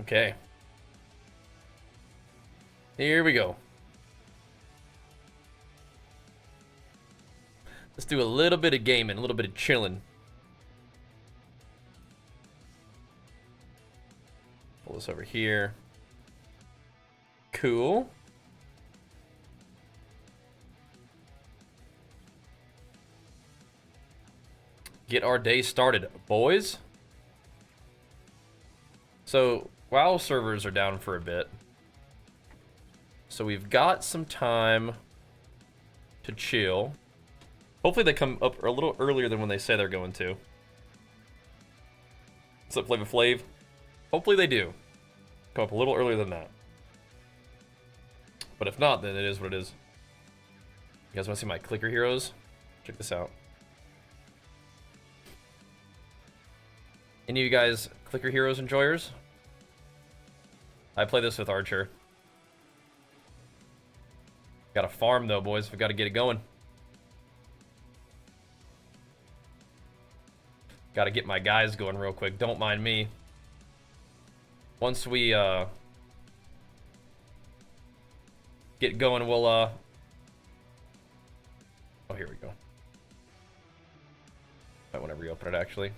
Okay. Here we go. Let's do a little bit of gaming, a little bit of chilling. Pull this over here. Cool. Get our day started, boys. So, WoW servers are down for a bit. So we've got some time to chill. Hopefully they come up a little earlier than when they say they're going to. What's up, Flava Flav? Hopefully they do. Come up a little earlier than that. But if not, then it is what it is. You guys want to see my clicker heroes? Check this out. Any of you guys clicker heroes enjoyers? I play this with Archer. Got to farm though, boys. We've got to get it going. Got to get my guys going real quick. Don't mind me. Once we get going, we'll oh, here we go. Might want to reopen it actually.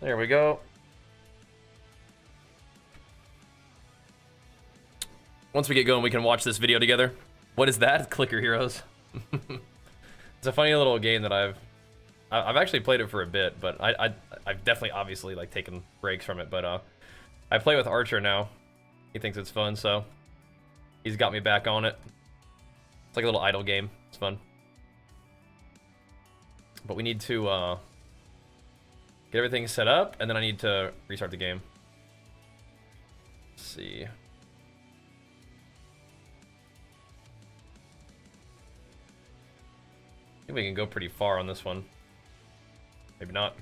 There we go. Once we get going, we can watch this video together. What is that? Clicker Heroes. It's a funny little game that I've actually played it for a bit, but I've definitely obviously like taken breaks from it, but I play with Archer now. He thinks it's fun, so he's got me back on it. It's like a little idle game. It's fun. But we need to get everything set up, and then I need to restart the game. Let's see. I think we can go pretty far on this one. Maybe not.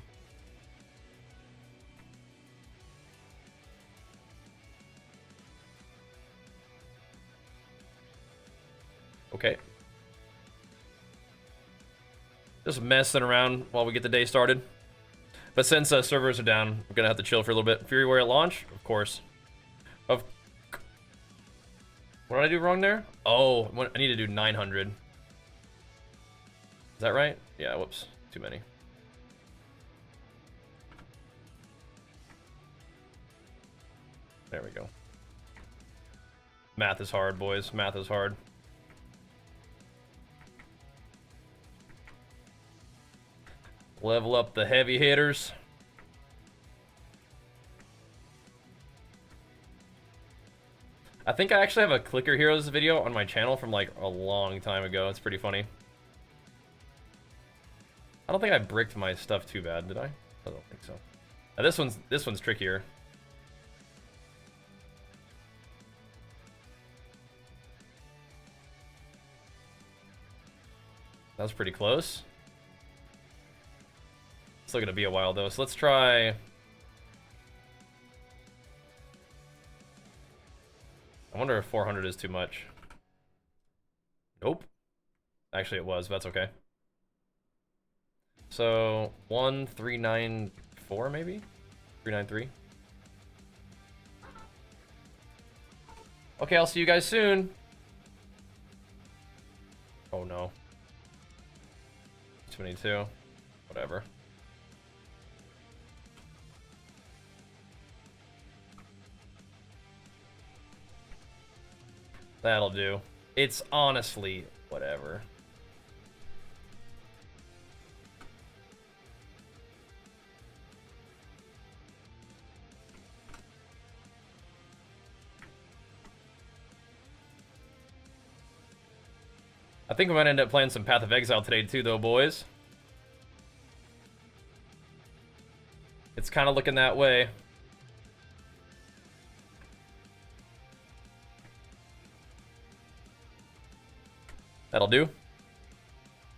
Okay. Just messing around while we get the day started. But since servers are down, we're gonna have to chill for a little bit. Fury Warrior at launch? Of course. What did I do wrong there? Oh, I need to do 900. Is that right? Yeah, whoops. Too many. There we go. Math is hard, boys. Math is hard. Level up the heavy hitters. I think I actually have a Clicker Heroes video on my channel from like a long time ago. It's pretty funny. I don't think I bricked my stuff too bad, did I? I don't think so. Now this one's trickier. That was pretty close. Still gonna be a while though, so let's try. I wonder if 400 is too much. Nope. Actually, it was, but that's okay. So 1394 maybe? 393. Okay, I'll see you guys soon. Oh no. 22. Whatever. That'll do. It's honestly whatever. I think we might end up playing some Path of Exile today too, though, boys. It's kind of looking that way. That'll do.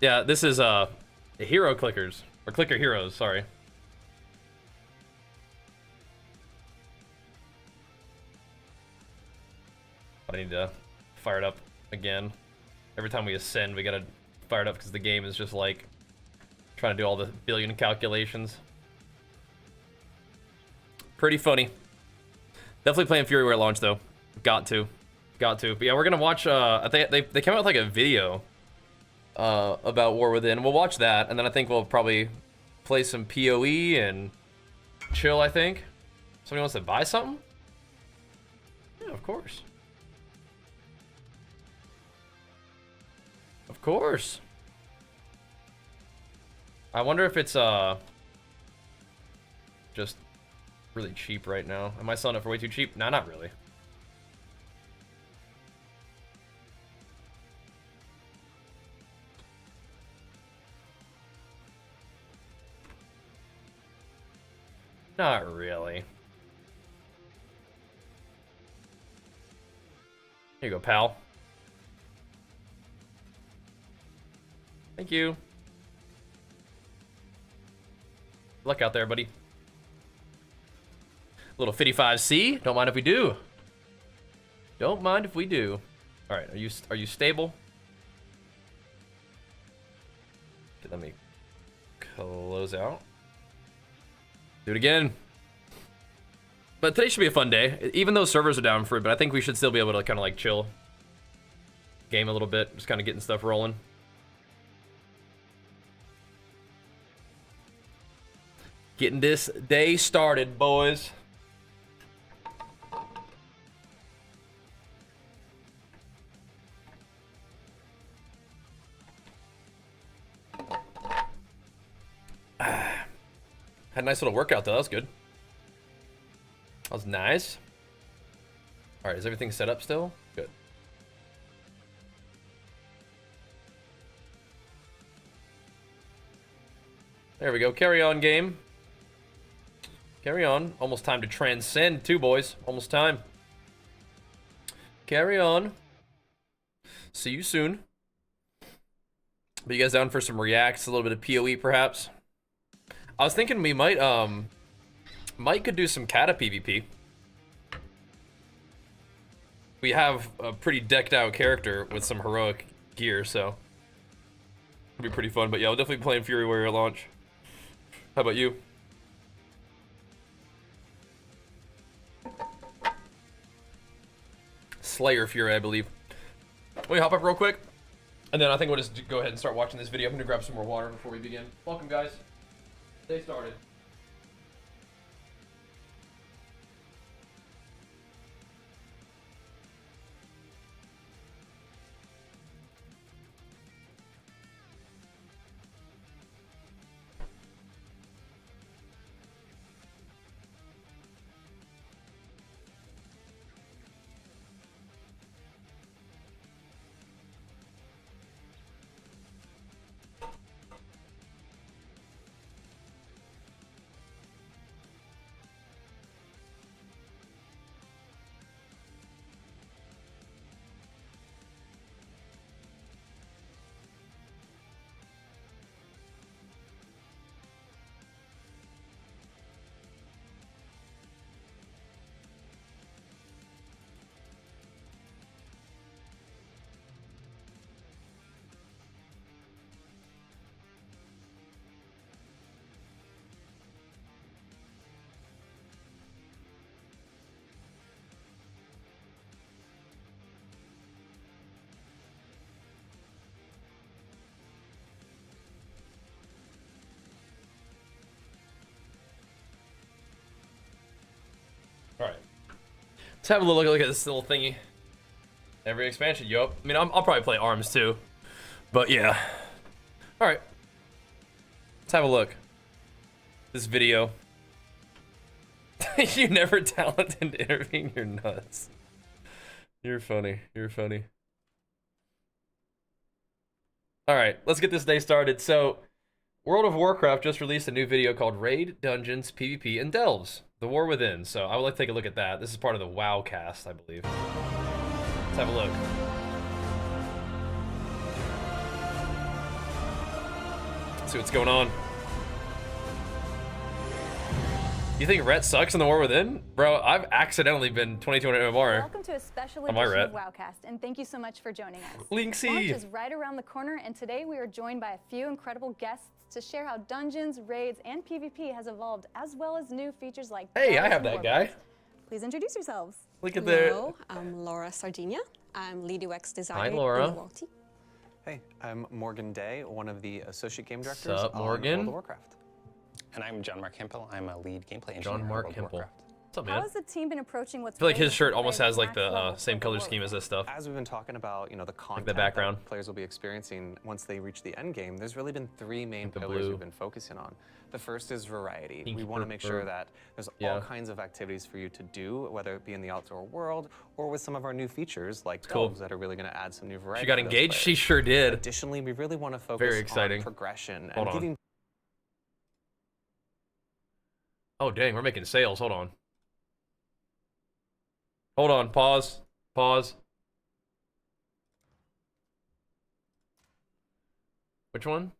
Yeah, this is hero clickers, or clicker heroes, sorry. But I need to fire it up again. Every time we ascend, we gotta fire it up because the game is just like Trying to do all the billion calculations. Pretty funny. Definitely playing Fury at launch though. Got to. But yeah, we're gonna watch. I think they came out with like a video about War Within. We'll watch that, and then I think we'll probably play some PoE and chill. I think. Somebody wants to buy something? Yeah, of course. Of course. I wonder if it's just really cheap right now. Am I selling it for way too cheap? Nah, not really. Not really. Here you go, pal. Thank you. Good luck out there, buddy. Little 55C. Don't mind if we do. Don't mind if we do. All right. Are you stable? Okay, let me close out. Do it again. But today should be a fun day. Even though servers are down for it, but I think we should still be able to kind of like chill. Game a little bit. Just kind of getting stuff rolling. Getting this day started, boys. Had a nice little workout though, that was good. That was nice. Alright, is everything set up still? Good. There we go, carry on game. Carry on. Almost time to transcend too, boys. Almost time. Carry on. See you soon. But you guys down for some reacts, a little bit of PoE perhaps? I was thinking we might could do some kata PvP. We have a pretty decked out character with some heroic gear, so it'll be pretty fun. But yeah, I'll definitely be playing Fury Warrior launch. How about you? Slayer Fury, I believe. Let me hop up real quick, and then I think we'll just go ahead and start watching this video. I'm gonna grab some more water before we begin. Welcome, guys. Day started. Alright. Let's have a little look at this little thingy. Every expansion, yup. I mean, I'll probably play ARMS too. But yeah. Alright. Let's have a look. This video. You never talented intervene, you're nuts. You're funny. You're funny. Alright, let's get this day started. So, World of Warcraft just released a new video called Raid, Dungeons, PvP, and Delves. The War Within. So I would like to take a look at that. This is part of the WoW cast, I believe. Let's have a look. Let's see what's going on. You think Rhett sucks in the War Within? Bro, I've accidentally been 2200 MMR. Welcome to a special On my edition Rhett. of WoWcast, and thank you so much for joining us. Linksy. Launch is right around the corner, and today we are joined by a few incredible guests to share how dungeons, raids, and PvP has evolved, as well as new features like. Hey, I have and that Warbands. guy. Please introduce yourselves. Look at that. Hello, I'm Laura Sardinia. I'm lead UX designer Hi, Laura. in WoW team. Hey, I'm Morgan Day, one of the associate game directors Sup, on Morgan? World of Warcraft. And I'm John Mark Hempel. I'm a lead gameplay engineer. John on Mark World of Hempel. Warcraft. What's up, How man? has the team been approaching what's I feel like great his to shirt play almost with has like max the level same for color War scheme as this stuff. As we've been talking about, the content background. that players will be experiencing once they reach the end game, there's really been three main the pillars blue. we've been focusing on. The first is variety. Pink We want to make purple. sure that there's Yeah. all kinds of activities for you to do, whether it be in the outdoor world or with some of our new features like cool. elves that are really going to add some new variety. She got to those engaged? She players. sure did. Additionally, we really want to focus Very exciting. on progression Hold and on. giving Oh, dang, we're making sales. Hold on. Hold on. Pause. Pause. Which one?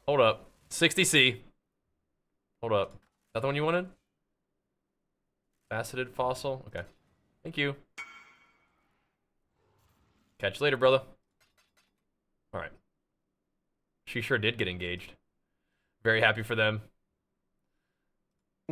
Hold up. 60C. Hold up. Is that the one you wanted? Faceted fossil? Okay. Thank you. Catch you later, brother. Alright. She sure did get engaged. Very happy for them.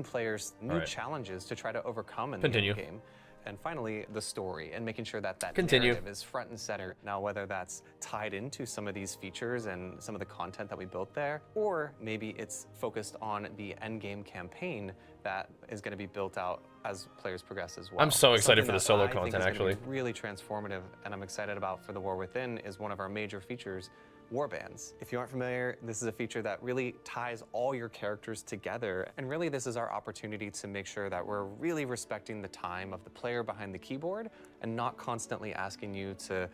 players new Alright. challenges to try to overcome in Continue. the game. And finally, the story and making sure that that Continue. narrative is front and center. Now, whether that's tied into some of these features and some of the content that we built there, or maybe it's focused on the end game campaign that is going to be built out as players progress as well. I'm so excited Something for the that solo I think content, is gonna actually. be really transformative, and I'm excited about for the War Within is one of our major features. Warbands. If you aren't familiar, this is a feature that really ties all your characters together. And really, this is our opportunity to make sure that we're really respecting the time of the player behind the keyboard and not constantly asking you to,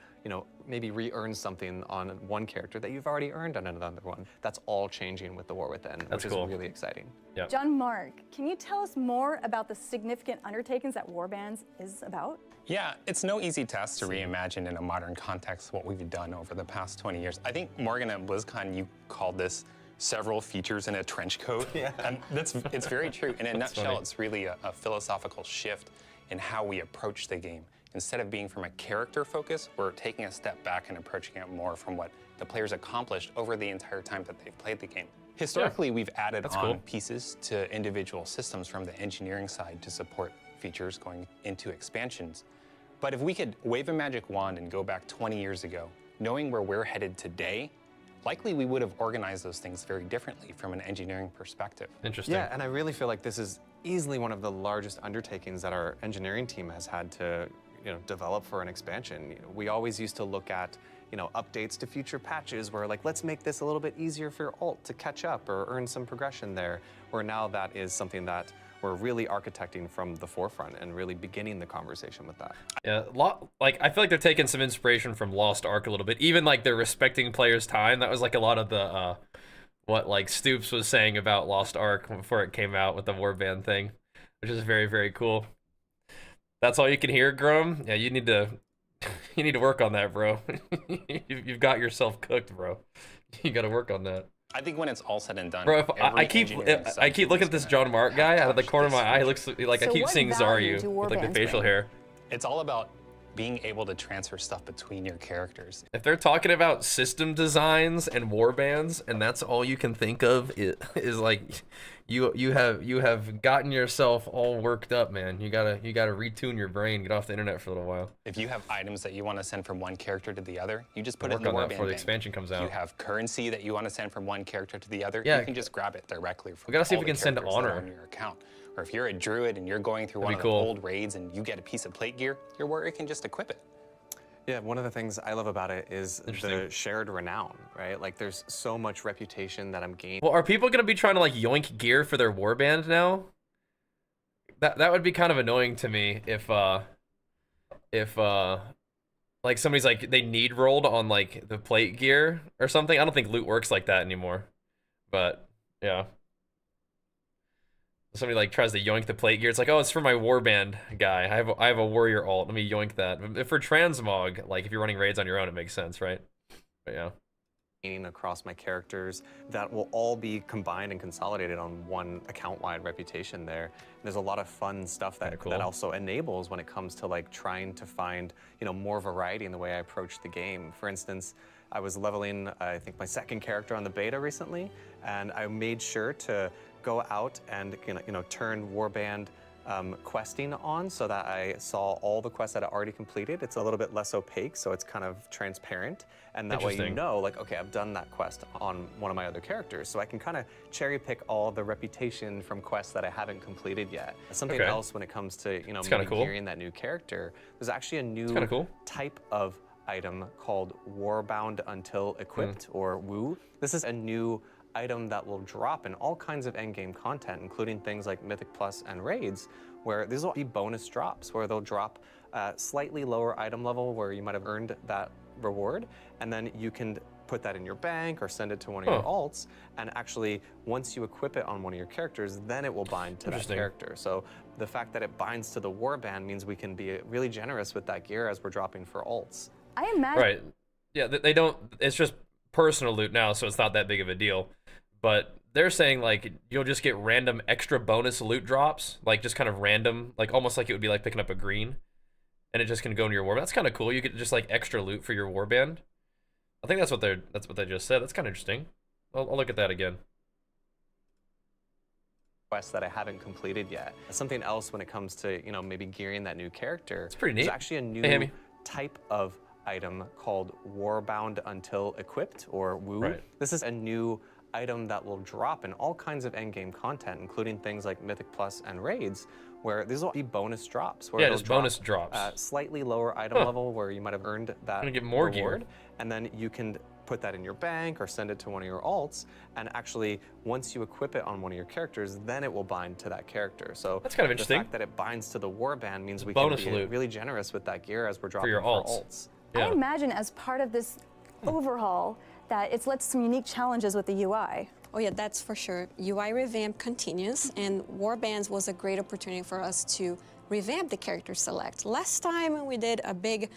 maybe re-earn something on one character that you've already earned on another one. That's all changing with the War Within, which cool. is really exciting. Yep. John Mark, can you tell us more about the significant undertakings that Warbands is about? Yeah, it's no easy task to reimagine in a modern context what we've done over the past 20 years. I think, Morgan, at BlizzCon, you called this several features in a trench coat. Yeah. And it's very true. In a nutshell, funny. it's really a philosophical shift in how we approach the game. Instead of being from a character focus, we're taking a step back and approaching it more from what the players accomplished over the entire time that they've played the game. Historically, we've added That's on cool. pieces to individual systems from the engineering side to support features going into expansions. But if we could wave a magic wand and go back 20 years ago, knowing where we're headed today, likely we would have organized those things very differently from an engineering perspective. Interesting. Yeah, and I really feel like this is easily one of the largest undertakings that our engineering team has had to, develop for an expansion. We always used to look at, updates to future patches where like, let's make this a little bit easier for your alt to catch up or earn some progression there. Where now that is something that we're really architecting from the forefront and really beginning the conversation with that. Yeah, I feel like they're taking some inspiration from Lost Ark a little bit. Even like they're respecting players' time. That was like a lot of the what like Stoops was saying about Lost Ark before it came out with the Warband thing, which is very, very cool. That's all you can hear, Grum? Yeah, you need to work on that, bro. You've got yourself cooked, bro. You got to work on that. I think when it's all said and done, Bro, if every I keep engineering looking at this John Mark guy out of the corner of my eye. He looks. looks like I So keep what seeing value Zaryu do with like the Warbands facial bring? hair. It's all about being able to transfer stuff between your characters. If they're talking about system designs and warbands, and that's all you can think of, it is like you have gotten yourself all worked up, man. You gotta retune your brain, get off the internet for a little while. If you have items that you want to send from one character to the other, you just put it Work in the on that Warband before the bank. expansion comes If out. you have currency that you want to send from one character to the other, Yeah. you can just grab it directly from We gotta see if all we the can send characters that are honor. on your account. Or if you're a druid and you're going through That'd one be of cool. the old raids and you get a piece of plate gear, your warrior can just equip it. Yeah, one of the things I love about it is Interesting. the shared renown, right? Like there's so much reputation that I'm gaining. Well, are people gonna be trying to like yoink gear for their warband now? That would be kind of annoying to me if like somebody's like they need rolled on like the plate gear or something. I don't think loot works like that anymore. But yeah. Somebody like tries to yoink the plate gear. It's like, oh, it's for my warband guy. I have a warrior alt. Let me yoink that. If for transmog, like if you're running raids on your own, it makes sense, right? But yeah. across my characters that will all be combined and consolidated on one account-wide reputation there. There's a lot of fun stuff that, cool. that also enables when it comes to like trying to find, you know, more variety in the way I approach the game. For instance, I was leveling, I think, my second character on the beta recently, and I made sure to go out and turn Warband questing on so that I saw all the quests that I already completed. It's a little bit less opaque, so it's kind of transparent. And that way you know, like, okay, I've done that quest on one of my other characters. So I can kind of cherry pick all the reputation from quests that I haven't completed yet. Something else when it comes to, you know, maybe gearing that new character, there's actually a new type of item called Warbound until equipped, or WoW. This is a new item that will drop in all kinds of endgame content, including things like Mythic Plus and Raids, where these will be bonus drops, where they'll drop slightly lower item level where you might have earned that reward, and then you can put that in your bank or send it to one of your alts, and actually, once you equip it on one of your characters, then it will bind to that character. So the fact that it binds to the Warband means we can be really generous with that gear as we're dropping for alts. I imagine. Right. Yeah, they don't, it's just personal loot now, so it's not that big of a deal. But they're saying, like, you'll just get random extra bonus loot drops, like, just kind of random, like, almost like it would be like picking up a green, and it just can go into your warband. That's kind of cool. You get just, like, extra loot for your warband. I think that's what they just said. That's kind of interesting. I'll look at that again. Quests that I haven't completed yet. Something else when it comes to, you know, maybe gearing that new character. It's pretty neat. There's actually a new type of item called Warbound until equipped, or WoW. This is a new item that will drop in all kinds of endgame content, including things like Mythic Plus and Raids, where these will be bonus drops. Where just bonus drops. Slightly lower item level where you might have earned that get more reward, gear. and then you can put that in your bank or send it to one of your alts, and actually, once you equip it on one of your characters, then it will bind to that character. So that's kind of interesting. The fact that it binds to the Warband means we can be really generous with that gear as we're dropping for alts. I imagine as part of this overhaul that it's led to some unique challenges with the UI. Oh yeah, that's for sure. UI revamp continues, and Warbands was a great opportunity for us to revamp the character select. Last time we did a big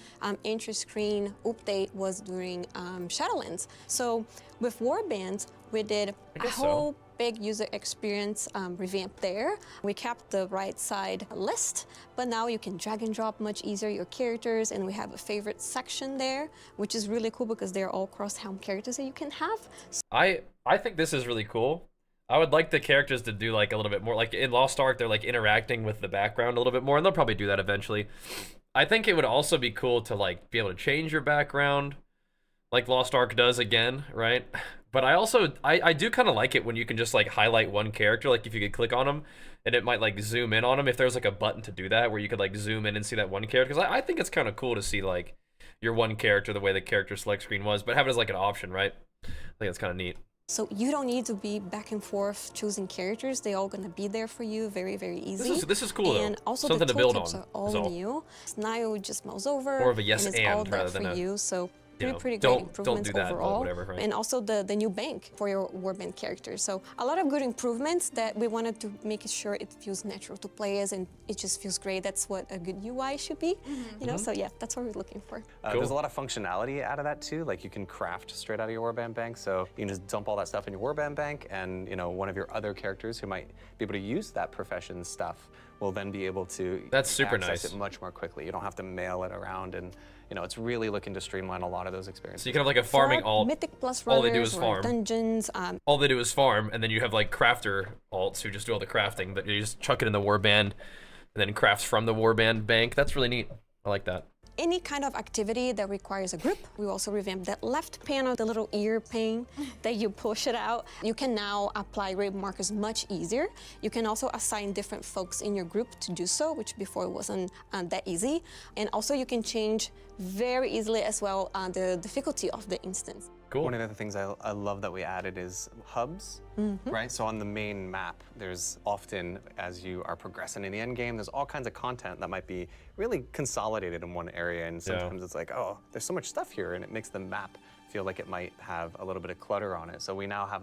entry screen update was during Shadowlands. So with Warbands, we did a whole big user experience revamp there. We kept the right side list, but now you can drag and drop much easier your characters, and we have a favorite section there, which is really cool because they're all cross-helm characters that you can have. I think this is really cool. I would like the characters to do like a little bit more, like in Lost Ark, they're like interacting with the background a little bit more, and they'll probably do that eventually. I think it would also be cool to like be able to change your background, like Lost Ark does again, right? But I also, I do kind of like it when you can just like highlight one character, like if you could click on them and it might like zoom in on them, if there's like a button to do that where you could like zoom in and see that one character. Because I think it's kind of cool to see like your one character the way the character select screen was, but have it as like an option, right? I think it's kind of neat. So you don't need to be back and forth choosing characters. They're all going to be there for you very, very easy. This is cool, and though. Also something the to build on. Are all new. So now you just mouse over. More of a yes and it's all there rather for than you. So pretty great don't improvements do that, overall. Whatever, right? And also the new bank for your Warband characters. So a lot of good improvements that we wanted to make sure it feels natural to players and it just feels great. That's what a good UI should be. You know, so yeah, that's what we're looking for. There's a lot of functionality out of that too. Like you can craft straight out of your Warband bank. So you can just dump all that stuff in your Warband bank, and you know, one of your other characters who might be able to use that profession stuff will then be able to access it much more quickly. You don't have to mail it around, and you know, it's really looking to streamline a lot of those experiences. So you can have like a farming alt. Mythic Plus all they do is runners, farm. Dungeons. All they do is farm, and then you have like crafter alts who just do all the crafting, but you just chuck it in the Warband, and then crafts from the Warband bank. That's really neat. I like that. Any kind of activity that requires a group. We also revamped that left panel, the little ear pane that you push it out. You can now apply raid markers much easier. You can also assign different folks in your group to do so, which before wasn't that easy. And also you can change very easily as well the difficulty of the instance. Cool. One of the things I love that we added is hubs, right? So on the main map, there's often, as you are progressing in the end game, there's all kinds of content that might be really consolidated in one area, and sometimes it's like, oh, there's so much stuff here, and it makes the map feel like it might have a little bit of clutter on it. So we now have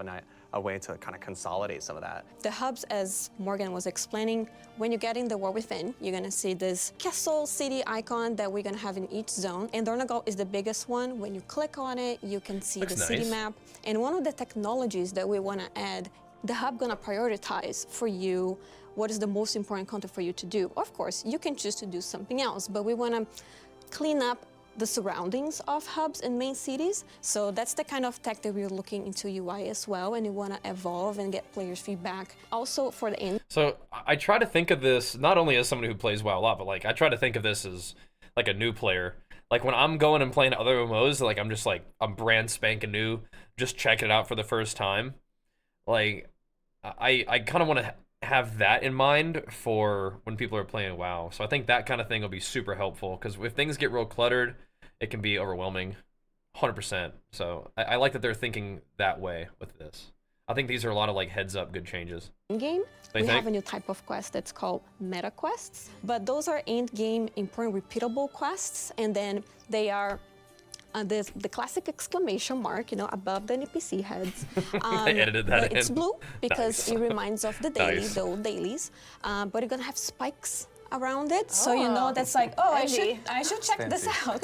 a way to kind of consolidate some of that. The hubs, as Morgan was explaining, when you get in the War Within, you're gonna see this castle city icon that we're gonna have in each zone. And Dornagal is the biggest one. When you click on it, you can see Looks the city nice. map. And one of the technologies that we wanna add, the hub gonna prioritize for you what is the most important content for you to do. Of course, you can choose to do something else, but we wanna clean up the surroundings of hubs and main cities. So that's the kind of tech that we're looking into UI as well, and we want to evolve and get players' feedback. Also for the end. So I try to think of this not only as somebody who plays WoW a lot, but like I try to think of this as like a new player. Like when I'm going and playing other MMOs, like I'm brand spanking new, just checking it out for the first time. Like I kind of want to have that in mind for when people are playing WoW. So I think that kind of thing will be super helpful, because if things get real cluttered, it can be overwhelming, 100%. So I like that they're thinking that way with this. I think these are a lot of like heads up good changes. In-game, we have a new type of quest that's called meta quests, but those are end-game important repeatable quests, and then they are the classic exclamation mark, you know, above the NPC heads. They edited that in. It's blue because Nice. it reminds of the daily, Nice. the old dailies, but you're gonna have spikes around it, so you know that's like, oh, I should check this out.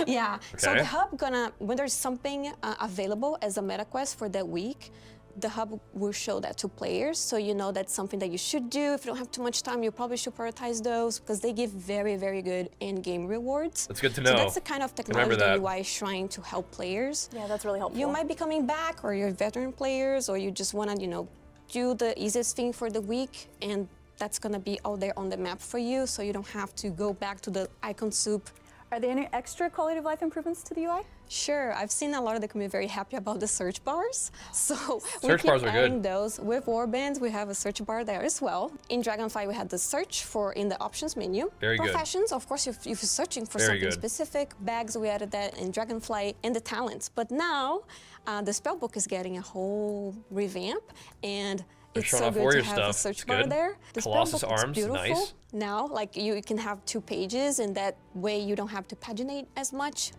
Yeah. So Okay. the hub when there's something available as a meta quest for that week, the hub will show that to players, so you know that's something that you should do. If you don't have too much time, you probably should prioritize those, because they give very, very good in-game rewards. That's good to know. So that's the kind of technology Remember that that. UI is trying to help players. Yeah, that's really helpful. You might be coming back, or you're veteran players, or you just want to, you know, do the easiest thing for the week, and that's going to be out there on the map for you, so you don't have to go back to the icon soup. Are there any extra quality of life improvements to the UI? Sure, I've seen a lot of the community very happy about the search bars. So we Search keep bars are good. adding those. With Warbands, we have a search bar there as well. In Dragonfly, we had the search in the options menu. Very good. Professions, of course, if you're searching for Very something good. specific. Bags, we added that in Dragonfly, and the talents. But now, the Spellbook is getting a whole revamp, and They're it's showing so off good warrior to have stuff. a search It's bar good. there. The Colossus Spellbook is arms, beautiful. nice. Now, like you can have 2 pages, and that way you don't have to paginate as much.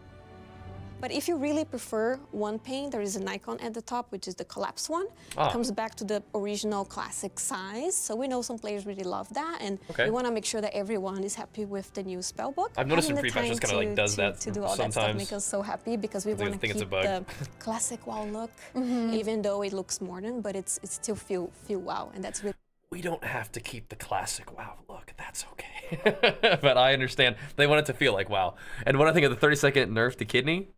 But if you really prefer one pane, there is an icon at the top, which is the collapse one. Ah. It comes back to the original classic size. So we know some players really love that, and Okay. we want to make sure that everyone is happy with the new Spellbook. I've noticed in Having the pre-patch just time kinda, like, does that to do all that stuff sometimes. makes us so happy, because we I think want to it's a keep bug. the classic WoW look, even though it looks modern, but it still feel WoW, and that's really We don't have to keep the classic WoW look. That's okay. But I understand. They want it to feel like WoW. And when I think of the 30-second nerf to kidney,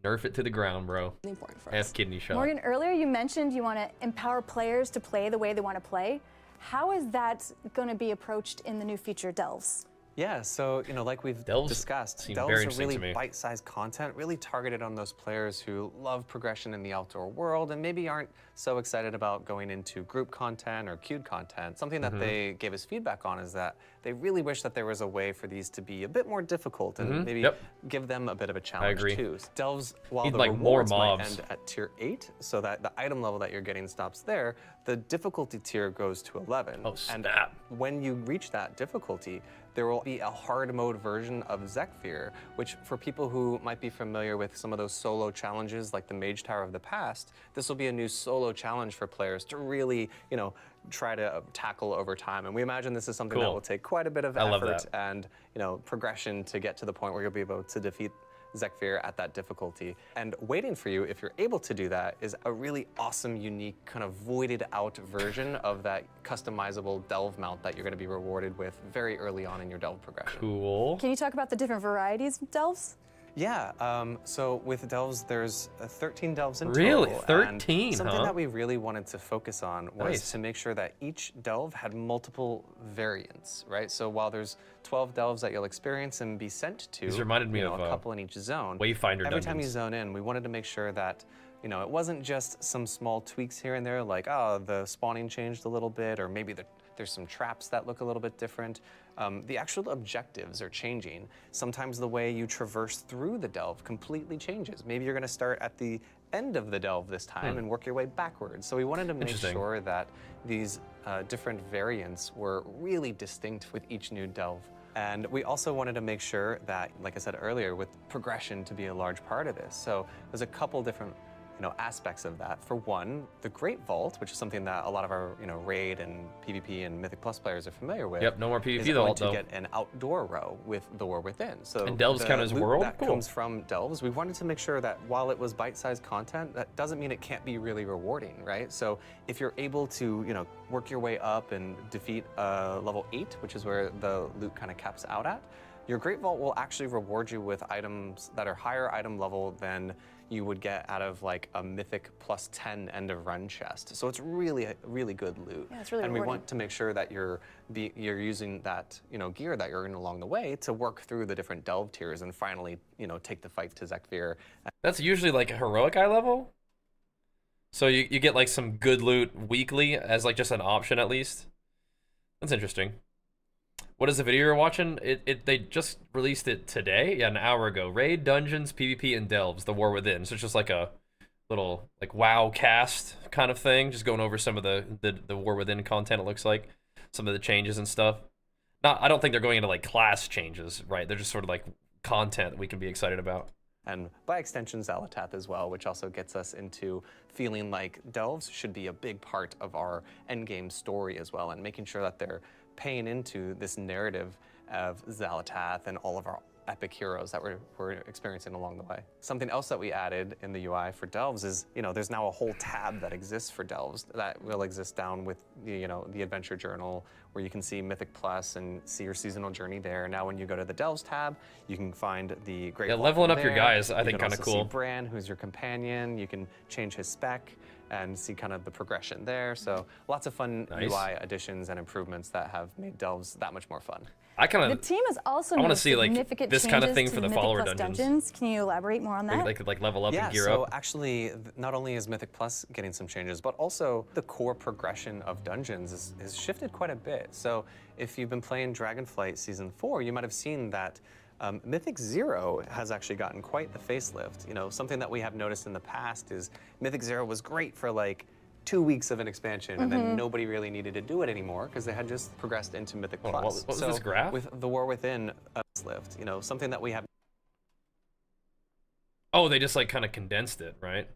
nerf it to the ground, bro. important for us. F kidney shot. Morgan, earlier you mentioned you want to empower players to play the way they want to play. How is that going to be approached in the new feature Delves? Yeah, so like we've Delves discussed, seem Delves very are interesting to really me. bite-sized content, really targeted on those players who love progression in the outdoor world and maybe aren't so excited about going into group content or queued content. Something that they gave us feedback on is that they really wish that there was a way for these to be a bit more difficult and maybe give them a bit of a challenge agree. too. Delves, while Need, the like, more rewards might mobs. end at tier 8, so that the item level that you're getting stops there, the difficulty tier goes to 11. Oh, and snap. when you reach that difficulty, there will be a hard mode version of Zekfir, which for people who might be familiar with some of those solo challenges like the Mage Tower of the past, this will be a new solo challenge for players to really, try to tackle over time. And we imagine this is something that Cool. will take quite a bit of I love effort that. and, progression to get to the point where you'll be able to defeat Zekfir at that difficulty. And waiting for you, if you're able to do that, is a really awesome, unique, kind of voided out version of that customizable delve mount that you're going to be rewarded with very early on in your delve progression. Cool. Can you talk about the different varieties of Delves? Yeah, so with delves, there's 13 delves in Really? total. 13, and something huh? that we really wanted to focus on was Nice. to make sure that each delve had multiple variants, right? So while there's 12 delves that you'll experience and be sent to, These reminded me a of, couple in each zone. Wayfinder Every time you dungeons. zone in, we wanted to make sure that it wasn't just some small tweaks here and there, like, the spawning changed a little bit, or maybe there's some traps that look a little bit different. The actual objectives are changing. Sometimes the way you traverse through the delve completely changes. Maybe you're going to start at the end of the delve this time and work your way backwards. So we wanted to make Interesting. sure that these different variants were really distinct with each new delve. And we also wanted to make sure that, like I said earlier, with progression to be a large part of this. So there's a couple different aspects of that. For one, the Great Vault, which is something that a lot of our raid and PvP and Mythic Plus players are familiar with. Yep, no more PvP is the going vault to though. get an outdoor row with the War Within. So and delves count as world? That cool. comes from delves. We wanted to make sure that while it was bite-sized content, that doesn't mean it can't be really rewarding, right? So if you're able to work your way up and defeat level 8, which is where the loot kind of caps out at, your Great Vault will actually reward you with items that are higher item level than you would get out of like a Mythic plus 10 end of run chest. So it's really good loot. Yeah, it's really and we rewarding. want to make sure that you're using that gear that you're in along the way to work through the different delve tiers and finally take the fight to Zekvir. That's usually like a heroic eye level. So you get like some good loot weekly as like just an option at least. That's interesting. What is the video you're watching? They just released it today, yeah, an hour ago. Raid, dungeons, PvP, and delves, the War Within. So it's just like a little like WoW cast kind of thing, just going over some of the War Within content. It looks like some of the changes and stuff. I don't think they're going into like class changes, right? They're just sort of like content that we can be excited about. And by extension, Xalatath as well, which also gets us into feeling like delves should be a big part of our endgame story as well, and making sure that they're paying into this narrative of Xalatath and all of our epic heroes that we're experiencing along the way. Something else that we added in the UI for delves is, there's now a whole tab that exists for delves that will exist down with the adventure journal, where you can see Mythic Plus and see your seasonal journey there. Now when you go to the delves tab, you can find the Great Vault leveling from up your there. guys, I You think can kind of also cool. see Bran, who's your companion. You can change his spec and see kind of the progression there. So lots of fun Nice. UI additions and improvements that have made delves that much more fun. I kind The of team has also I wanna made see, like, significant this kind of changes thing to for the Mythic follower Plus dungeons. Can you elaborate more on that? they could like level up Yeah, and gear so up. actually, not only is Mythic Plus getting some changes, but also the core progression of dungeons has shifted quite a bit. So if you've been playing Dragonflight Season 4, you might have seen that Mythic 0 has actually gotten quite the facelift. Something that we have noticed in the past is Mythic 0 was great for like 2 weeks of an expansion, and then nobody really needed to do it anymore because they had just progressed into Mythic Hold on, Plus. what was this graph? With the War Within facelift, something that we have Oh, they just like kind of condensed it, right?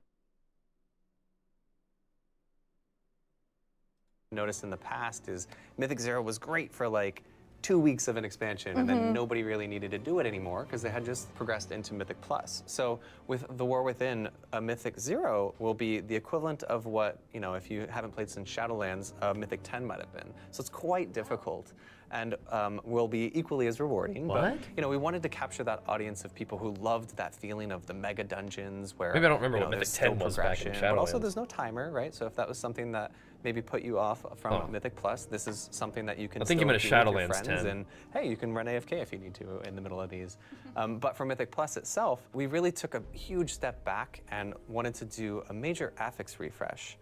noticed in the past is Mythic 0 was great for like 2 weeks of an expansion, and then nobody really needed to do it anymore because they had just progressed into Mythic Plus. So with the War Within, a Mythic 0 will be the equivalent of what, if you haven't played since Shadowlands, a Mythic 10 might have been. So it's quite difficult, and will be equally as rewarding. What? But, we wanted to capture that audience of people who loved that feeling of the mega dungeons where Maybe I don't remember what there's Mythic 10 still was back in progression, but also Shadowlands. there's no timer, right? So if that was something that maybe put you off from Mythic Plus, this is something that you can I think you still meant a do with your Shadowlands friends, 10. and hey, you can run AFK if you need to in the middle of these. But for Mythic Plus itself, we really took a huge step back and wanted to do a major affix refresh.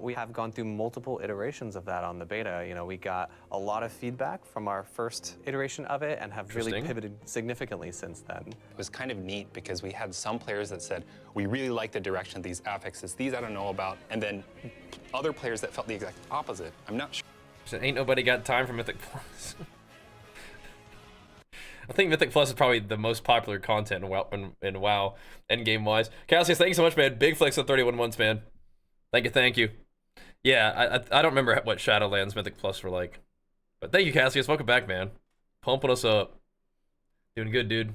We have gone through multiple iterations of that on the beta. We got a lot of feedback from our first iteration of it and have really Interesting. pivoted significantly since then. It was kind of neat because we had some players that said, we really like the direction of these affixes, these I don't know about, and then other players that felt the exact opposite. I'm not sure. So ain't nobody got time for Mythic Plus. I think Mythic Plus is probably the most popular content in WoW endgame wise. Cassius, thank you so much, man. Big flex on 31 months, man. Thank you. Yeah, I don't remember what Shadowlands Mythic Plus were like. But thank you, Cassius. Welcome back, man. Pumping us up. Doing good, dude.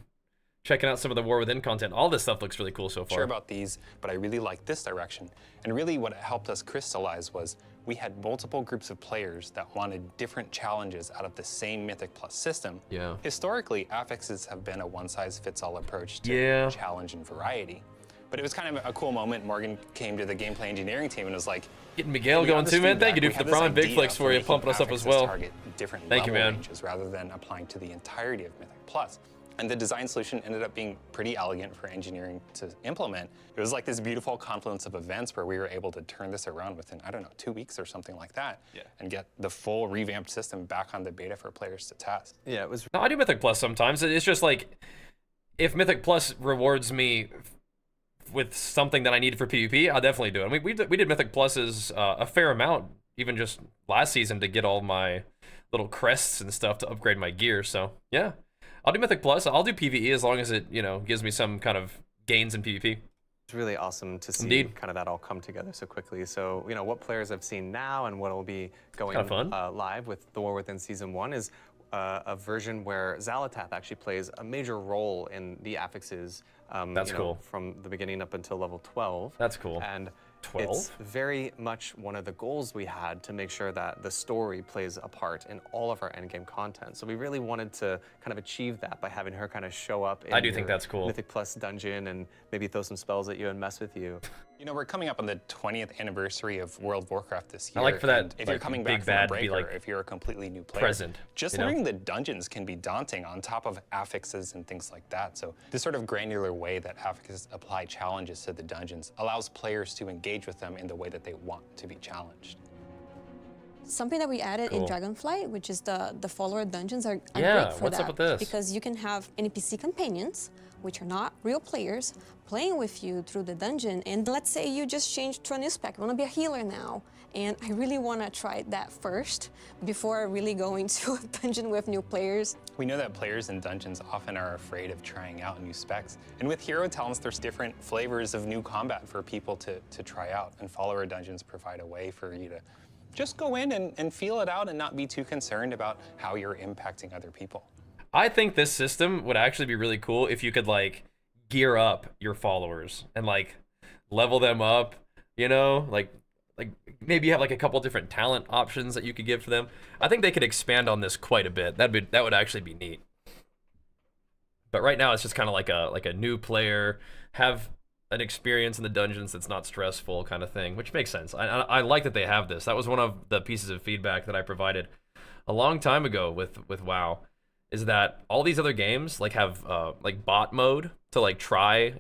Checking out some of the War Within content. All this stuff looks really cool so far. Sure about these, but I really like this direction. And really what it helped us crystallize was we had multiple groups of players that wanted different challenges out of the same Mythic Plus system. Yeah. Historically, affixes have been a one-size-fits-all approach to Yeah. challenge and variety. But it was kind of a cool moment. Morgan came to the gameplay engineering team and was like, Getting Miguel "We got going this too, man. feedback. Thank you, dude, We for have the this Prime Big idea flex for you, making pumping us up as affixes well. target different Thank you, level man. ranges rather than applying to the entirety of Mythic Plus. And the design solution ended up being pretty elegant for engineering to implement. It was like this beautiful confluence of events where we were able to turn this around within, I don't know, 2 weeks or something like that, and get the full revamped system back on the beta for players to test. Yeah, it was No, I do Mythic Plus sometimes. It's just like, if Mythic Plus rewards me with something that I need for PvP, I'll definitely do it. I mean, we did Mythic Pluses a fair amount, even just last season, to get all my little crests and stuff to upgrade my gear. So yeah, I'll do Mythic Plus. I'll do PvE as long as it, you know, gives me some kind of gains in PvP. It's really awesome to see Indeed. kind of that all come together so quickly. So, you know, what players I've seen now and what will be going Kinda fun. live with The War Within Season 1 is a version where Xalatath actually plays a major role in the affixes. That's you know, cool. From the beginning up until level 12. That's cool. And 12? it's very much one of the goals we had to make sure that the story plays a part in all of our endgame content. So we really wanted to kind of achieve that by having her kind of show up in I do think your that's cool. Mythic Plus dungeon and maybe throw some spells at you and mess with you. You know, we're coming up on the 20th anniversary of World of Warcraft this year. I like for that, and if like, you're coming big back from bad a to be, breaker, like, if you're a completely new player, present, just you know? learning the dungeons can be daunting on top of affixes and things like that. So this sort of granular way that affixes apply challenges to the dungeons allows players to engage with them in the way that they want to be challenged. Something that we added in Cool. Dragonflight, which is the follower dungeons, are Yeah, great for what's that. up with this? Because you can have NPC companions, which are not real players, playing with you through the dungeon. And let's say you just changed to a new spec, you want to be a healer now. And I really want to try that first before really going to a dungeon with new players. We know that players in dungeons often are afraid of trying out new specs. And with hero talents, there's different flavors of new combat for people to try out. And follower dungeons provide a way for you to just go in and feel it out and not be too concerned about how you're impacting other people. I think this system would actually be really cool if you could like gear up your followers and like level them up, you know, like maybe you have like a couple different talent options that you could give to them. I think they could expand on this quite a bit. That would actually be neat. But right now it's just kind of like a new player, have an experience in the dungeons that's not stressful kind of thing, which makes sense. I like that they have this. That was one of the pieces of feedback that I provided a long time ago with WoW, is that all these other games like have like bot mode to like try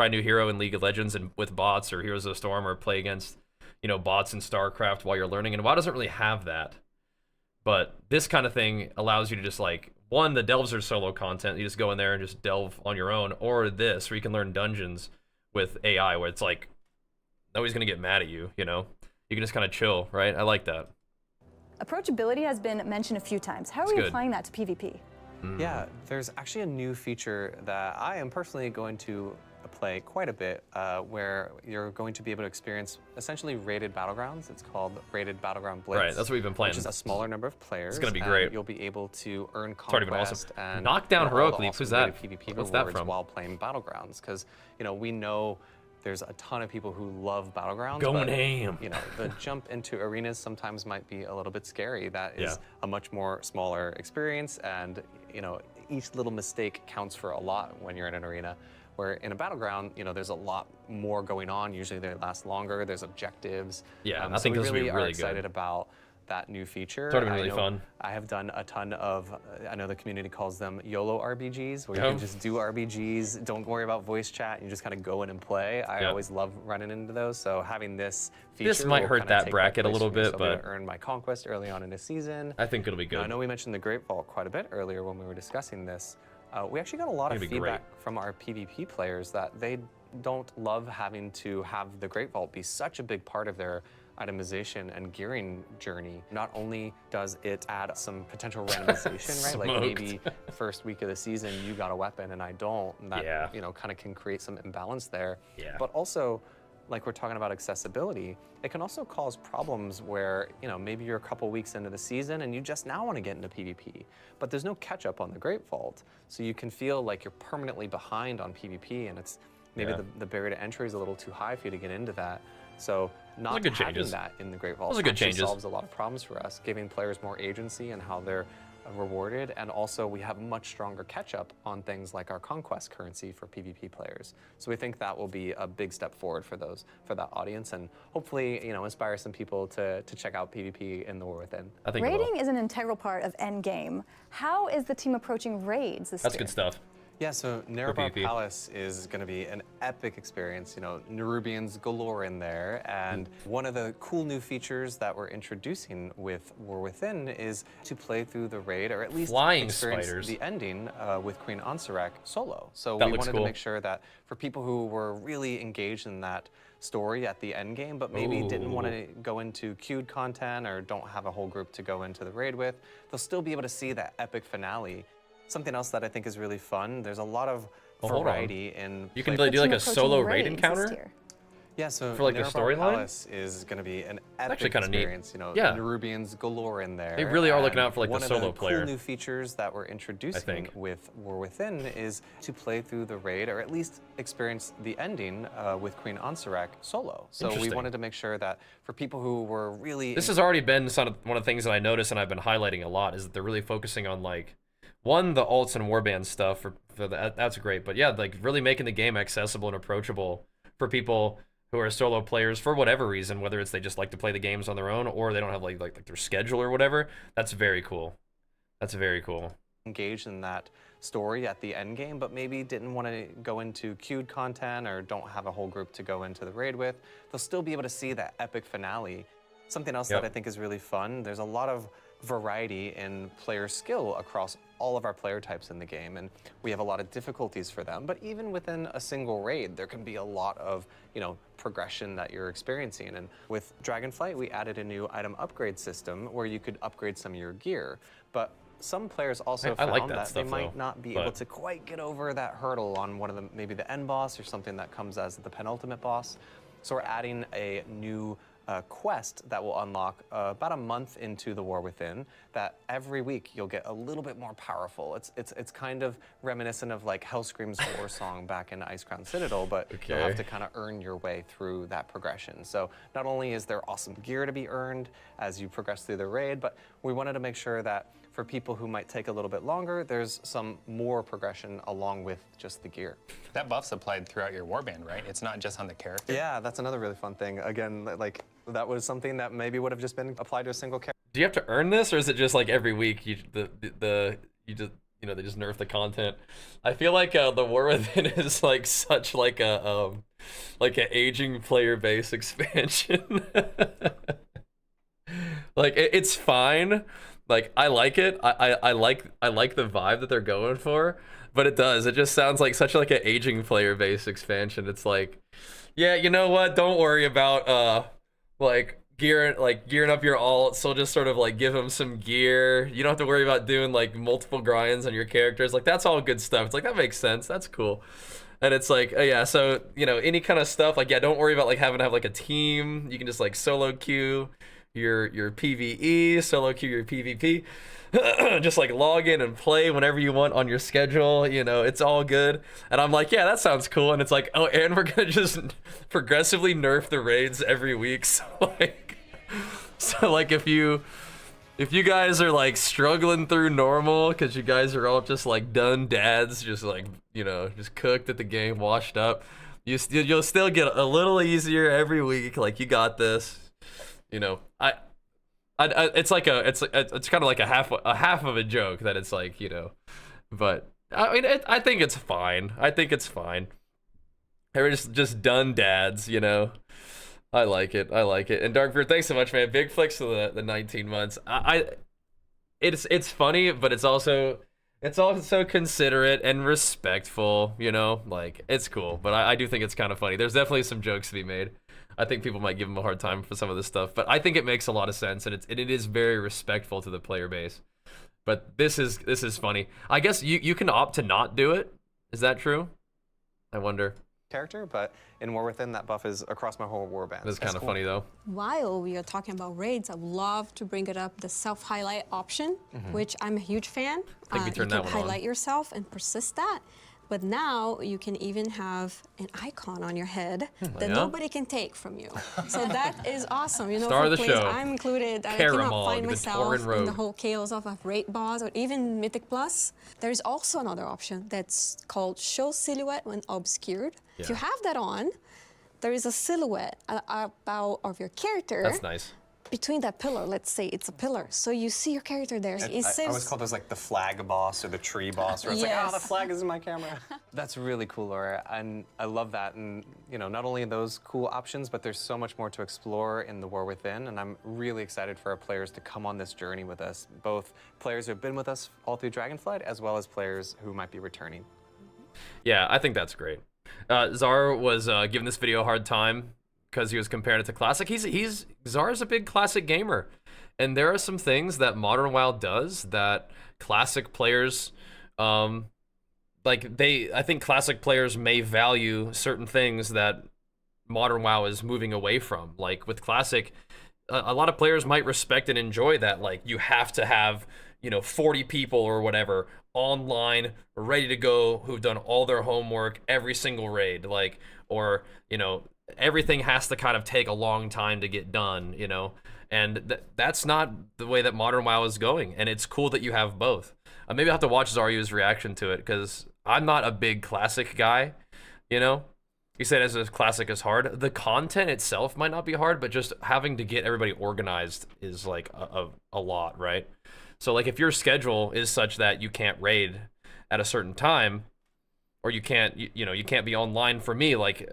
new hero in League of Legends and with bots, or Heroes of the Storm, or play against, you know, bots in StarCraft while you're learning. And WoW doesn't really have that. But this kind of thing allows you to just like, one, the delves are solo content. You just go in there and just delve on your own, or this, where you can learn dungeons with AI, where it's like, nobody's gonna get mad at you, you know? You can just kind of chill, right? I like that. Approachability has been mentioned a few times. How are we good. applying that to PvP? Yeah, there's actually a new feature that I am personally going to play quite a bit, where you're going to be able to experience essentially rated battlegrounds. It's called Rated Battleground Blitz. Right, that's what we've been playing. Which is a smaller number of players. It's gonna be and great. You'll be able to earn It's already been conquest awesome. and Knockdown all the Heroic awesome Leap, who's that? rated PvP What's that rewards from? while playing Battlegrounds. Because, you know, we know there's a ton of people who love Battlegrounds. Going but, ham. You know, the jump into arenas sometimes might be a little bit scary. That is Yeah. a much more smaller experience, and, you know, each little mistake counts for a lot when you're in an arena. Where in a battleground, you know, there's a lot more going on. Usually they last longer. There's objectives. Yeah, I so think we this will really be are really excited good. about that new feature. It's already been I really know fun. I have done a ton of, I know the community calls them YOLO RBGs, where you Oh. can just do RBGs, don't worry about voice chat, you just kind of go in and play. I Yeah. always love running into those. So having this feature This might will hurt kinda that take my bracket a place little from me. bit, So I'm gonna but- earn my conquest early on in the season. I think it'll be good. Now, I know we mentioned the Great Vault quite a bit earlier when we were discussing this. We actually got a lot of It'd be feedback from our PvP players that they don't love having to have the Great Vault be such a big part of their itemization and gearing journey. Not only does it add some potential randomization, right? Like Smoked. maybe first week of the season you got a weapon and I don't, and that Yeah. you know kind of can create some imbalance there. Yeah. But also, like we're talking about accessibility, it can also cause problems where, you know, maybe you're a couple weeks into the season and you just now want to get into PvP, but there's no catch up on the Great Vault. So you can feel like you're permanently behind on PvP, and it's maybe Yeah. the barrier to entry is a little too high for you to get into that. So not good having changes. that in the Great Vault Those are good actually changes. solves a lot of problems for us, giving players more agency and how they're rewarded, and also we have much stronger catch-up on things like our conquest currency for PvP players. So we think that will be a big step forward for that audience, and hopefully, you know, inspire some people to check out PvP in the War Within. I think it will. Raiding is an integral part of endgame. How is the team approaching raids this That's year? good stuff. Yeah, so Nerebar PvP. Palace is going to be an epic experience. You know, Nerubians galore in there. And one of the cool new features that we're introducing with War Within is to play through the raid, or at least Flying experience spiders. the ending with Queen Ansarak solo. So That we looks wanted cool. to make sure that for people who were really engaged in that story at the end game, but maybe didn't want to go into queued content or don't have a whole group to go into the raid with, they'll still be able to see that epic finale. Something else that I think is really fun, there's a lot of variety in You can play. do like a Approaching solo raid raids this encounter? year. Yeah, so for, like, the Nerebar storyline? Palace is going to be an epic actually kinda neat. experience. You know, Yeah. Nerubians galore in there. They really are looking and out for, like, the one solo of the player, cool new features that we're introducing think. with War Within is to play through the raid, or at least experience the ending with Queen Ansarak solo. So we Interesting. wanted to make sure that for people who were really This has already been one of the things that I noticed and I've been highlighting a lot, is that they're really focusing on, like, one, the alts and warband stuff, for that's great, but yeah, like really making the game accessible and approachable for people who are solo players for whatever reason, whether it's they just like to play the games on their own or they don't have like their schedule or whatever. That's very cool. That's very cool. engaged in that story at the end game, but maybe didn't want to go into queued content or don't have a whole group to go into the raid with, they'll still be able to see that epic finale. Something else Yep. that I think is really fun, there's a lot of variety in player skill across all of our player types in the game, and we have a lot of difficulties for them. But even within a single raid, there can be a lot of, progression that you're experiencing. And with Dragonflight, we added a new item upgrade system where you could upgrade some of your gear. But some players also I like found that that they stuff, might though, not be but- able to quite get over that hurdle on one of the, maybe the end boss or something that comes as the penultimate boss. So we're adding a new quest that will unlock about a month into the War Within, that every week you'll get a little bit more powerful. It's kind of reminiscent of like Hellscream's war song back in Icecrown Citadel, but you'll have Okay. to kind of earn your way through that progression. So not only is there awesome gear to be earned as you progress through the raid, but we wanted to make sure that for people who might take a little bit longer, there's some more progression along with just the gear. That buff's applied throughout your warband, right? It's not just on the character. Yeah, that's another really fun thing. Again, like that was something that maybe would have just been applied to a single character. Do you have to earn this, or is it just like every week they just nerf the content? I feel like the War Within is like such like a like an aging player base expansion. Like it's fine. Like I like it. I like the vibe that they're going for, but it just sounds like such like an aging player base expansion. It's like, yeah, you know what? Don't worry about like gearing up your alts. So just sort of like give them some gear. You don't have to worry about doing like multiple grinds on your characters. Like that's all good stuff. It's like that makes sense. That's cool. And it's like, yeah, so any kind of stuff, like, yeah, don't worry about like having to have like a team. You can just like solo queue your PvE, solo queue your PvP. Just like log in and play whenever you want on your schedule. It's all good. And I'm like, yeah, that sounds cool. And it's like, oh, and we're gonna just progressively nerf the raids every week. So like if you guys are like struggling through normal because you guys are all just like done dads, just like just cooked at the game, washed up, you'll still get a little easier every week. Like you got this. It's like it's kind of like a half of a joke that it's like, but I mean I think it's fine. I think it's fine. They're just done dads, I like it. And Darkbeard, thanks so much, man. Big flicks to the 19 months. It's funny, but it's also considerate and respectful, like it's cool. But I do think it's kind of funny. There's definitely some jokes to be made. I think people might give him a hard time for some of this stuff, but I think it makes a lot of sense, and it is very respectful to the player base. But this is funny. I guess you can opt to not do it. Is that true? I wonder. Character, but in War Within, that buff is across my whole warband. That's kind of funny though. While we are talking about raids, I would love to bring it up, the self-highlight option, which I'm a huge fan. I think we turned that you one can on. highlight yourself and persist that. But now you can even have an icon on your head that yeah? nobody can take from you. So that is awesome. Star of for the players show. I'm included. I Karamog, cannot find the myself Tauren in Rogue. the whole chaos of a raid boss or even Mythic Plus. There's also another option that's called Show Silhouette when Obscured. If you Yeah. have that on, there is a silhouette of your character. That's nice. between that pillar, let's say it's a pillar, so you see your character there. I always call those like the flag boss or the tree boss, where it's like, oh, the flag is in my camera. That's really cool, Laura, and I love that. And you know, not only those cool options, but there's so much more to explore in the War Within, and I'm really excited for our players to come on this journey with us. Both players who have been with us all through Dragonflight, as well as players who might be returning. Yeah, I think that's great. Czar was giving this video a hard time because he was comparing it to Classic. Czar's a big Classic gamer, and there are some things that Modern WoW does that Classic players, I think Classic players may value certain things that Modern WoW is moving away from. Like with Classic, a lot of players might respect and enjoy that, like, you have to have, 40 people or whatever online, ready to go, who've done all their homework every single raid, like, or, everything has to kind of take a long time to get done, and that's not the way that Modern WoW is going, and it's cool that you have both. Maybe I'll have to watch Zaryu's reaction to it, because I'm not a big Classic guy, He said as a Classic is hard. The content itself might not be hard, but just having to get everybody organized is like a lot, right? So like if your schedule is such that you can't raid at a certain time, or you can't, you can't be online. For me, like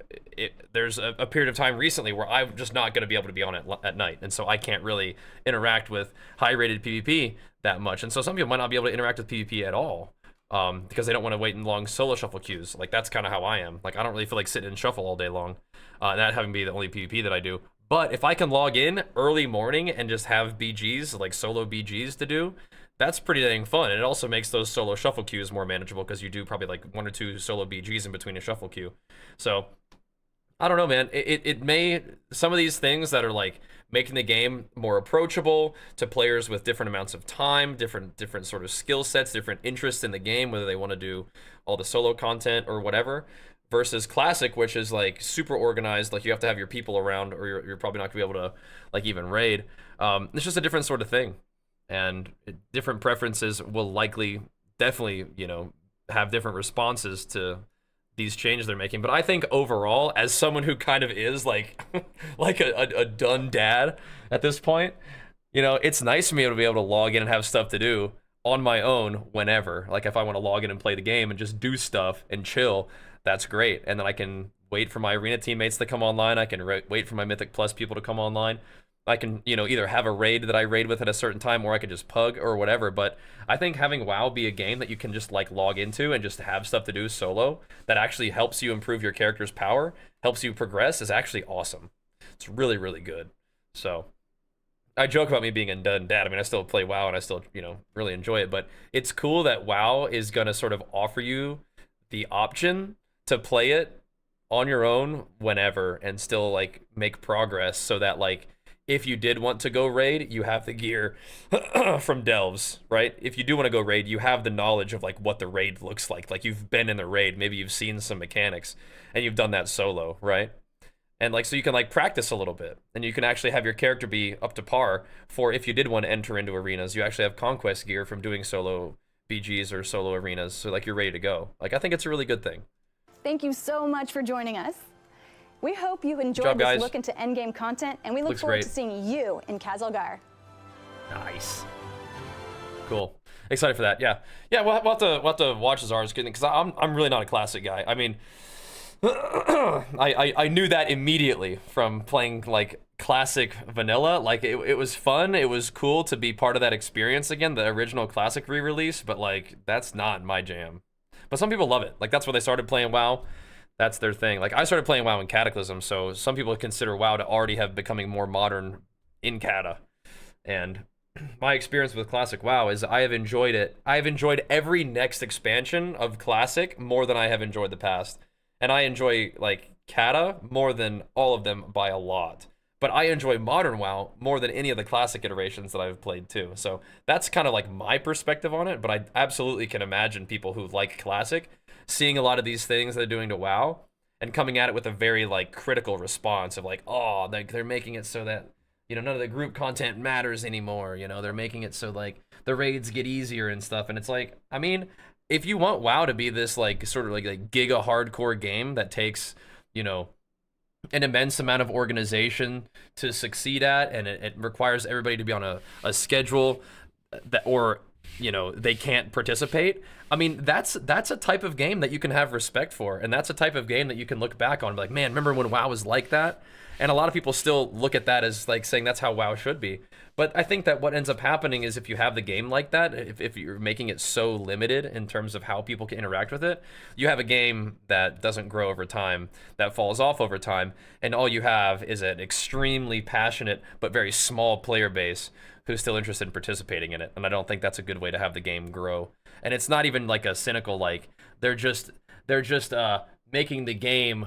there's a period of time recently where I'm just not going to be able to be on it at night, and so I can't really interact with high-rated PvP that much. And so some people might not be able to interact with PvP at all, because they don't want to wait in long solo shuffle queues. Like that's kind of how I am. Like I don't really feel like sitting in shuffle all day long, that having be the only PvP that I do. But if I can log in early morning and just have BGs, like solo BGs to do, that's pretty dang fun. And it also makes those solo shuffle queues more manageable, because you do probably like 1 or 2 solo BGs in between a shuffle queue. So I don't know, man. It may, some of these things that are like making the game more approachable to players with different amounts of time, different sort of skill sets, different interests in the game, whether they want to do all the solo content or whatever, versus Classic, which is like super organized. Like you have to have your people around, or you're probably not gonna be able to like even raid. It's just a different sort of thing, and different preferences will likely, definitely, have different responses to these changes they're making. But I think overall, as someone who kind of is like like a done dad at this point, it's nice for me to be able to log in and have stuff to do on my own whenever. Like if I want to log in and play the game and just do stuff and chill, that's great. And then I can wait for my arena teammates to come online. I can wait for my Mythic Plus people to come online. I can, either have a raid that I raid with at a certain time, or I could just pug or whatever. But I think having WoW be a game that you can just like log into and just have stuff to do solo that actually helps you improve your character's power, helps you progress, is actually awesome. It's really, really good. So I joke about me being a done dad. I mean, I still play WoW and I still, really enjoy it. But it's cool that WoW is going to sort of offer you the option to play it on your own whenever and still like make progress, so that like if you did want to go raid, you have the gear from Delves, right? If you do want to go raid, you have the knowledge of like what the raid looks like. Like you've been in the raid, maybe you've seen some mechanics, and you've done that solo, right? And like, so you can like practice a little bit, and you can actually have your character be up to par for if you did want to enter into arenas. You actually have conquest gear from doing solo BGs or solo arenas, so like you're ready to go. Like I think it's a really good thing. Thank you so much for joining us. We hope you enjoyed this look into endgame content, and we look forward to seeing you in Kazalgar. Nice. Cool. Excited for that. Yeah. We'll have to watch Zara's good, because I'm really not a Classic guy. I mean, I knew that immediately from playing like Classic vanilla. Like it was fun. It was cool to be part of that experience again, the original Classic re-release. But like that's not my jam. But some people love it. Like that's where they started playing WoW. That's their thing. Like I started playing WoW in Cataclysm, so some people consider WoW to already have becoming more modern in Cata. And my experience with Classic WoW is I have enjoyed it. I have enjoyed every next expansion of Classic more than I have enjoyed the past. And I enjoy like Cata more than all of them by a lot. But I enjoy modern WoW more than any of the Classic iterations that I've played too. So that's kind of like my perspective on it, but I absolutely can imagine people who like Classic seeing a lot of these things they're doing to WoW and coming at it with a very like critical response of like, oh, they're making it so that, none of the group content matters anymore. They're making it so like the raids get easier and stuff. And it's like, I mean, if you want WoW to be this like sort of like giga hardcore game that takes, an immense amount of organization to succeed at, and it requires everybody to be on a schedule that, or they can't participate. I mean, that's a type of game that you can have respect for, and that's a type of game that you can look back on and be like, man, remember when WoW was like that? And a lot of people still look at that as like saying that's how WoW should be. But I think that what ends up happening is if you have the game like that, if you're making it so limited in terms of how people can interact with it, you have a game that doesn't grow over time, that falls off over time, and all you have is an extremely passionate but very small player base who's still interested in participating in it. And I don't think that's a good way to have the game grow. And it's not even like a cynical, like they're just making the game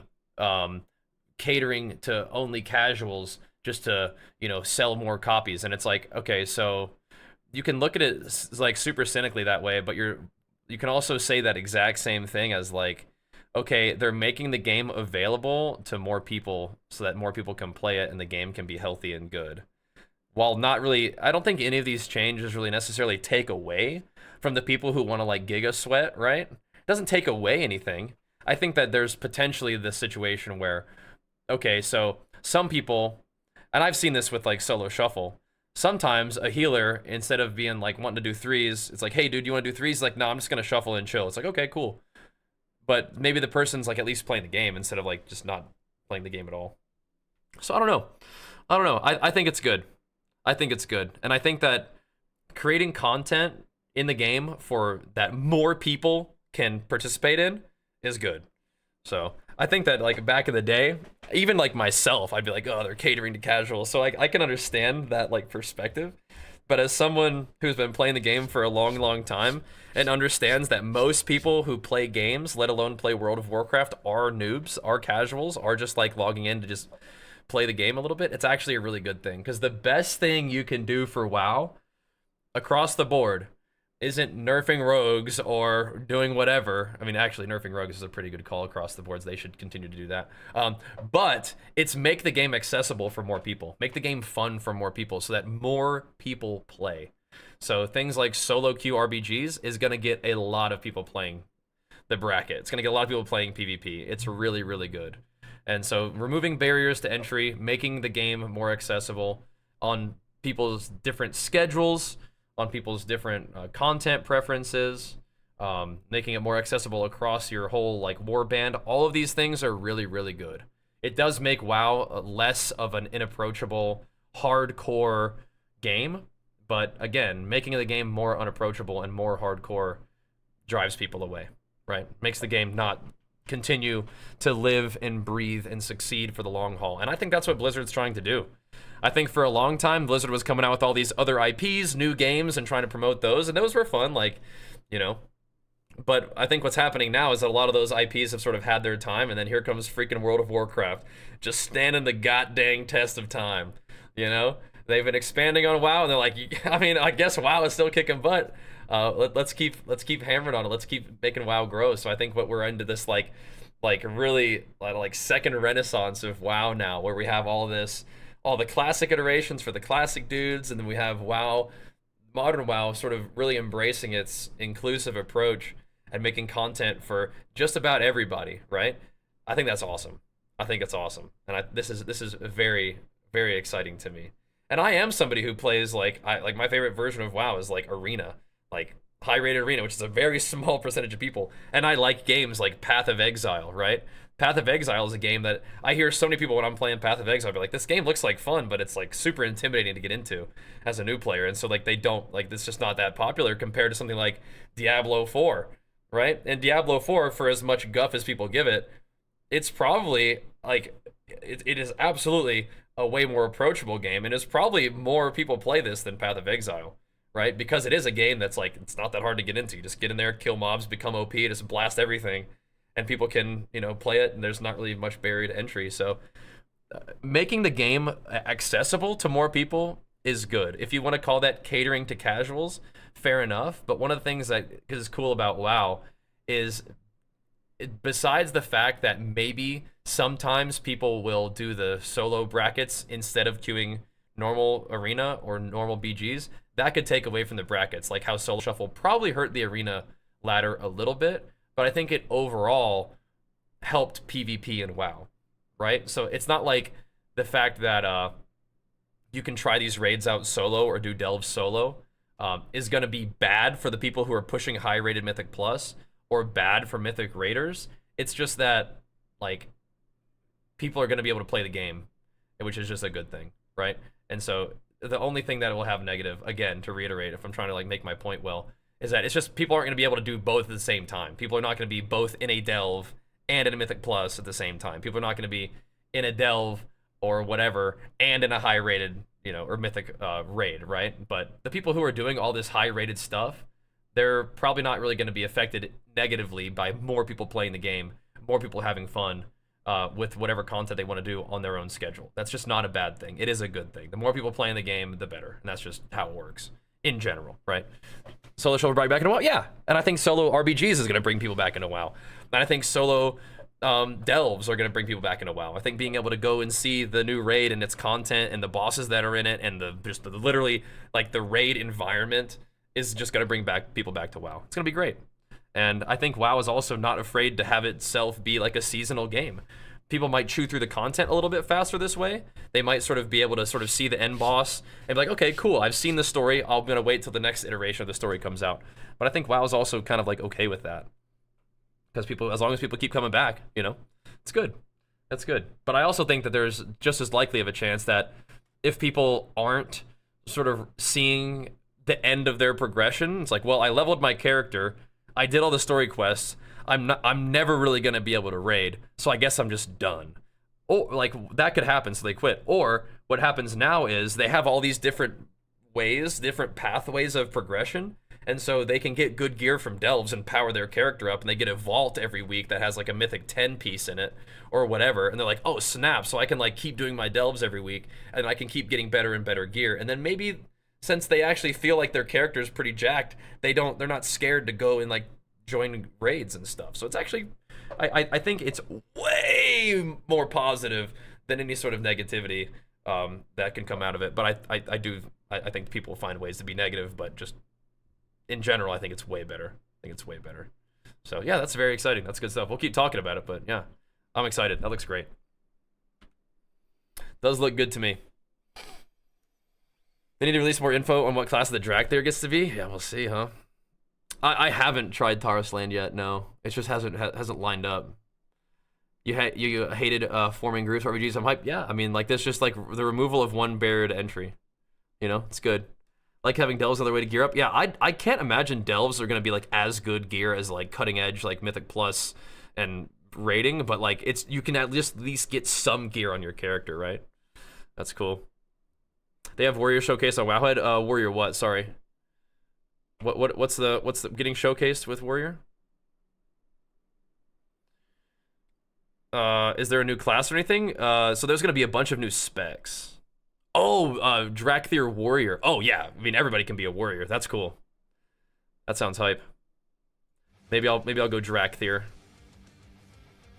catering to only casuals just to sell more copies. And it's like, okay, so you can look at it like super cynically that way, but you can also say that exact same thing as like, okay, they're making the game available to more people so that more people can play it and the game can be healthy and good. While not really, I don't think any of these changes really necessarily take away from the people who want to like giga sweat, right? It doesn't take away anything. I think that there's potentially this situation where, okay, so some people, and I've seen this with like solo shuffle, sometimes a healer, instead of being like wanting to do threes, it's like, hey dude, you want to do threes? Like, no, I'm just going to shuffle and chill. It's like, okay, cool. But maybe the person's like at least playing the game instead of like just not playing the game at all. So I don't know. I think it's good. I think it's good. And I think that creating content in the game for that more people can participate in is good. So I think that like back in the day, even like myself, I'd be like, oh, they're catering to casuals. So I can understand that like perspective. But as someone who's been playing the game for a long, long time and understands that most people who play games, let alone play World of Warcraft, are noobs, are casuals, are just like logging in to just play the game a little bit, it's actually a really good thing. Because the best thing you can do for WoW across the board isn't nerfing rogues or doing whatever. I mean, actually, nerfing rogues is a pretty good call across the boards. They should continue to do that. But it's make the game accessible for more people. Make the game fun for more people so that more people play. So things like solo queue RBGs is going to get a lot of people playing the bracket. It's going to get a lot of people playing PvP. It's really, really good. And so removing barriers to entry, making the game more accessible on people's different schedules, on people's different content preferences, making it more accessible across your whole like warband. All of these things are really, really good. It does make WoW less of an inapproachable, hardcore game, but again, making the game more unapproachable and more hardcore drives people away, right? Makes the game not continue to live and breathe and succeed for the long haul. And I think that's what Blizzard's trying to do. I think for a long time, Blizzard was coming out with all these other IPs, new games, and trying to promote those, and those were fun, like, but I think what's happening now is that a lot of those IPs have sort of had their time, and then here comes freaking World of Warcraft, just standing the goddamn test of time, They've been expanding on WoW, and they're like, I mean, I guess WoW is still kicking butt. Let's keep hammering on it. Let's keep making WoW grow. So I think what we're into this like really like second renaissance of WoW now, where we have all the classic iterations for the classic dudes, and then we have WoW, modern WoW, sort of really embracing its inclusive approach and making content for just about everybody, right? I think that's awesome. I think it's awesome, and this is very, very exciting to me. And I am somebody who plays like my favorite version of WoW is like Arena, like high-rated Arena, which is a very small percentage of people. And I like games like Path of Exile, right? Path of Exile is a game that I hear so many people when I'm playing Path of Exile be like, this game looks like fun, but it's like super intimidating to get into as a new player. And so like they don't, like, it's just not that popular compared to something like Diablo 4, right? And Diablo 4, for as much guff as people give it, it's probably like, it is absolutely a way more approachable game, and it's probably more people play this than Path of Exile, right? Because it is a game that's like, it's not that hard to get into. You just get in there, kill mobs, become OP, just blast everything, and people can, play it, and there's not really much barrier to entry. So making the game accessible to more people is good. If you want to call that catering to casuals, fair enough. But one of the things that is cool about WoW is, besides the fact that maybe sometimes people will do the solo brackets instead of queuing normal Arena or normal BGs, that could take away from the brackets, like how solo shuffle probably hurt the Arena ladder a little bit, but I think it overall helped PvP in WoW, right? So it's not like the fact that you can try these raids out solo or do delves solo is going to be bad for the people who are pushing high rated Mythic Plus or bad for Mythic Raiders. It's just that, like, people are going to be able to play the game, which is just a good thing, right? And so the only thing that it will have negative, again, to reiterate, if I'm trying to like make my point well, is that it's just people aren't going to be able to do both at the same time. People are not going to be both in a delve and in a Mythic Plus at the same time. People are not going to be in a delve or whatever and in a high rated, you know, or Mythic raid, right? But the people who are doing all this high rated stuff, they're probably not really going to be affected negatively by more people playing the game, more people having fun with whatever content they want to do on their own schedule. That's just not a bad thing. It is a good thing. The more people playing the game, the better. And that's just how it works in general, right? Solo show bring back into WoW? Yeah. And I think solo RBGs is going to bring people back into WoW. And I think solo delves are going to bring people back into WoW. I think being able to go and see the new raid and its content and the bosses that are in it and literally like the raid environment is just going to bring people back to WoW. It's going to be great. And I think WoW is also not afraid to have itself be like a seasonal game. People might chew through the content a little bit faster this way. They might sort of be able to sort of see the end boss and be like, okay, cool, I've seen the story. I'm going to wait till the next iteration of the story comes out. But I think WoW is also kind of like okay with that. Because people, as long as people keep coming back, you know, it's good. That's good. But I also think that there's just as likely of a chance that if people aren't sort of seeing the end of their progression, it's like, well, I leveled my character, I did all the story quests, I'm never really gonna be able to raid, so I guess I'm just done. Or like that could happen, so they quit. Or what happens now is they have all these different ways, different pathways of progression, and so they can get good gear from delves and power their character up, and they get a vault every week that has like a mythic 10 piece in it or whatever, and they're like, oh snap, so I can like keep doing my delves every week and I can keep getting better and better gear. And then maybe since they actually feel like their character is pretty jacked, they're not scared to go and like join raids and stuff. So it's actually, I think it's way more positive than any sort of negativity that can come out of it. But I think people find ways to be negative, but just in general, I think it's way better. So yeah, that's very exciting. That's good stuff. We'll keep talking about it, but yeah, I'm excited. That looks great. Does look good to me. They need to release more info on what class the drag there gets to be. Yeah, we'll see, huh? I haven't tried Taurus Land yet. No, it just hasn't lined up. You hated forming groups RPGs. I'm hyped. Yeah, I mean, like this, just like the removal of one barrier to entry. You know, it's good. Like having delves another way to gear up. Yeah, I can't imagine delves are gonna be like as good gear as like cutting edge like Mythic Plus and rating, but like you can at least get some gear on your character, right? That's cool. They have Warrior showcase on Wowhead. Warrior what? Sorry. What's the getting showcased with Warrior? Is there a new class or anything? So there's gonna be a bunch of new specs. Oh, Drakthir Warrior. Oh yeah, I mean everybody can be a warrior. That's cool. That sounds hype. Maybe I'll go Drakthir.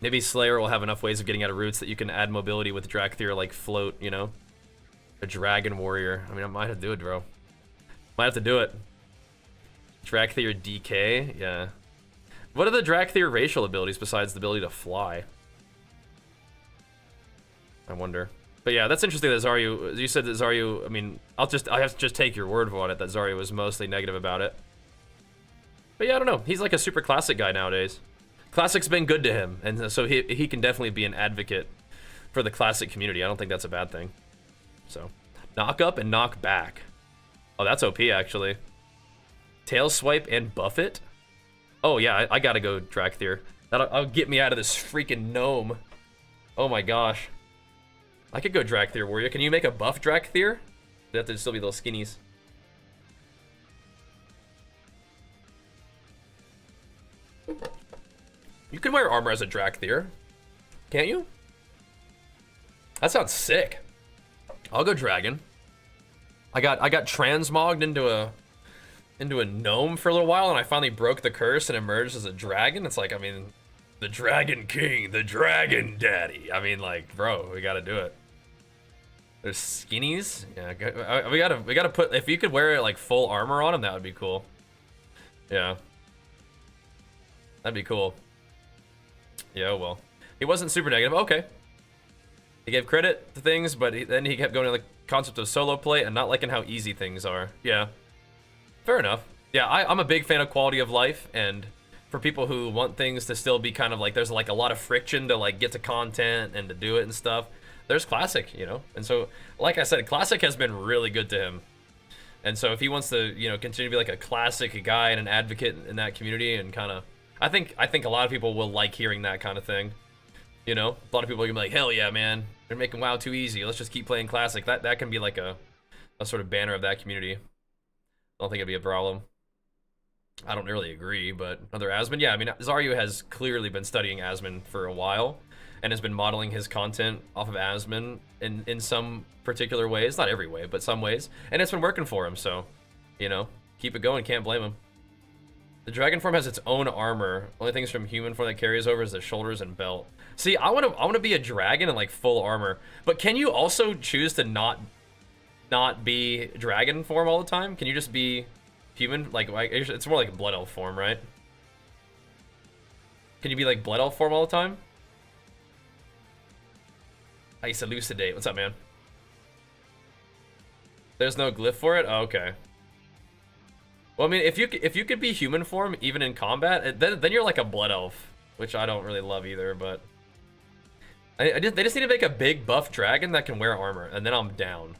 Maybe Slayer will have enough ways of getting out of roots that you can add mobility with Drakthir, like float, you know? A dragon warrior. I mean, I might have to do it, bro. Might have to do it. Drakthir DK, yeah. What are the Drakthir racial abilities besides the ability to fly? I wonder. But yeah, that's interesting that Zaryu, you said that Zaryu, I mean, I have to just take your word for it that Zaryu was mostly negative about it. But yeah, I don't know. He's like a super classic guy nowadays. Classic's been good to him, and so he can definitely be an advocate for the classic community. I don't think that's a bad thing. So, knock up and knock back. Oh, that's OP actually. Tail swipe and buff it? Oh yeah, I gotta go Drakthir. That'll get me out of this freaking gnome. Oh my gosh. I could go Drakthir Warrior. Can you make a buff Drakthir? They have to still be little skinnies. You can wear armor as a Drakthir, can't you? That sounds sick. I'll go dragon. I got transmogged into a gnome for a little while, and I finally broke the curse and emerged as a dragon. It's like, I mean, the Dragon King, the Dragon Daddy. I mean, like, bro, we gotta do it. There's skinnies. Yeah, we gotta put. If you could wear like full armor on him, that would be cool. Yeah, that'd be cool. Yeah, well, he wasn't super negative. Okay, He gave credit to things, but then he kept going to the concept of solo play and not liking how easy things are. Yeah, fair enough. Yeah, I'm a big fan of quality of life, and for people who want things to still be kind of like, there's like a lot of friction to like get to content and to do it and stuff, there's Classic, you know? And so, like I said, Classic has been really good to him. And so if he wants to, you know, continue to be like a Classic guy and an advocate in that community and kind of, I think a lot of people will like hearing that kind of thing. You know, a lot of people are gonna be like, hell yeah, man, they're making WoW too easy. Let's just keep playing Classic. That can be like a sort of banner of that community. I don't think it'd be a problem. I don't really agree, but another Asmon, yeah, I mean, Zaryu has clearly been studying Asmon for a while and has been modeling his content off of Asmon in some particular ways, not every way, but some ways, and it's been working for him, so, you know, keep it going, can't blame him. The dragon form has its own armor. Only things from human form that carries over is the shoulders and belt. See, I want to be a dragon in like full armor, but can you also choose to not be dragon form all the time? Can you just be human? Like it's more like blood elf form, right? Can you be like blood elf form all the time? I used to elucidate. What's up, man? There's no glyph for it? Oh, okay. Well, I mean, if you could be human form even in combat, then you're like a blood elf, which I don't really love either. But they just need to make a big buff dragon that can wear armor, and then I'm down,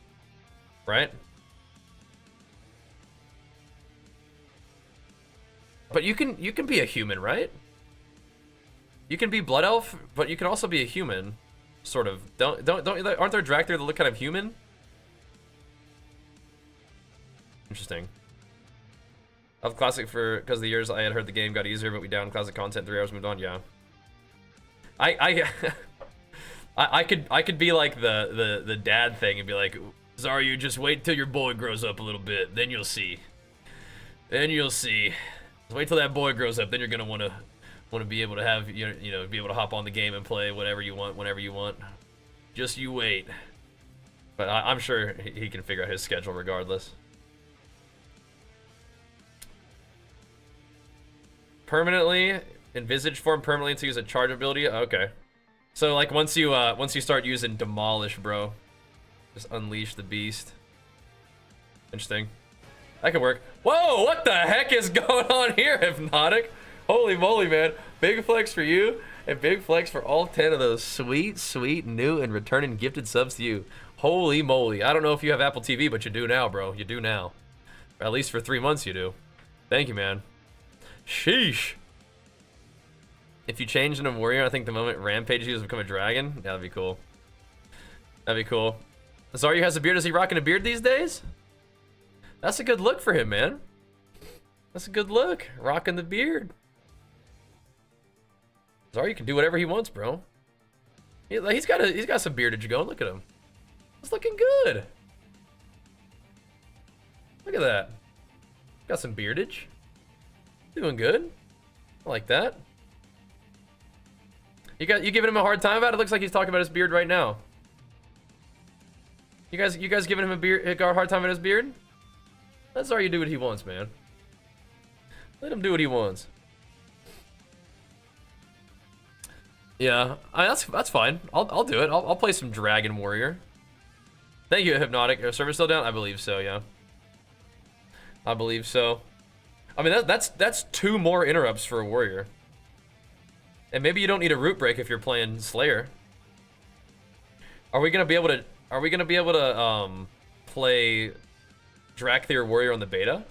right? But you can be a human, right? You can be blood elf, but you can also be a human, sort of. Aren't there drag that look kind of human? Interesting. I have Classic because of the years I had heard the game got easier, but we downed Classic content 3 hours, moved on. Yeah. I could be like the dad thing and be like, Zaryu, just wait till your boy grows up a little bit, then you'll see. Then you'll see. Wait till that boy grows up, then you're gonna want to be able to have you know be able to hop on the game and play whatever you want whenever you want. Just you wait. But I'm sure he can figure out his schedule regardless. Permanently envisage form permanently to use a charge ability. Okay, so like once you start using demolish, bro, just unleash the beast. Interesting. That could work. Whoa, what the heck is going on here, Hypnotic? Holy moly, man. Big flex for you, and big flex for all 10 of those sweet, sweet new and returning gifted subs to you. Holy moly. I don't know if you have Apple TV, but you do now, bro. You do now. Or at least for 3 months you do. Thank you, man. Sheesh. If you change into a warrior, I think the moment Rampage you become a dragon. Yeah, that'd be cool. That'd be cool. Zaryu has a beard. Is he rocking a beard these days? That's a good look for him, man. That's a good look. Rocking the beard. Zaryu can do whatever he wants, bro. He's got some beardage going. Look at him. It's looking good. Look at that. Got some beardage. Doing good. I like that. You giving him a hard time about it? Looks like he's talking about his beard right now. You guys giving him a hard time about his beard? Let Zaryu do what he wants, man. Let him do what he wants. Yeah, that's fine. I'll do it. I'll play some Dragon Warrior. Thank you, Hypnotic. Are servers still down? I believe so. Yeah. I believe so. I mean that's 2 more interrupts for a warrior. And maybe you don't need a root break if you're playing Slayer. Are we gonna be able to play Drakthir Warrior on the beta?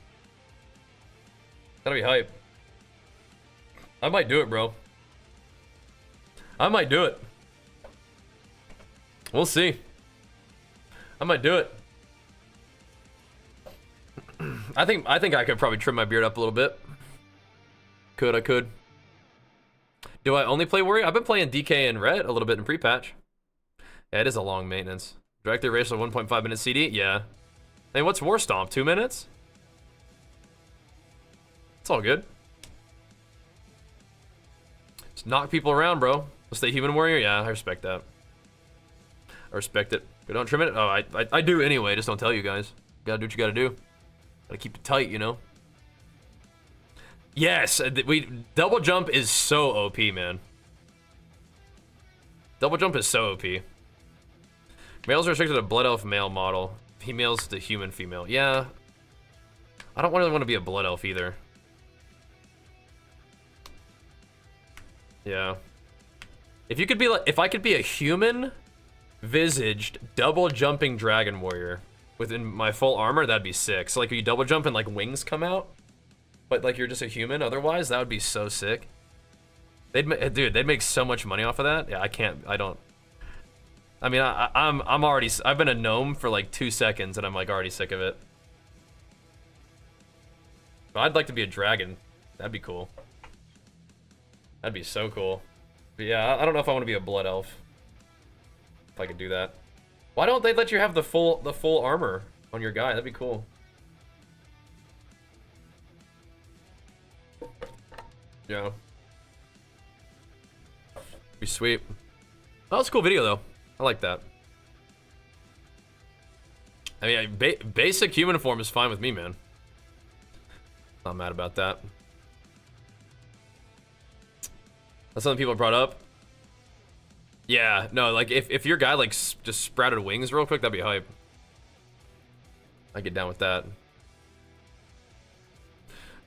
That'll be hype. I might do it, bro. I might do it. We'll see. I might do it. I think I could probably trim my beard up a little bit. I could. Do I only play Warrior? I've been playing DK and Red a little bit in pre-patch. Yeah, it is a long maintenance. Director ratio 1.5 minutes CD? Yeah. Hey, what's War Stomp? 2 minutes? It's all good. Just knock people around, bro. Let's stay Human Warrior? Yeah, I respect that. I respect it. But don't trim it? Oh, I do anyway, just don't tell you guys. You gotta do what you gotta do. Gotta keep it tight, you know? Yes, double jump is so OP, man. Double jump is so OP. Males are restricted to Blood Elf male model. Females to human female. Yeah. I don't really want to be a Blood Elf either. Yeah. If you could be like, if I could be a human visaged double jumping dragon warrior within my full armor, that'd be sick. So like you double jump and like wings come out, but like you're just a human otherwise, that would be so sick. Dude, they'd make so much money off of that. Yeah, I mean, I'm already, I've been a gnome for like 2 seconds and I'm like already sick of it. But I'd like to be a dragon. That'd be cool. That'd be so cool. But yeah, I don't know if I want to be a blood elf. If I could do that. Why don't they let you have the full armor on your guy? That'd be cool. Yeah. Be sweet. Oh, that's a cool video though. I like that. I mean, basic human form is fine with me, man. Not mad about that. That's something people brought up. Yeah, no, like if your guy like just sprouted wings real quick, that'd be hype. I'd get down with that.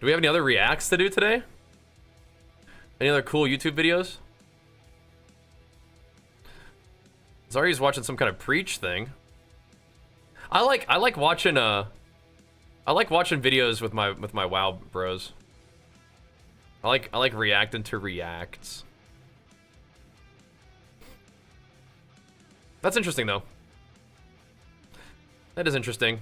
Do we have any other reacts to do today? Any other cool YouTube videos? Zari's watching some kind of preach thing. I like watching videos with my WoW bros. I like reacting to reacts. That's interesting though. That is interesting.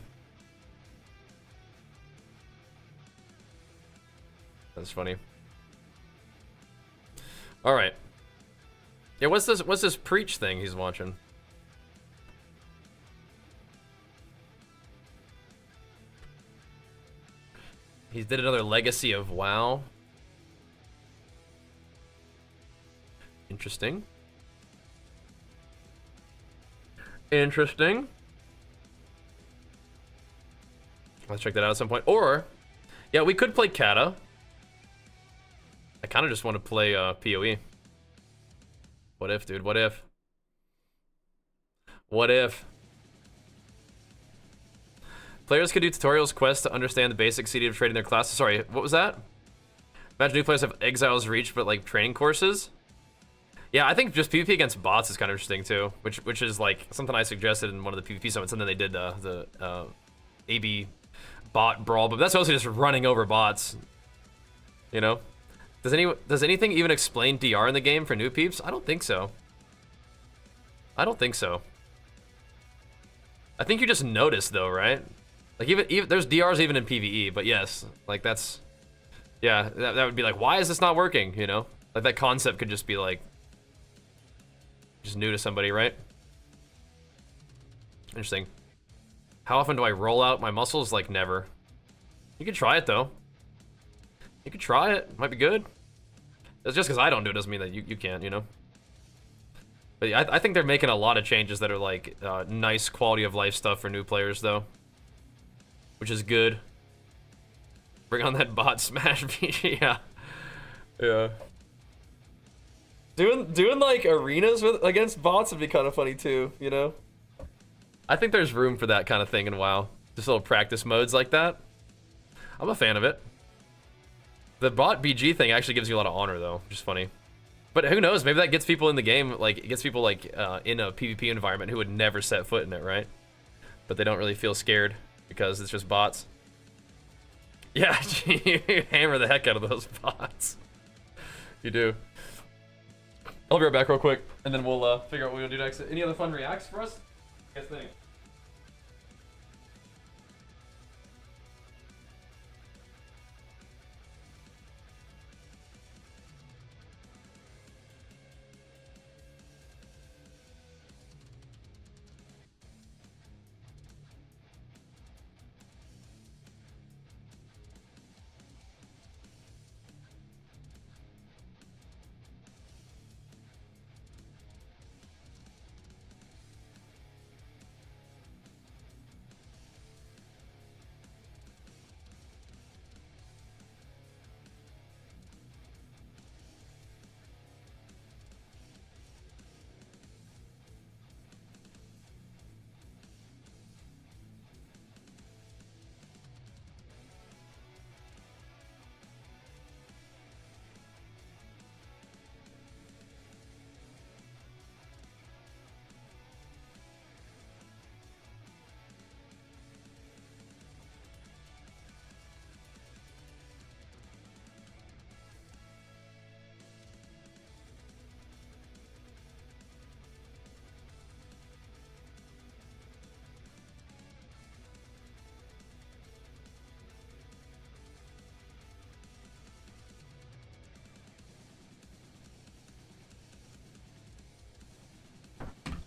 That's funny. All right. Yeah, what's this preach thing he's watching? He did another Legacy of WoW. Interesting. Interesting. Let's check that out at some point. Or, yeah, we could play Kata. I kind of just want to play PoE. What if, dude? What if? What if? Players could do tutorials, quests to understand the basic CD of trading their classes. Sorry, what was that? Imagine new players have Exile's Reach, but like training courses. Yeah, I think just PvP against bots is kind of interesting too, which is like something I suggested in one of the PvP summits, and then they did the AB bot brawl, but that's mostly just running over bots. You know? Does anything even explain DR in the game for new peeps? I don't think so. I don't think so. I think you just notice though, right? Like even there's DRs even in PvE, but yes, like that's, yeah, that would be like, why is this not working? You know, like that concept could just be like, just new to somebody, right? Interesting. How often do I roll out my muscles? Like never. You could try it though. You could try it. Might be good. That's just because I don't do it doesn't mean that you can't, you know? But yeah, I think they're making a lot of changes that are like nice quality of life stuff for new players though. Which is good. Bring on that bot smash PG, yeah. Yeah. Doing like arenas against bots would be kind of funny too, you know? I think there's room for that kind of thing in WoW. Just little practice modes like that. I'm a fan of it. The bot BG thing actually gives you a lot of honor though, which is funny. But who knows, maybe that gets people in the game, like it gets people like in a PvP environment who would never set foot in it, right? But they don't really feel scared because it's just bots. Yeah, you hammer the heck out of those bots. You do. I'll be right back real quick, and then we'll figure out what we'll do next. Any other fun reacts for us? Guys think?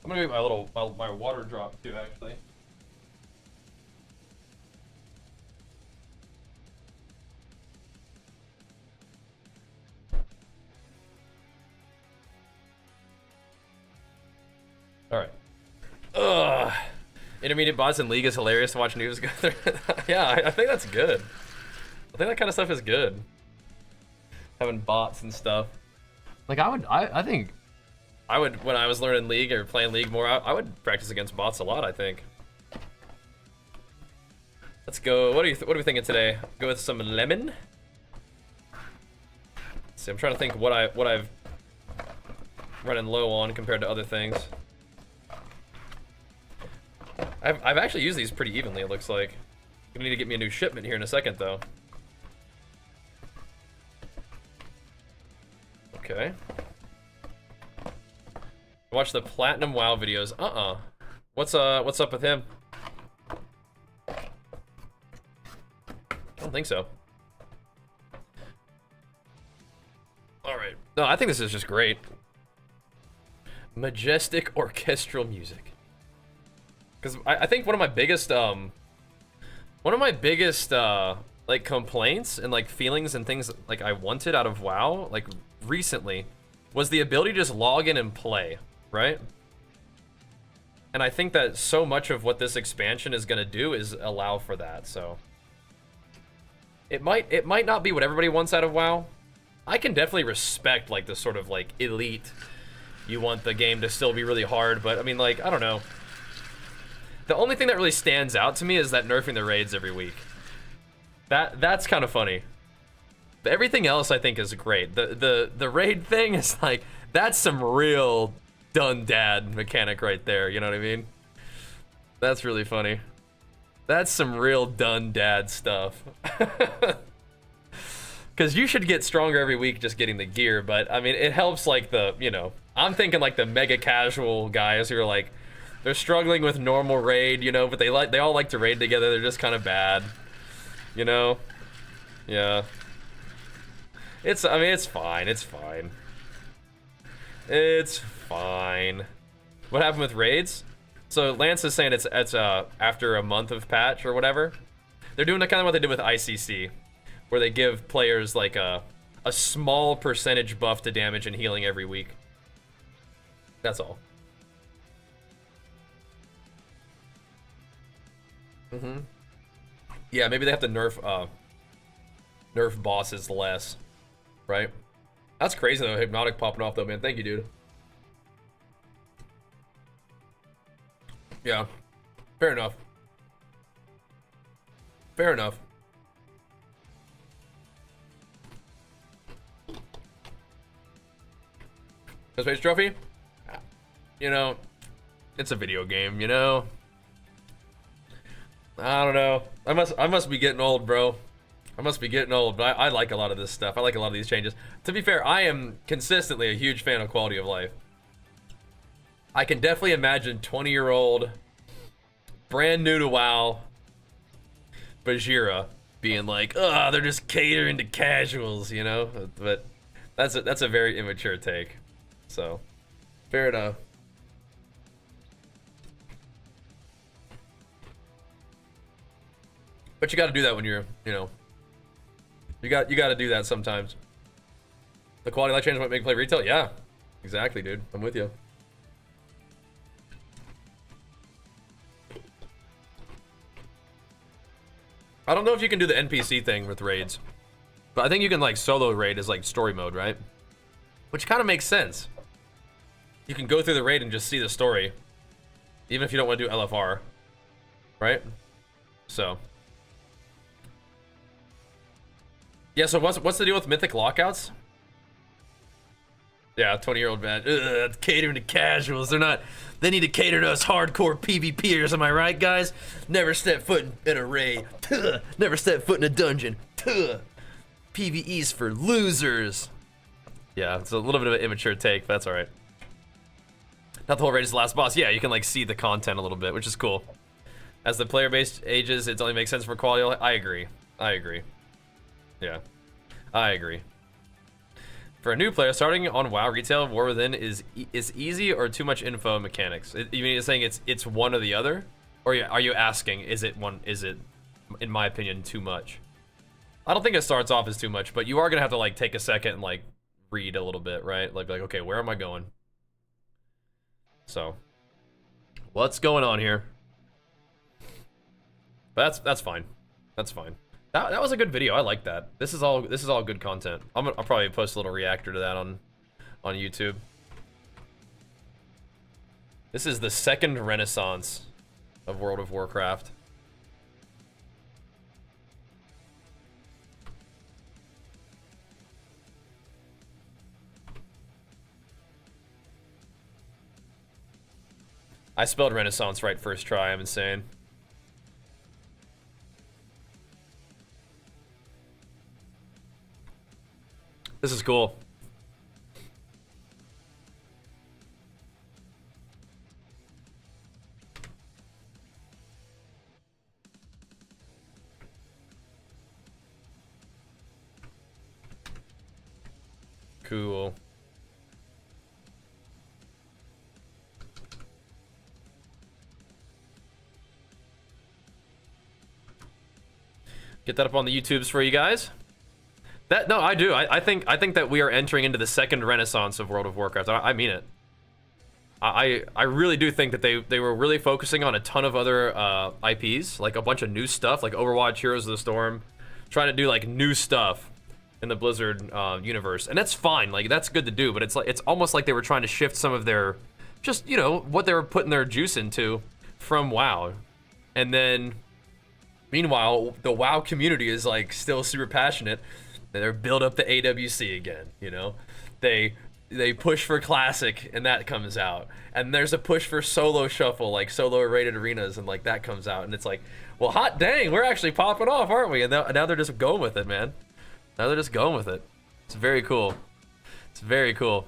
I'm gonna get my water drop too, actually. All right. Ugh. Intermediate bots in League is hilarious to watch news go through. Yeah, I think that's good. I think that kind of stuff is good. Having bots and stuff. Like I think I would, when I was learning League or playing League more, I would practice against bots a lot, I think. Let's go. What are we thinking today? Go with some lemon. Let's see, I'm trying to think what I've running low on compared to other things. I've actually used these pretty evenly, it looks like. Gonna need to get me a new shipment here in a second, though. Okay. Watch the Platinum WoW videos. What's up with him? I don't think so. Alright. No, I think this is just great. Majestic orchestral music. Because I think one of my biggest like complaints and like feelings and things like I wanted out of WoW like recently was the ability to just log in and play, right? And I think that so much of what this expansion is gonna do is allow for that. So it might not be what everybody wants out of WoW. I can definitely respect like the sort of like elite, you want the game to still be really hard, but I mean, like, I don't know. The only thing that really stands out to me is that nerfing the raids every week. That's kind of funny. But everything else I think is great. The raid thing is like, that's some real done dad mechanic right there, you know what I mean? That's really funny. That's some real done dad stuff. Because you should get stronger every week just getting the gear, but I mean, it helps like the, you know, I'm thinking like the mega casual guys who are like, they're struggling with normal raid, you know, but they all like to raid together. They're just kind of bad, you know? Yeah. I mean, it's fine. It's fine. It's fine. What happened with raids? So Lance is saying it's after a month of patch or whatever. They're doing the kind of what they did with ICC, where they give players like a small percentage buff to damage and healing every week. That's all. Yeah, maybe they have to nerf bosses less, right? That's crazy though, Hypnotic popping off though, man. Thank you, dude. Yeah, fair enough. Fair enough. Space trophy? You know, it's a video game, you know? I don't know. I must be getting old, bro. I must be getting old, but I like a lot of this stuff. I like a lot of these changes. To be fair, I am consistently a huge fan of quality of life. I can definitely imagine 20-year-old, brand new to WoW, Bajheera being like, "Oh, they're just catering to casuals," you know? But that's a very immature take. So, fair enough. But you got to do that when you're, you know, you got to do that sometimes. The quality of life change might make play retail. Yeah, exactly, dude. I'm with you. I don't know if you can do the NPC thing with raids, but I think you can like solo raid as like story mode, right? Which kind of makes sense. You can go through the raid and just see the story, even if you don't want to do LFR, right? So. Yeah, so what's the deal with Mythic lockouts? Yeah, 20-year-old man. Ugh, catering to casuals. They need to cater to us hardcore PvPers, am I right, guys? Never step foot in a raid. Tuh. Never step foot in a dungeon. Tuh. PvE's for losers. Yeah, it's a little bit of an immature take, but that's alright. Not the whole raid is the last boss. Yeah, you can like see the content a little bit, which is cool. As the player base ages, it only makes sense for quality. I agree. Yeah, I agree. For a new player starting on WoW retail, War Within is easy or too much info and mechanics. You mean saying it's one or the other, or are you asking is it one? Is it, in my opinion, too much? I don't think it starts off as too much, but you are gonna have to like take a second and like read a little bit, right? Like okay, where am I going? So, what's going on here? But that's fine. That's fine. That was a good video. I like that. This is all good content. I'll probably post a little reactor to that on YouTube. This is the second renaissance of World of Warcraft. I spelled renaissance right first try. I'm insane. This is cool. Cool. Get that up on the YouTubes for you guys. No, I do. I think that we are entering into the second renaissance of World of Warcraft. I mean it. I really do think that they were really focusing on a ton of other IPs, like a bunch of new stuff, like Overwatch, Heroes of the Storm, trying to do like new stuff in the Blizzard universe, and that's fine. Like that's good to do, but it's almost like they were trying to shift some of their, just what they were putting their juice into from WoW, and then meanwhile the WoW community is like still super passionate. They're build up the AWC again, They push for Classic, and that comes out. And there's a push for Solo Shuffle, like solo rated arenas, and like that comes out. And it's like, well, hot dang, we're actually popping off, aren't we? And now they're just going with it, man. Now they're just going with it. It's very cool. It's very cool.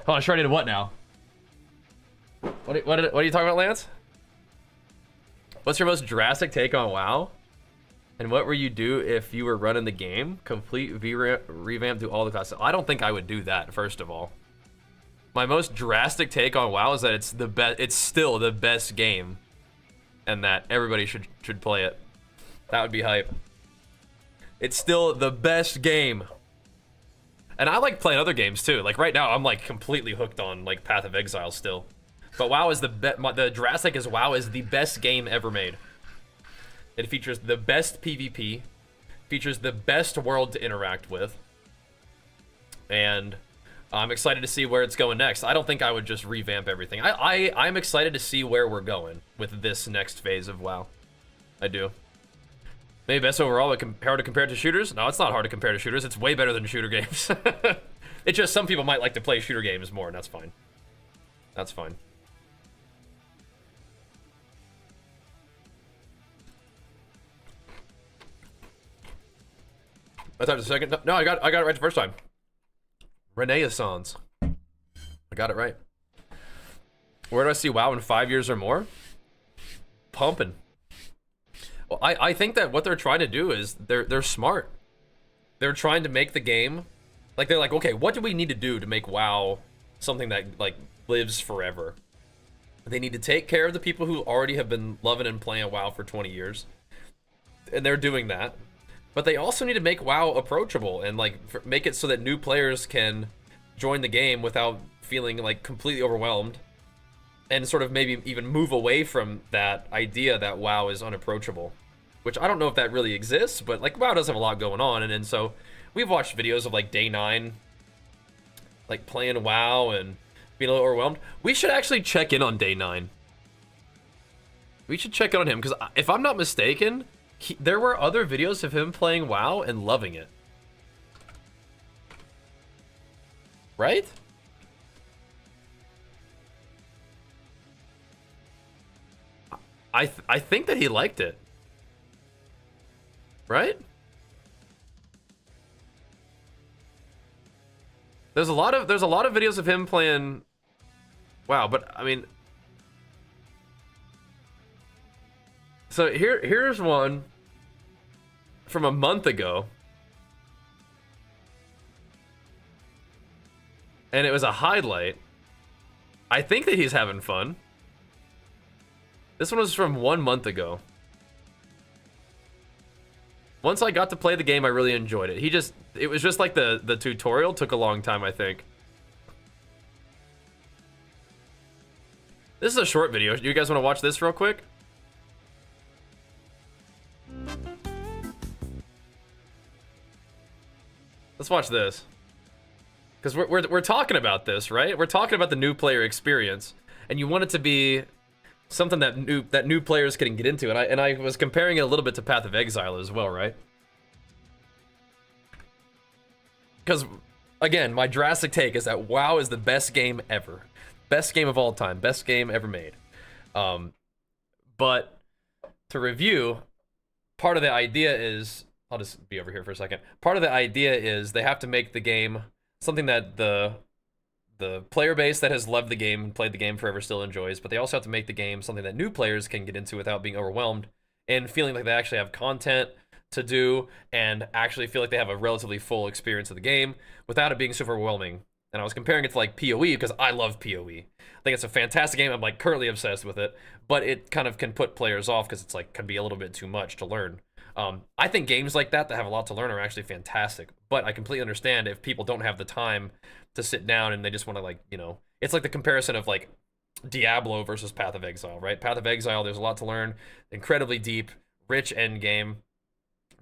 Hold on, Shreddy to what now? What are you talking about, Lance? What's your most drastic take on WoW? And what would you do if you were running the game? Complete revamp, do all the classes. I don't think I would do that, first of all. My most drastic take on WoW is that it's still the best game, and that everybody should play it. That would be hype. It's still the best game. And I like playing other games too. Like right now I'm like completely hooked on like Path of Exile still. But WoW is the drastic is WoW is the best game ever made. It features the best PvP, features the best world to interact with, and I'm excited to see where it's going next. I don't think I would just revamp everything. I'm excited to see where we're going with this next phase of WoW. I do. Maybe best overall, but hard to compare to shooters? No, it's not hard to compare to shooters. It's way better than shooter games. It's just some people might like to play shooter games more, and that's fine. That's fine. I thought it was the second. No, I got it right the first time. Renaissance. I got it right. Where do I see WoW in 5 years or more? Pumping. Well, I think that what they're trying to do is they're smart. They're trying to make the game like they're like, okay, what do we need to do to make WoW something that like lives forever? They need to take care of the people who already have been loving and playing WoW for 20 years, and they're doing that. But they also need to make WoW approachable and like make it so that new players can join the game without feeling like completely overwhelmed, and sort of maybe even move away from that idea that WoW is unapproachable, which I don't know if that really exists, but like WoW does have a lot going on. And so we've watched videos of like Day 9 like playing WoW and being a little overwhelmed. We should actually check in on Day 9. We should check in on him, because if I'm not mistaken, there were other videos of him playing WoW and loving it. Right? I think that he liked it. Right? There's a lot of videos of him playing WoW, but I mean, so here's one from a month ago. and it was a highlight. I think that he's having fun. This one was from 1 month ago. Once I got to play the game, I really enjoyed it. It was just like the tutorial took a long time, I think. This is a short video. You guys want to watch this real quick? Let's watch this. Because we're talking about this, right? We're talking about the new player experience, and you want it to be something that new players can get into. And I was comparing it a little bit to Path of Exile as well, right? Because again, my drastic take is that WoW is the best game ever. Best game of all time. Best game ever made. But to review, part of the idea is, I'll just be over here for a second. Part of the idea is they have to make the game something that the player base that has loved the game and played the game forever still enjoys, but they also have to make the game something that new players can get into without being overwhelmed and feeling like they actually have content to do and actually feel like they have a relatively full experience of the game without it being super overwhelming. And I was comparing it to like PoE because I love PoE. I think it's a fantastic game. I'm like currently obsessed with it, but it kind of can put players off because it's like can be a little bit too much to learn. I think games like that have a lot to learn are actually fantastic, but I completely understand if people don't have the time to sit down and they just want to, like, you know, it's like the comparison of like Diablo versus Path of Exile, right? Path of Exile, there's a lot to learn, incredibly deep, rich end game,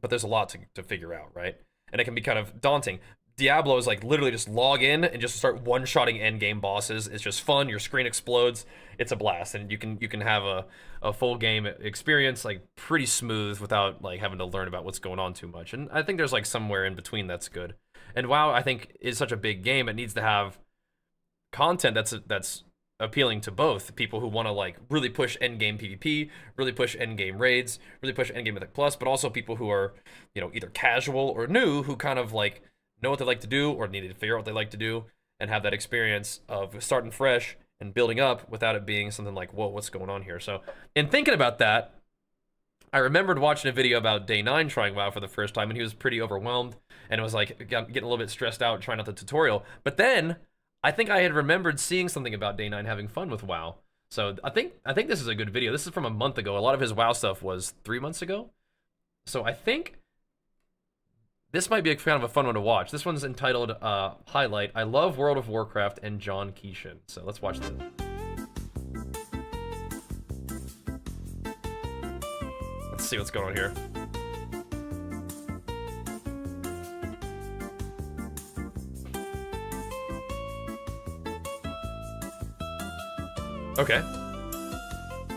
but there's a lot to figure out, right? And it can be kind of daunting. Diablo is like literally just log in and just start one-shotting end game bosses. It's just fun. Your screen explodes. It's a blast, and you can have a full game experience like pretty smooth without like having to learn about what's going on too much. And I think there's like somewhere in between that's good. And WoW, I think, is such a big game. It needs to have content that's appealing to both people who want to like really push end game PvP, really push end game raids, really push end game Mythic Plus, but also people who are, you know, either casual or new who kind of like know what they like to do or need to figure out what they like to do and have that experience of starting fresh and building up without it being something like, whoa, what's going on here? So in thinking about that, I remembered watching a video about Day 9 trying WoW for the first time, and he was pretty overwhelmed and it was like getting a little bit stressed out trying out the tutorial. But then I think I had remembered seeing something about Day 9 having fun with WoW. So I think this is a good video. This is from a month ago. A lot of his WoW stuff was 3 months ago. So I think this might be kind of a fun one to watch. This one's entitled Highlight. I love World of Warcraft and John Keeshan. So let's watch this. Let's see what's going on here. Okay.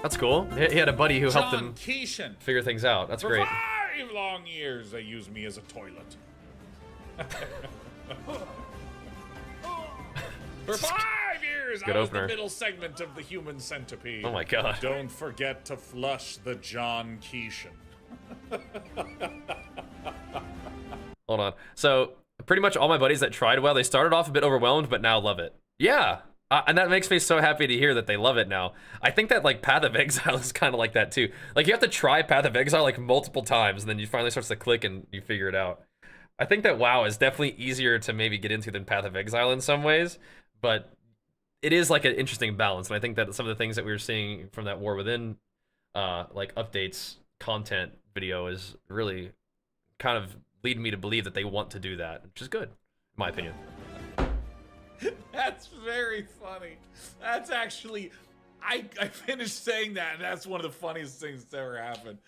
That's cool. He had a buddy who helped him figure things out. That's great. 5 long years they used me as a toilet. For 5 years, Good I was opener. the middle segment of the human centipede. Oh my god. Don't forget to flush the John Keeshan. Hold on. So pretty much all my buddies that tried WoW, they started off a bit overwhelmed, but now love it. Yeah. And that makes me so happy to hear that they love it now. I think that like Path of Exile is kind of like that too. Like you have to try Path of Exile like multiple times, and then you finally starts to click and you figure it out. I think that WoW is definitely easier to maybe get into than Path of Exile in some ways, but it is like an interesting balance. And I think that some of the things that we were seeing from that War Within, like updates, content video is really kind of leading me to believe that they want to do that, which is good, in my opinion. That's very funny. That's actually, I finished saying that, and that's one of the funniest things that's ever happened.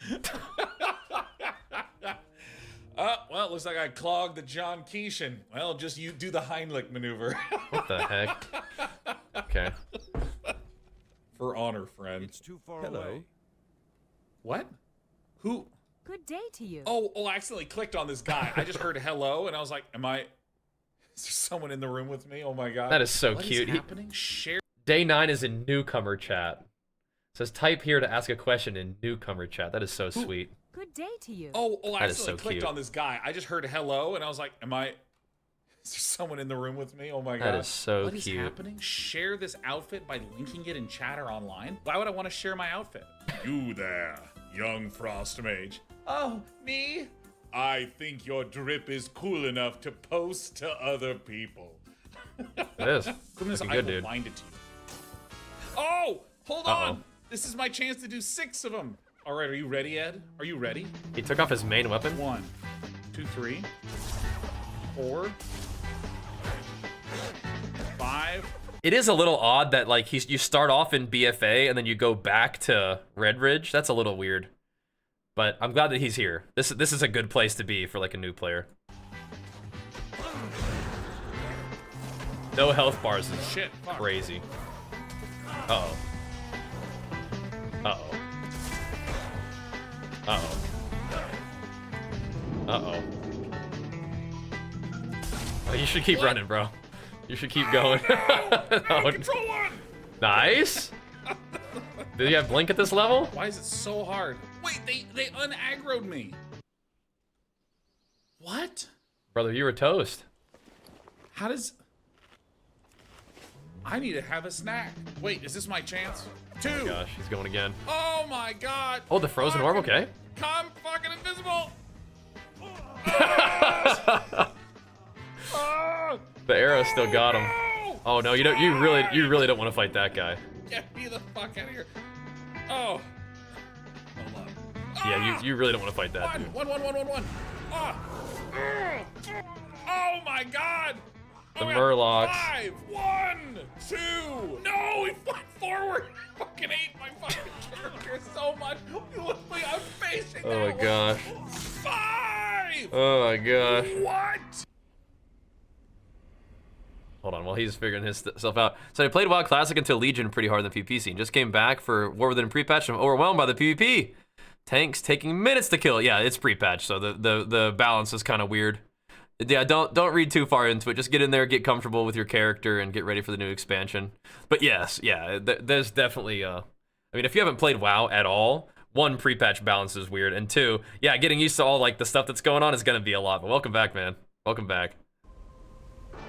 Well, it looks like I clogged the John Keeshan. Well, just you do the Heimlich maneuver. What the heck? Okay. For honor, friend. It's too far away. What? Who? Good day to you. Oh, I accidentally clicked on this guy. I just heard hello, and I was like, is there someone in the room with me? Oh my god. That is so What cute. is happening? Share. Day 9 is in newcomer chat. It says type here to ask a question in newcomer chat. That is so sweet. Good day to you. Oh, I That is accidentally so clicked cute. on this guy. I just heard hello, and I was like, is there someone in the room with me? Oh my god. That is so What is cute. happening? Share this outfit by linking it in chat or online? Why would I want to share my outfit? You there, young frost mage. Oh, me? I think your drip is cool enough to post to other people. It is. Goodness, Looking I good, will dude. bind it to you. Oh, hold Uh-oh. on. This is my chance to do 6 of them. All right, are you ready, Ed? Are you ready? He took off his main weapon. 1, 2, 3, 4, 5. It is a little odd that like you start off in BFA and then you go back to Red Ridge. That's a little weird. But I'm glad that he's here. This is a good place to be for like a new player. No health bars is Shit, fuck. crazy. Uh-oh. Uh-oh. Uh-oh. Uh-oh. Oh, you should keep running, bro. You should keep going. No. Control 1! Nice! Do you have Blink at this level? Why is it so hard? Wait, they unaggroed me. What? Brother, you were toast. How does... I need to have a snack. Wait, is this my chance? 2. Gosh, he's going again. Oh my god. Oh, the frozen orb, okay. Come fucking invisible. The arrow still got him. Oh no, you really don't want to fight that guy. Get me the fuck out of here. Oh. Hold on. Yeah, you really don't want to fight that dude. One. Ah. Oh my god. The Oh, yeah. Murlocs. 5, 1, 2. No, he went forward. I fucking hate my fucking character so much. Look, I'm facing Oh my that gosh. one. 5. Oh my gosh. What? Hold on, while he's figuring his stuff out. So I played WoW Classic until Legion pretty hard in the PvP scene. Just came back for War Within pre-patch and I'm overwhelmed by the PvP. Tanks taking minutes to kill. Yeah, it's pre-patch, so the balance is kind of weird. Yeah, don't read too far into it. Just get in there, get comfortable with your character, and get ready for the new expansion. But yes, yeah, there's definitely. I mean, if you haven't played WoW at all, 1, pre-patch balance is weird, and 2, yeah, getting used to all like the stuff that's going on is gonna be a lot. But welcome back, man. Welcome back.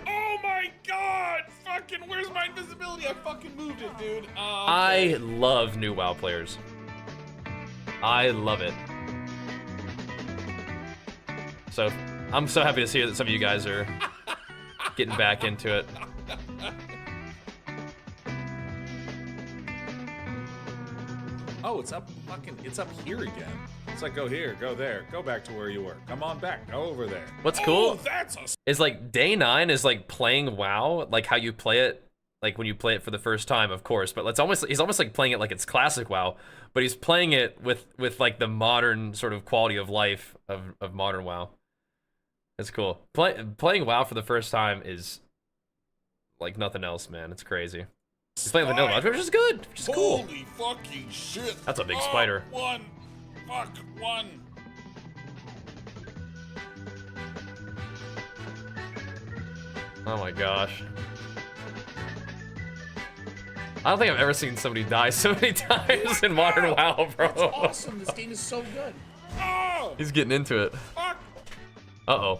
Oh my god! Fucking, where's my invisibility? I fucking moved it, dude. I love new WoW players. I love it. So I'm so happy to see that some of you guys are getting back into it. Oh, it's up here again. It's like, go here, go there, go back to where you were. Come on back, go over there. What's cool Oh, that's a... is like day 9 is like playing WoW, like how you play it, like when you play it for the first time, of course. But he's almost like playing it like it's classic WoW, but he's playing it with like the modern sort of quality of life of modern WoW. It's cool. Playing WoW for the first time is like nothing else, man. It's crazy. He's playing vanilla, which is good, which is cool. Holy fucking shit. That's a big spider. 1. Fuck, 1. Oh my gosh. I don't think I've ever seen somebody die so many times in modern WoW, bro. That's awesome. This game is so good. Oh, He's getting into it. fuck. Uh-oh.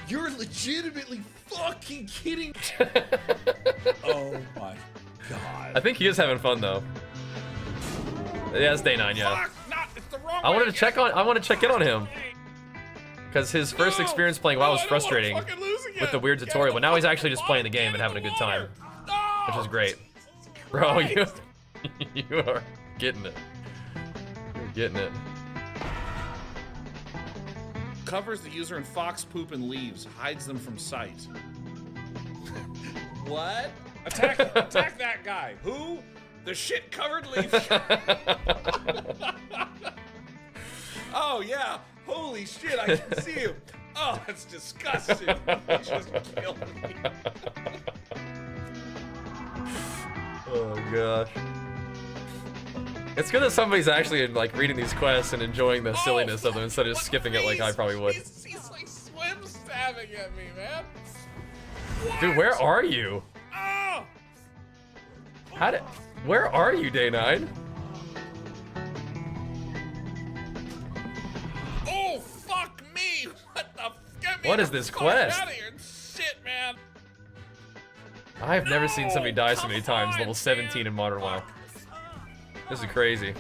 You're legitimately fucking kidding. Oh my god. I think he is having fun though. Yeah, it's day 9, yeah. Fuck, not, it's the wrong I way wanted to check in on him. No. Because his first experience playing WoW was frustrating with the weird tutorial, but now he's actually just playing the game and having a good time, which is great. Bro, you are getting it. You're getting it. Covers the user in fox poop and leaves, hides them from sight. What? Attack that guy. Who? The shit covered leaf. Oh yeah. Holy shit, I can see you. Oh, that's disgusting. You just killed me. Oh gosh. It's good that somebody's actually like reading these quests and enjoying the silliness of them instead of just skipping it like I probably would. He's like swim stabbing at me, man. Dude, where are you? Oh! Where are you, day 9? Oh, fuck me! What the? Get me What the is this fuck quest? Outta here. Shit, man. I've never seen somebody die so many times, Come level on, 17 in Modern WoW. This is crazy.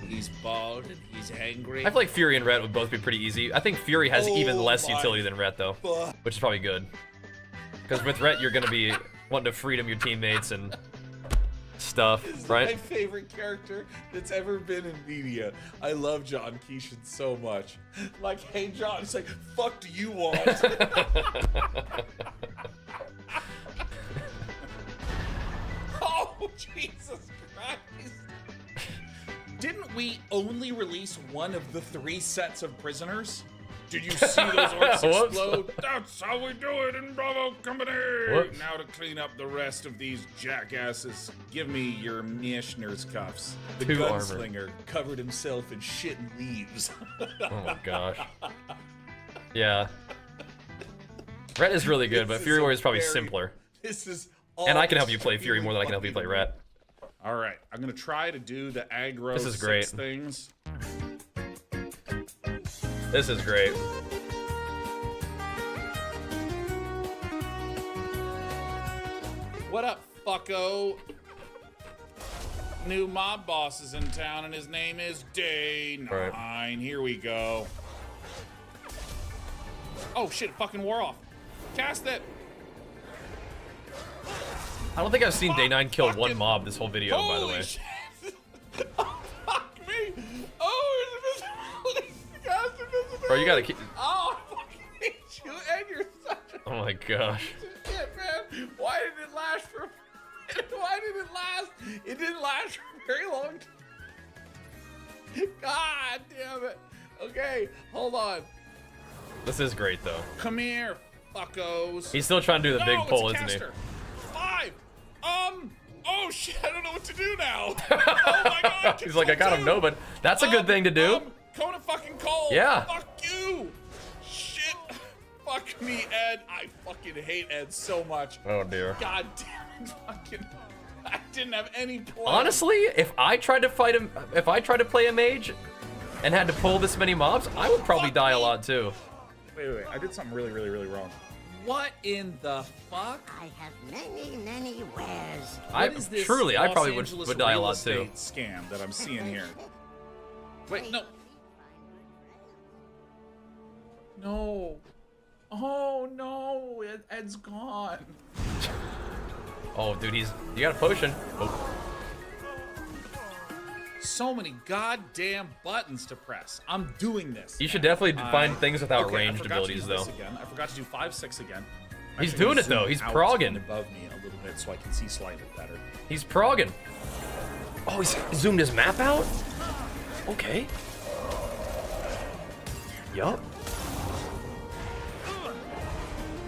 He's bald and he's angry. I feel like Fury and Ret would both be pretty easy. I think Fury has even less my utility than Ret though, fuck. which is probably good. Because with Rhett, you're gonna be wanting to freedom your teammates and stuff, He's right? my favorite character that's ever been in media. I love John Keeshan so much. Like, hey John, it's like, fuck do you want? Oh, Jesus Christ. Didn't we only release one of the 3 sets of prisoners? Did you see those orcs Whoops. explode? That's how we do it in Bravo Company! Whoops. Now to clean up the rest of these jackasses, give me your Mishner's cuffs. The 2 armor. gunslinger covered himself in shit and leaves. Oh my gosh. Yeah. Rhett is really good, but This Fury is Warrior is probably very- simpler. This is And I can help you play Fury more than I can help you play extremely Rhett. All right, I'm gonna try to do the aggro This is great. 6 things. This is great. What up, fucko? New mob boss is in town, and his name is Day 9. Right. Here we go. Oh shit! It fucking wore off. Cast it. I don't think I've seen Day 9 kill one Fucking- mob this whole video, by the Holy way. shit! Oh, fuck me! Oh, it's invisibility! Cast invisibility! Bro, you gotta keep. Oh, I fucking hate you, and you're such a Oh my gosh. piece of shit, man. Why did it last for? Why did it last? It didn't last for a very long time. God damn it. Okay, hold on. This is great though. Come here, fuckos. He's still trying to do the big No, pull, it's a isn't he? caster. 5. Oh shit! I don't know what to do now. Oh my god. He's like, I got him, no, but that's a good thing to do. Kona fucking cold. Yeah. Fuck you. Shit. Fuck me, Ed. I fucking hate Ed so much. Oh dear. God damn it. Fucking. I didn't have any plan. Honestly, if I tried to fight him, if I tried to play a mage and had to pull this many mobs, I would probably Fuck die a me. lot too. Wait. I did something really, really, really wrong. What in the fuck? I have many wares. I What is this truly, I Los probably Angeles would die a real lot too. estate scam that I'm seeing here. Wait, no. No. Oh no, Ed's gone. Oh, dude, you got a potion. Oh, So many goddamn buttons to press. I'm doing this. you should definitely find things without Okay, I ranged forgot to abilities do this though. Again. I forgot to do 5-6 again. He's Actually, doing gonna it, though. zoom He's out progging. and above me a little bit so I can see slightly better. He's progging. Oh, he's zoomed his map out? Okay. Yup.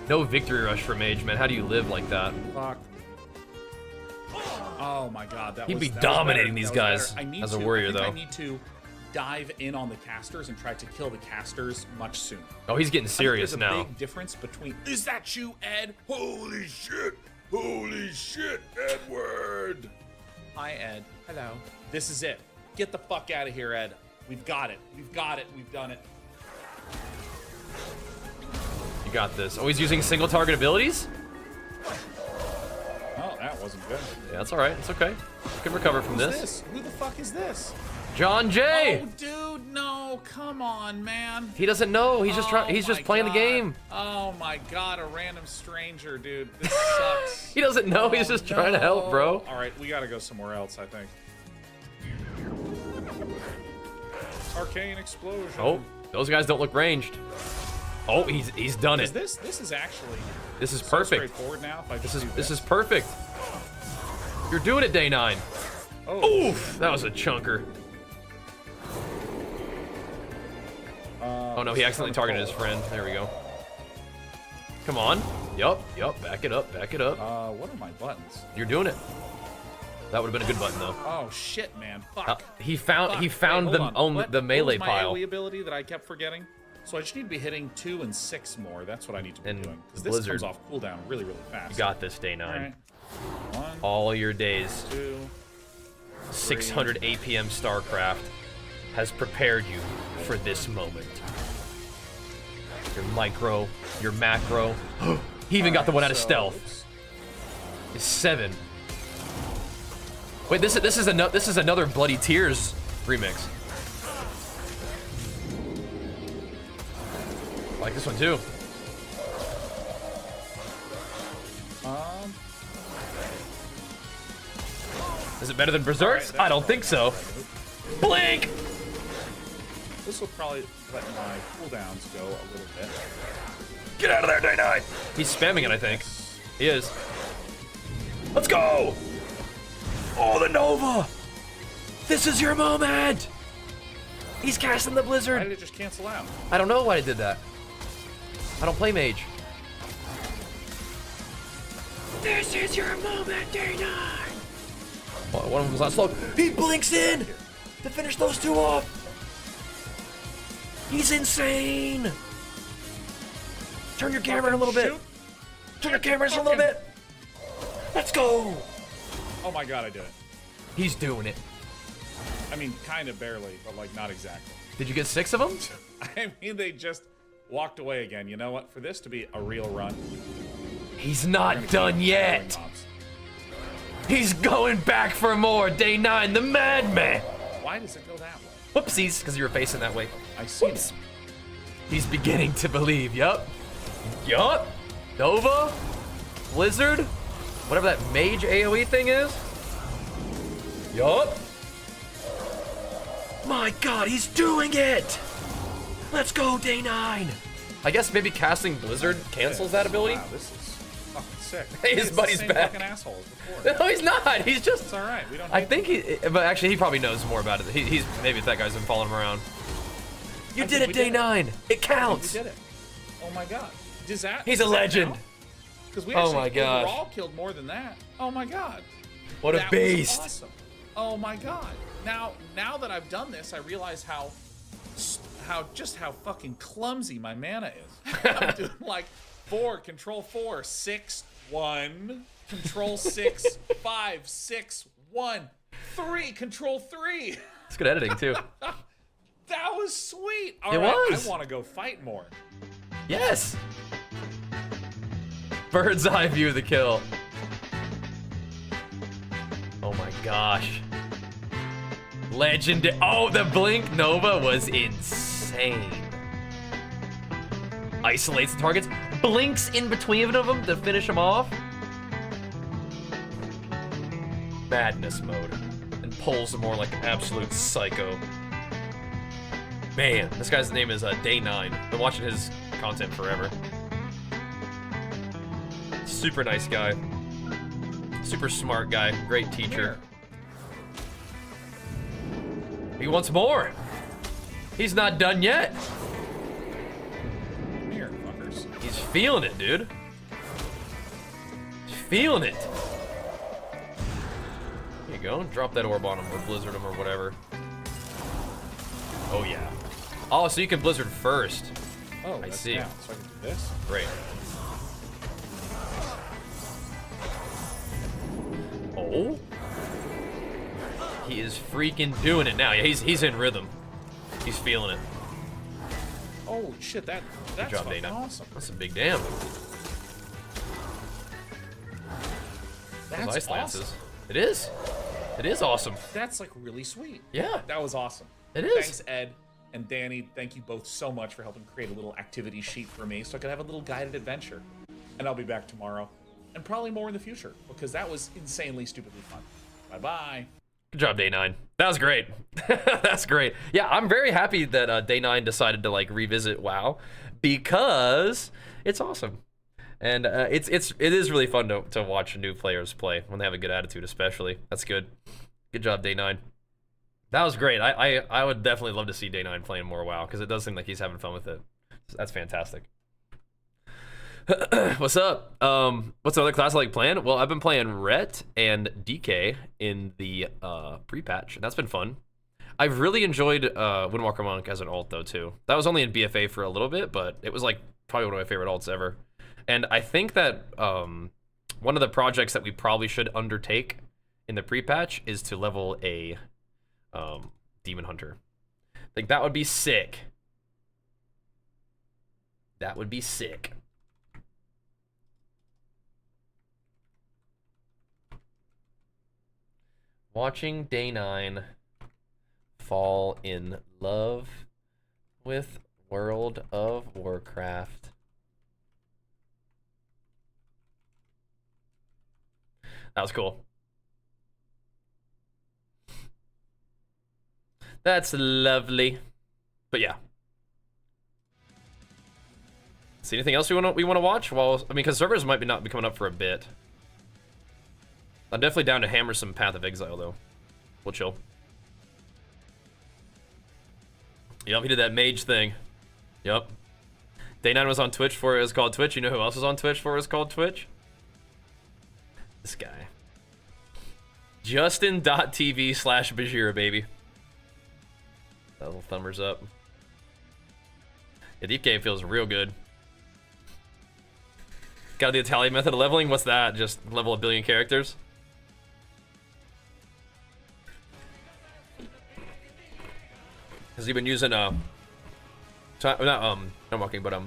No victory rush for mage, man. How do you live like that? Fuck. Oh my god, that He'd was be that was dominating better. these That was guys better. I need as a to- warrior, I think though. I need to dive in on the casters and try to kill the casters much sooner. Oh, he's getting serious There's a now. big difference between. Is that you, Ed? Holy shit! Holy shit, Edward! Hi, Ed. Hello. This is it. Get the fuck out of here, Ed. We've got it. We've got it. We've done it. You got this. Oh, he's using single target abilities? Oh, that wasn't good. Yeah, that's alright. It's okay. You can recover from Who's this. Who the fuck is this? John Jay! Oh, dude, no. Come on, man. He doesn't know. He's just trying. He's just my playing God. the game. Oh my god, a random stranger, dude. This sucks. He doesn't know. He's Oh, just trying to help, bro. All right, we gotta go somewhere else, I think. Arcane explosion. Oh, those guys don't look ranged. Oh, he's done Is it. this is actually This is so perfect. straightforward now. If I This just is do this is perfect. You're doing it, Day 9. Oh, Oof, that was a chunker. Oh no, he accidentally targeted his friend. There we go. Come on. Yup. Back it up. Back it up. what are my buttons? You're doing it. That would have been a good button though. Oh shit, man. Fuck. He found Fuck. he found Wait, the hold on. What the melee was my pile. AoE ability that I kept forgetting. So I just need to be hitting 2 and 6 more. That's what I need to be And doing. Because this Blizzard. comes off cooldown really, really fast. You got this, Day 9. All right. 1, All your days. 2. 600 APM StarCraft has prepared you for this moment. Your micro, your macro. He even got the one out of stealth. It's 7. Wait, this is another Bloody Tears remix. I like this one too. Is it better than Berserk's? I don't think so. Blink! This will probably let my cooldowns go a little bit. Get out of there, Day 9! He's spamming it, I think. He is. Let's go! Oh, the Nova! This is your moment! He's casting the Blizzard. Why did it just cancel out? I don't know why it did that. I don't play Mage. This is your moment, Day 9! Oh, one of them was not slow. He blinks in to finish those two off. He's insane. Turn your camera in a little bit. Turn your camera in a little bit. Let's go. Oh my god, I did it. He's doing it. I mean, kind of barely, but like not exactly. Did you get 6 of them? I mean, they just walked away again. You know what? For this to be a real run, He's not done yet. He's going back for more. Day 9, the madman. Why does it go that way? Whoopsies, because you were facing that way. I see. Whoops. He's beginning to believe. Yup. Yup. Nova. Blizzard. Whatever that mage AoE thing is. Yup. My god, he's doing it. Let's go, Day 9. I guess maybe casting Blizzard cancels that ability. Wow, this is fucking sick. Hey, his It's buddy's the same back. Fucking asshole as before. No, he's not. He's just. It's all right. We don't. I think he, but actually, he probably knows more about it. He's maybe if that guy's been following him around. You did it, Day 9. It counts. We did it. Oh my god. Does that? He's a legend. Because we Oh actually my gosh. overall killed more than that. Oh my god. What a That was beast. awesome. Oh my god. Now that I've done this, I realize how fucking clumsy my mana is. I'm doing like 4, control 4, 6, 1, control 6, 5, 6, 1, 3, control 3. It's good editing too. That was sweet. All It right, was. I want to go fight more. Yes. Bird's eye view of the kill. Oh my gosh. Legend. Oh, the Blink Nova was insane. Isolates the targets, blinks in between of them to finish them off. Madness mode. And pulls them more like an absolute psycho. Man, this guy's name is Day 9. Been watching his content forever. Super nice guy. Super smart guy. Great teacher. He wants more. He's not done yet. Here, fuckers. He's feeling it, dude. He's feeling it. There you go. Drop that orb on him or blizzard him or whatever. Oh, yeah. Oh, so you can blizzard first. Oh, I that's see. down, so I can do this. Great. Oh. He is freaking doing it now. Yeah, he's in rhythm. He's feeling it. Oh shit, that's Good job, fucking Dana. awesome. That's a big damn. That's Those ice awesome. lances. It is. It is awesome. That's like really sweet. Yeah. That was awesome. It is. Thanks, Ed and Danny. Thank you both so much for helping create a little activity sheet for me so I could have a little guided adventure. And I'll be back tomorrow. And probably more in the future because that was insanely stupidly fun. Bye-bye. Good job, Day 9. That was great. That's great. Yeah, I'm very happy that Day 9 decided to like revisit WoW because it's awesome. And it is really fun to watch new players play when they have a good attitude, especially. That's good. Good job, Day 9. That was great. I would definitely love to see Day 9 playing more WoW because it does seem like he's having fun with it. That's fantastic. What's up? What's the other class I like playing? Well, I've been playing Ret and DK in the pre-patch, and that's been fun. I've really enjoyed Windwalker Monk as an ult though too. That was only in BFA for a little bit, but it was like probably one of my favorite ults ever. And I think that one of the projects that we probably should undertake in the pre-patch is to level a Demon Hunter. I think that would be sick. That would be sick. Watching Day 9 fall in love with World of Warcraft. That was cool. That's lovely. But yeah. See anything else we want to watch? Well, I mean, because servers might not be coming up for a bit. I'm definitely down to hammer some Path of Exile though. We'll chill. Yep, he did that mage thing. Yep. Day 9 was on Twitch for it was called Twitch. You know who else was on Twitch for it was called Twitch? This guy. Justin.tv/Bajheera, baby. That little thumbers up. Yeah, DK feels real good. Got the Italian method of leveling? What's that? Just level a billion characters? Has he been using not Marky, but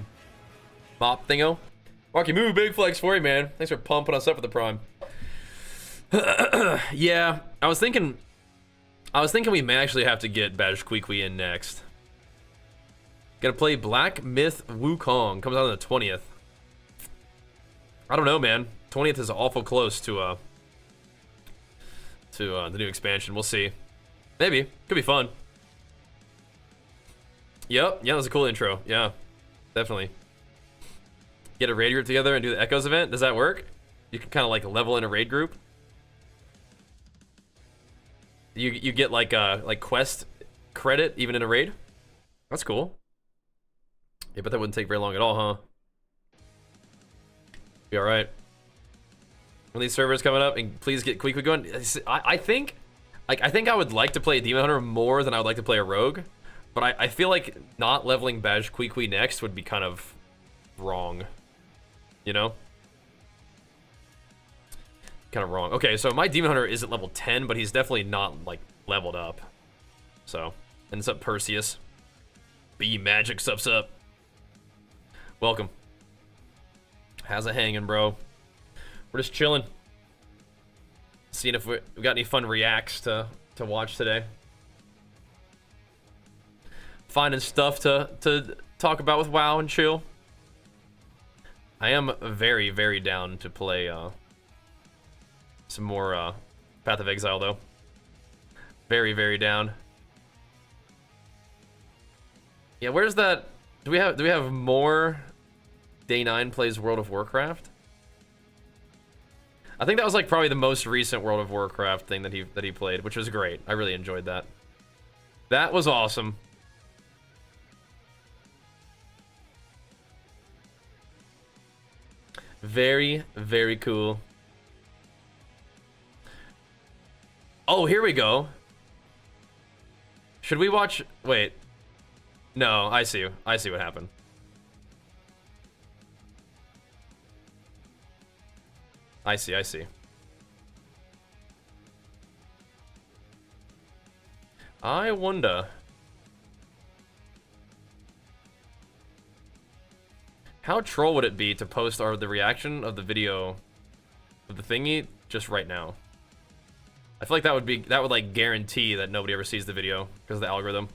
mop thingo? Marky Moo, big flex for you, man. Thanks for pumping us up with the prime. Yeah, I was thinking we may actually have to get Bajheera in next. Gonna play Black Myth Wukong. Comes out on the 20th. I don't know, man. 20th is awful close to the new expansion. We'll see. Maybe. Could be fun. Yep. Yeah, that was a cool intro. Yeah, definitely. Get a raid group together and do the Echoes event. Does that work? You can kind of like level in a raid group. You get like quest credit even in a raid. That's cool. Yeah, but that wouldn't take very long at all, huh? Be all right. When these servers coming up, and please get quickly going. I think I would like to play a Demon Hunter more than I would like to play a Rogue, but I feel like not leveling Bajheera next would be kind of wrong. You know? Kind of wrong. Okay, so my Demon Hunter is at level 10, but he's definitely not like leveled up. So, and it's up Perseus. B Magic subs up. Welcome. How's it hanging, bro? We're just chilling. Seeing if we got any fun reacts to watch today. Finding stuff to talk about with WoW and chill. I am very, very down to play some more Path of Exile though. Very, very down. Yeah, where's that? Do we have more Day 9 plays World of Warcraft? I think that was like probably the most recent World of Warcraft thing that he played, which was great. I really enjoyed that. That was awesome. Very, very cool. Oh, here we go. Should we watch? Wait. No, I see what happened. I see. I wonder. How troll would it be to post the reaction of the video of the thingy just right now? I feel like that would like guarantee that nobody ever sees the video because of the algorithm.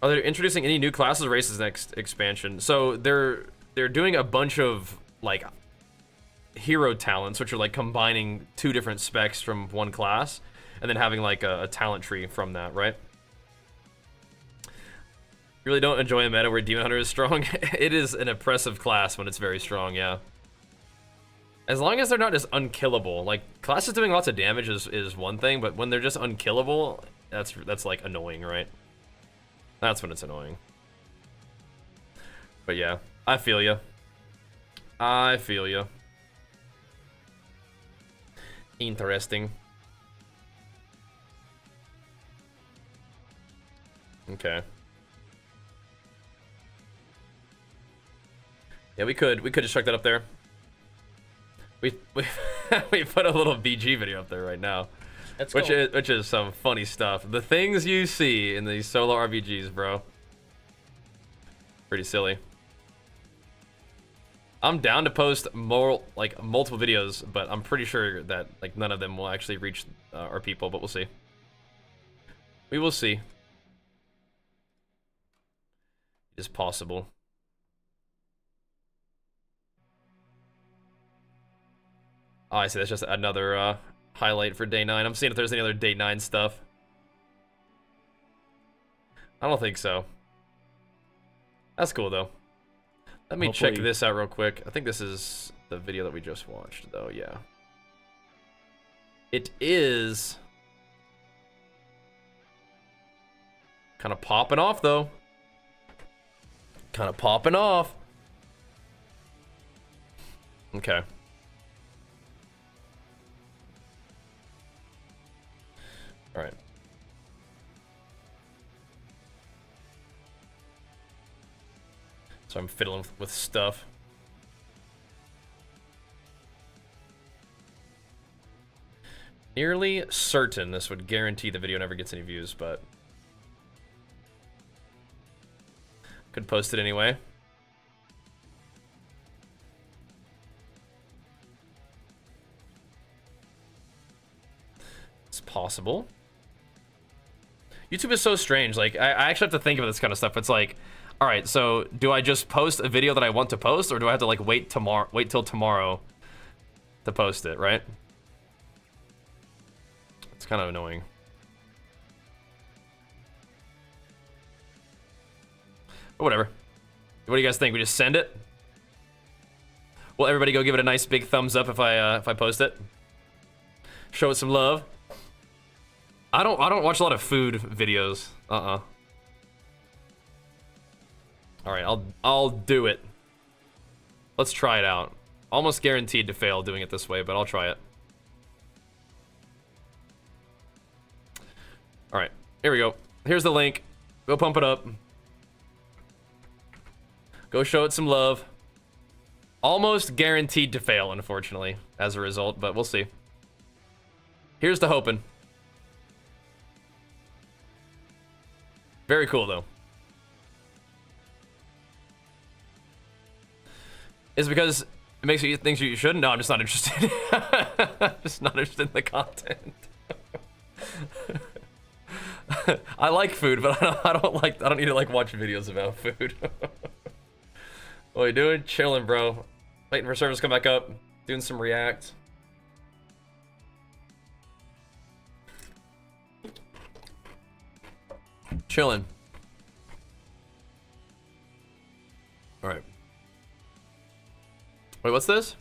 Are they introducing any new classes or races next expansion? So they're doing a bunch of like hero talents, which are like combining two different specs from one class and then having like a talent tree from that, right? You really don't enjoy a meta where Demon Hunter is strong? It is an oppressive class when it's very strong, yeah. As long as they're not just unkillable. Like, classes doing lots of damage is one thing, but when they're just unkillable, that's like annoying, right? That's when it's annoying. But yeah, I feel ya. I feel ya. Interesting. Okay. Yeah, we could just chuck that up there. We we put a little BG video up there right now, which is some funny stuff. The things you see in these solo RPGs, bro. Pretty silly. I'm down to post more like multiple videos, but I'm pretty sure that like none of them will actually reach our people. But we'll see. We will see. It is possible. Oh, I see. That's just another highlight for Day 9. I'm seeing if there's any other Day 9 stuff. I don't think so. That's cool though. Let me check this out real quick. I think this is the video that we just watched though, yeah. It is kind of popping off though. Kind of popping off. Okay. All right. So I'm fiddling with stuff. Nearly certain this would guarantee the video never gets any views, but could post it anyway. It's possible. YouTube is so strange. Like, I actually have to think of this kind of stuff. It's like, all right, so do I just post a video that I want to post, or do I have to like wait till tomorrow to post it, right? It's kind of annoying. But whatever. What do you guys think? We just send it? Will everybody go give it a nice big thumbs up if I post it? Show it some love. I don't watch a lot of food videos. All right, I'll do it. Let's try it out. Almost guaranteed to fail doing it this way, but I'll try it. All right, here we go. Here's the link. Go pump it up. Go show it some love. Almost guaranteed to fail, unfortunately, as a result, but we'll see. Here's to hoping. Very cool, though. Is it because it makes you think you shouldn't? No, I'm just not interested. I'm just not interested in the content. I like food, but I don't need to like watch videos about food. What are you doing? Chilling, bro. Waiting for servers to come back up. Doing some React. Chilling. All right. Wait, what's this?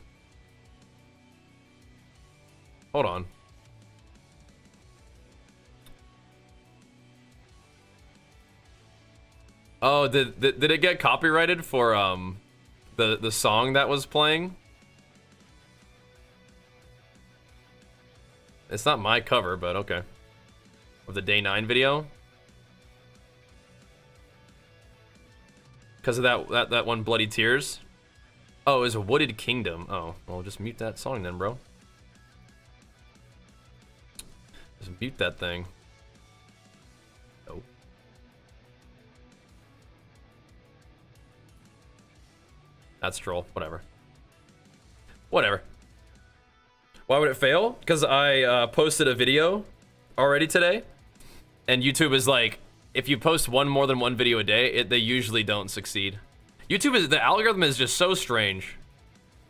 Hold on. Oh, did it get copyrighted for the song that was playing? It's not my cover, but okay. Of the Day 9 video. Because of that one, Bloody Tears. Oh, it was a Wooded Kingdom. Oh, well, just mute that song then, bro. Just mute that thing. Oh. That's troll. Whatever. Whatever. Why would it fail? Because I posted a video already today, and YouTube is like, if you post more than one video a day, they usually don't succeed. The algorithm is just so strange.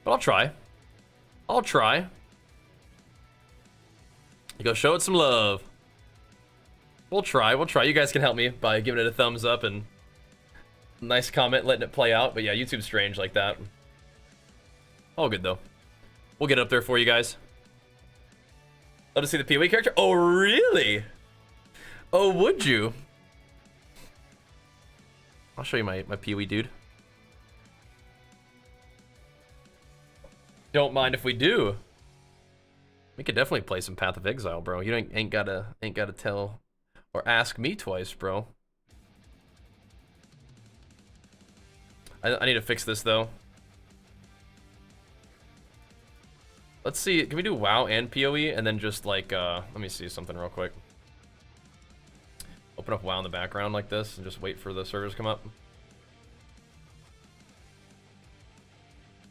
But I'll try. I'll try. You go show it some love. We'll try. You guys can help me by giving it a thumbs up and nice comment, letting it play out. But yeah, YouTube's strange like that. All good though. We'll get it up there for you guys. Let us see the PoE character. Oh, really? Oh, would you? I'll show you my PoE dude. Don't mind if we do. We could definitely play some Path of Exile, bro. You ain't gotta tell or ask me twice, bro. I need to fix this though. Let's see. Can we do WoW and PoE and then just like let me see something real quick. Open up WoW in the background like this and just wait for the servers to come up.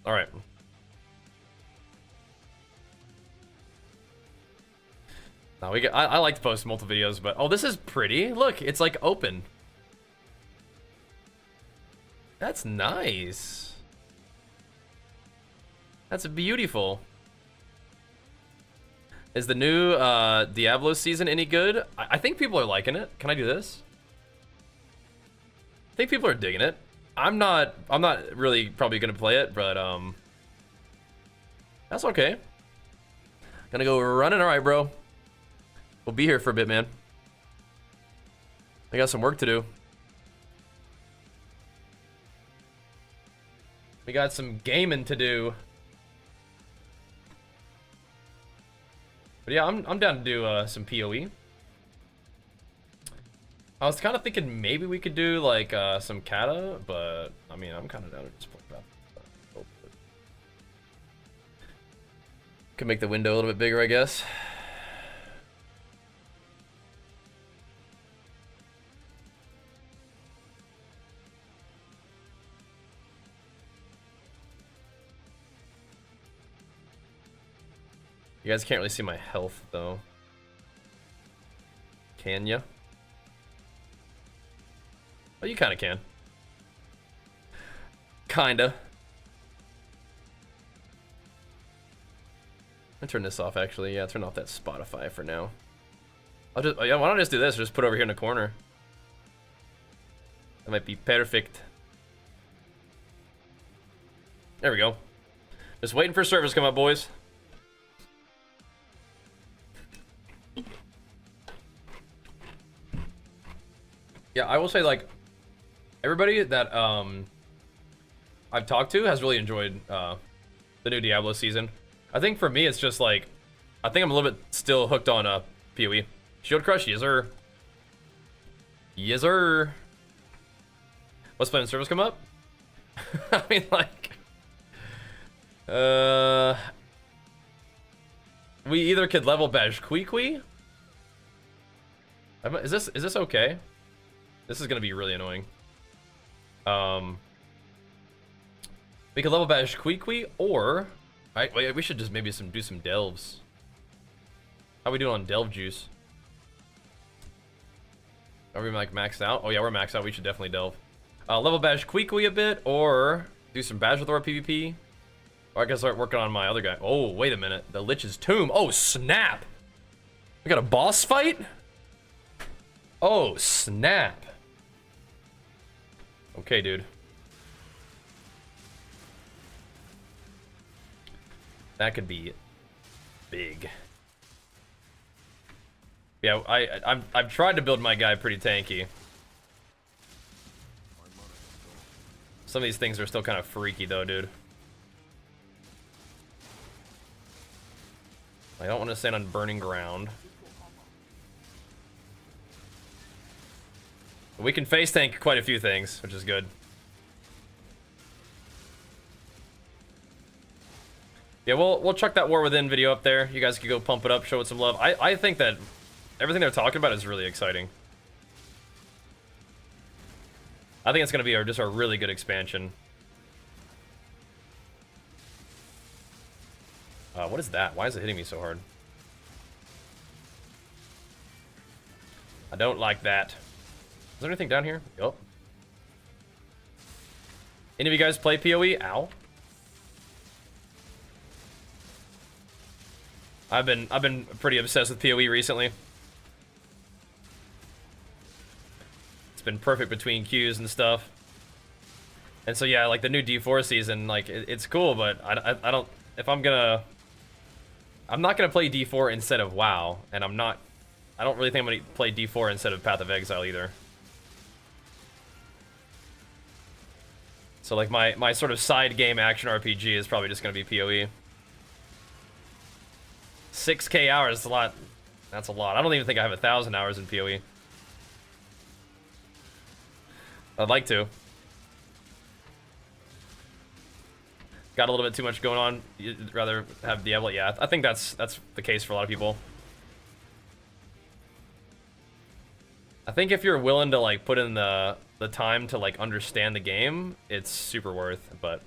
All right. Now I like to post multiple videos, but oh, this is pretty. Look, it's like open. That's nice. That's beautiful. Is the new Diablo season any good? I think people are liking it. Can I do this? think people are digging it. I'm not really probably gonna play it, but that's okay. Gonna go running. All right, bro. We'll be here for a bit, man. I got some work to do. We got some gaming to do. But yeah, I'm down to do some PoE. I was kind of thinking maybe we could do like some kata, but I mean I'm kind of down to just play that. Could make the window a little bit bigger, I guess. You guys can't really see my health though. Can ya? Oh, you kind of can. Kinda. I'll turn this off actually. Yeah, turn off that Spotify for now. I'll just, oh yeah, why don't I just do this? Just put it over here in the corner. That might be perfect. There we go. Just waiting for servers to come up, boys. Yeah, I will say, like, everybody that I've talked to has really enjoyed the new Diablo season. I think for me, it's just like, I think I'm a little bit still hooked on PoE. Shield Crush, yes sir. Yes sir. What's playing servers come up? I mean, like, we either could level Bajheera. Is this okay? This is gonna be really annoying. We could level Bajheera, or we should just maybe do some delves. How we doing on delve juice? Are we like maxed out? Oh yeah, we're maxed out. We should definitely delve. Level Bajheera a bit, or do some Bajheera PvP. Or I can start working on my other guy. Oh wait a minute, the Lich's Tomb. Oh snap! We got a boss fight. Oh snap! Okay, dude. That could be big. Yeah, I've tried to build my guy pretty tanky. Some of these things are still kind of freaky though, dude. I don't want to stand on burning ground. We can face tank quite a few things, which is good. Yeah, we'll chuck that War Within video up there. You guys can go pump it up, show it some love. I think that everything they're talking about is really exciting. I think it's going to be just a really good expansion. What is that? Why is it hitting me so hard? I don't like that. Is there anything down here? Yup. Any of you guys play PoE? Ow. I've been pretty obsessed with PoE recently. It's been perfect between queues and stuff. And so yeah, like the new D4 season, like it's cool, but I don't, if I'm not gonna play D4 instead of WoW, and I don't really think I'm gonna play D4 instead of Path of Exile either. So like my sort of side game action RPG is probably just gonna be PoE. 6K hours is a lot. That's a lot. I don't even think I have 1,000 hours in PoE. I'd like to. Got a little bit too much going on. You'd rather have Diablo. Yeah, I think that's the case for a lot of people. I think if you're willing to like put in the time to like understand the game, it's super worth. But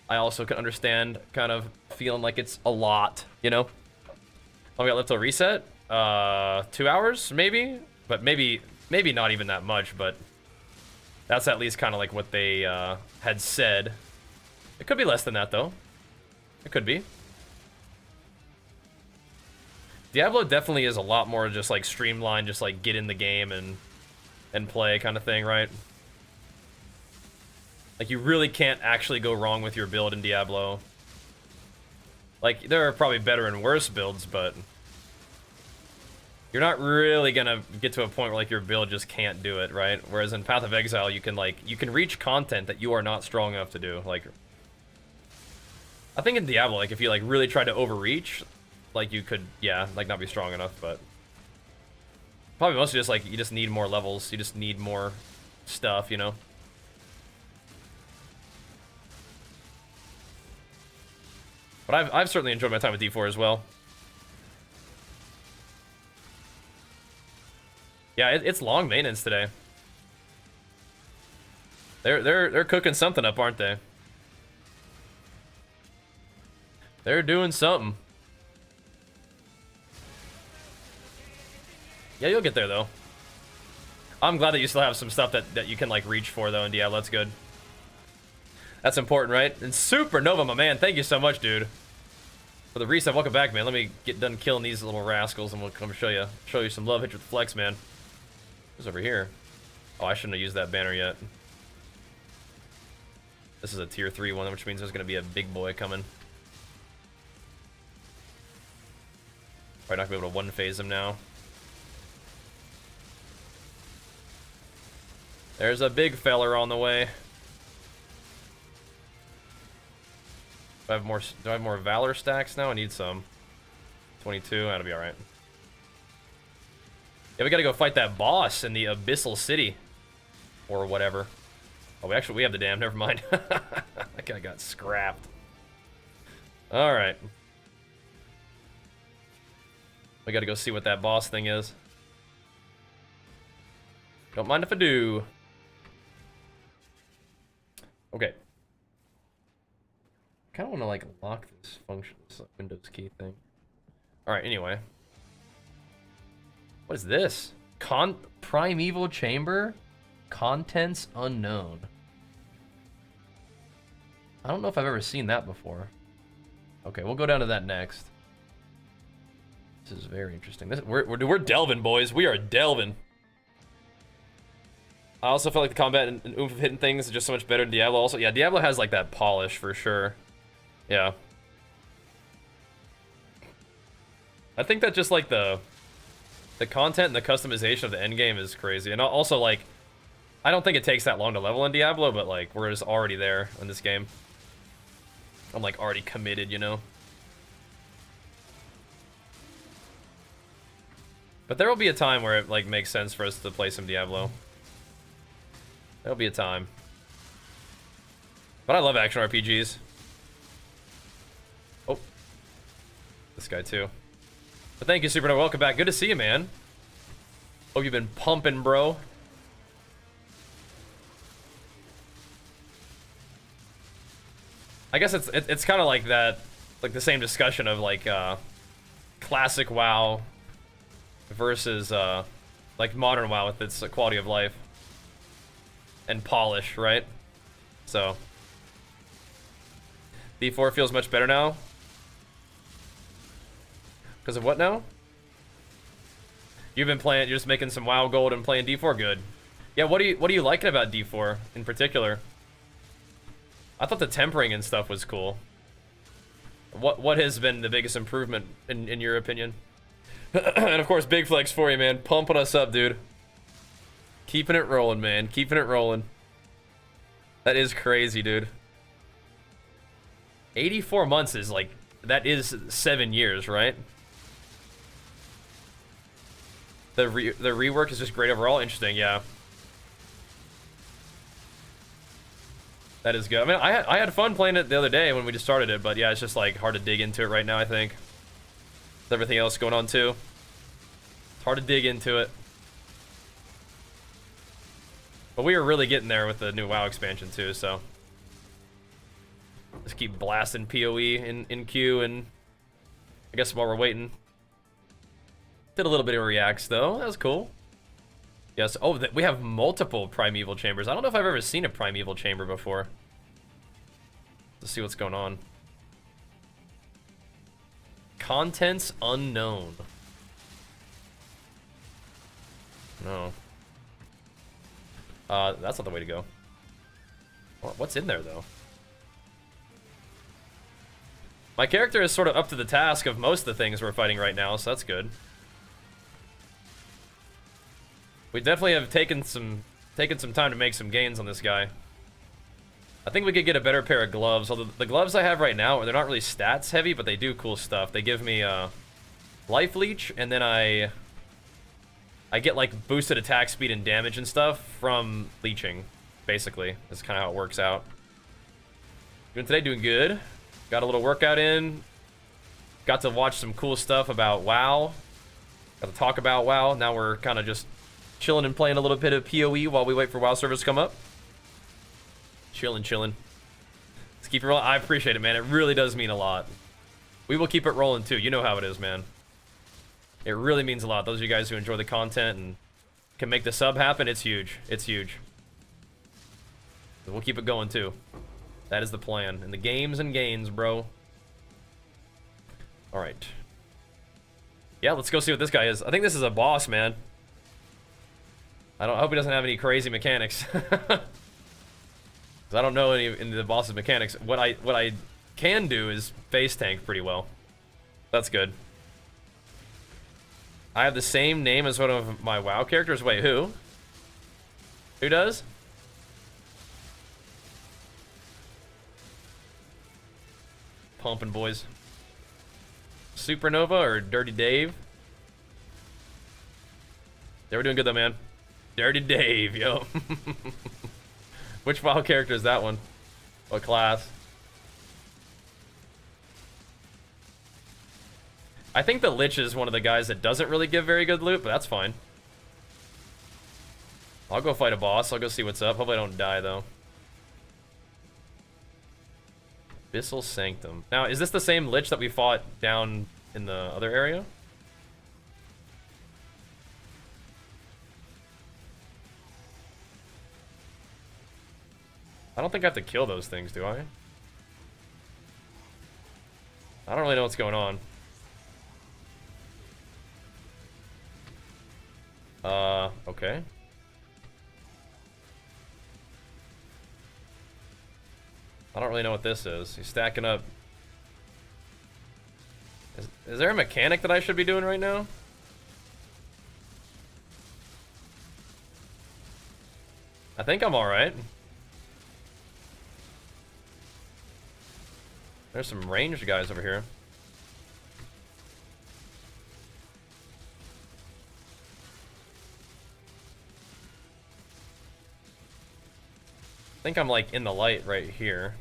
I also can understand kind of feeling like it's a lot, you know. Oh, we got left till reset. 2 hours maybe, but maybe not even that much. But that's at least kind of like what they had said. It could be less than that though. It could be. Diablo definitely is a lot more just like streamlined, just like get in the game and play kind of thing, right? Like, you really can't actually go wrong with your build in Diablo. Like, there are probably better and worse builds, but you're not really gonna get to a point where, like, your build just can't do it, right? Whereas in Path of Exile, you can, like, you can reach content that you are not strong enough to do. Like, I think in Diablo, like, if you, like, really tried to overreach, like, you could, yeah, like, not be strong enough, but probably mostly just, like, you just need more levels. You just need more stuff, you know? But I've certainly enjoyed my time with D4 as well. Yeah, it's long maintenance today. They're cooking something up, aren't they? They're doing something. Yeah, you'll get there though. I'm glad that you still have some stuff that you can like reach for though in Diablo. That's good. That's important, right? And Supernova, my man, thank you so much, dude. For the reset, welcome back, man. Let me get done killing these little rascals and we'll come show you some love. Hit you with the flex, man. Who's over here? Oh, I shouldn't have used that banner yet. This is a tier 3 one, which means there's gonna be a big boy coming. Probably not gonna be able to one phase him now. There's a big feller on the way. Do I have more Valor stacks now? I need some. 22, that'll be alright. Yeah, we gotta go fight that boss in the Abyssal City. Or whatever. Oh, we have the dam, never mind. That guy got scrapped. Alright. We gotta go see what that boss thing is. Don't mind if I do. Okay. I kind of want to like lock this function, this Windows key thing. All right. Anyway, what is this? Primeval Chamber, contents unknown. I don't know if I've ever seen that before. Okay, we'll go down to that next. This is very interesting. We're delving, boys. We are delving. I also feel like the combat and oomph of hitting things is just so much better than Diablo. Also, yeah, Diablo has like that polish for sure. Yeah. I think that just like the content and the customization of the end game is crazy. And also like, I don't think it takes that long to level in Diablo, but like we're just already there in this game. I'm like already committed, you know. But there will be a time where it like makes sense for us to play some Diablo. There'll be a time. But I love action RPGs. Oh. This guy too. But thank you, Supernova. Welcome back. Good to see you, man. Hope you've been pumping, bro. I guess it's kind of like that, like the same discussion of like classic WoW versus like modern WoW with its quality of life and polish, right? So D4 feels much better now. Because of what now? You've been playing, you're just making some WoW gold and playing D4. Good. Yeah, what are you liking about D4 in particular? I thought the tempering and stuff was cool. What has been the biggest improvement in your opinion? And of course, big flex for you, man. Pumping us up, dude. Keeping it rolling, man. Keeping it rolling. That is crazy, dude. 84 months is like, that is 7 years, right? The rework is just great overall. Interesting, yeah. That is good. I mean, I had fun playing it the other day when we just started it, but yeah, it's just like hard to dig into it right now, I think. With everything else going on too. It's hard to dig into it. But we are really getting there with the new WoW expansion too, so. Just keep blasting PoE in queue, and I guess while we're waiting. Did a little bit of reacts though, that was cool. Yes, oh, we have multiple Primeval Chambers. I don't know if I've ever seen a Primeval Chamber before. Let's see what's going on. Contents unknown. No. That's not the way to go. What's in there, though? My character is sort of up to the task of most of the things we're fighting right now, so that's good. We definitely have taken some time to make some gains on this guy. I think we could get a better pair of gloves, although the gloves I have right now, they're not really stats heavy, but they do cool stuff. They give me life leech, and then I get like boosted attack speed and damage and stuff from leeching, basically. That's kind of how it works out. Doing today, doing good. Got a little workout in. Got to watch some cool stuff about WoW. Got to talk about WoW. Now we're kind of just chilling and playing a little bit of PoE while we wait for WoW servers to come up. Chilling. Let's keep it rolling. I appreciate it, man. It really does mean a lot. We will keep it rolling, too. You know how it is, man. It really means a lot. Those of you guys who enjoy the content and can make the sub happen, it's huge. It's huge. We'll keep it going, too. That is the plan. And the games and gains, bro. Alright. Yeah, let's go see what this guy is. I think this is a boss, man. I hope he doesn't have any crazy mechanics. I don't know any of the boss's mechanics. What I can do is face tank pretty well. That's good. I have the same name as one of my WoW characters. Wait, who? Who does? Pumping, boys. Supernova or Dirty Dave? They were doing good though, man. Dirty Dave, yo. Which WoW character is that one? What class? I think the Lich is one of the guys that doesn't really give very good loot, but that's fine. I'll go fight a boss. I'll go see what's up. Hope I don't die, though. Abyssal Sanctum. Now, is this the same Lich that we fought down in the other area? I don't think I have to kill those things, do I? I don't really know what's going on. Okay. I don't really know what this is. He's stacking up. Is there a mechanic that I should be doing right now? I think I'm alright. There's some ranged guys over here. I think I'm like in the light right here.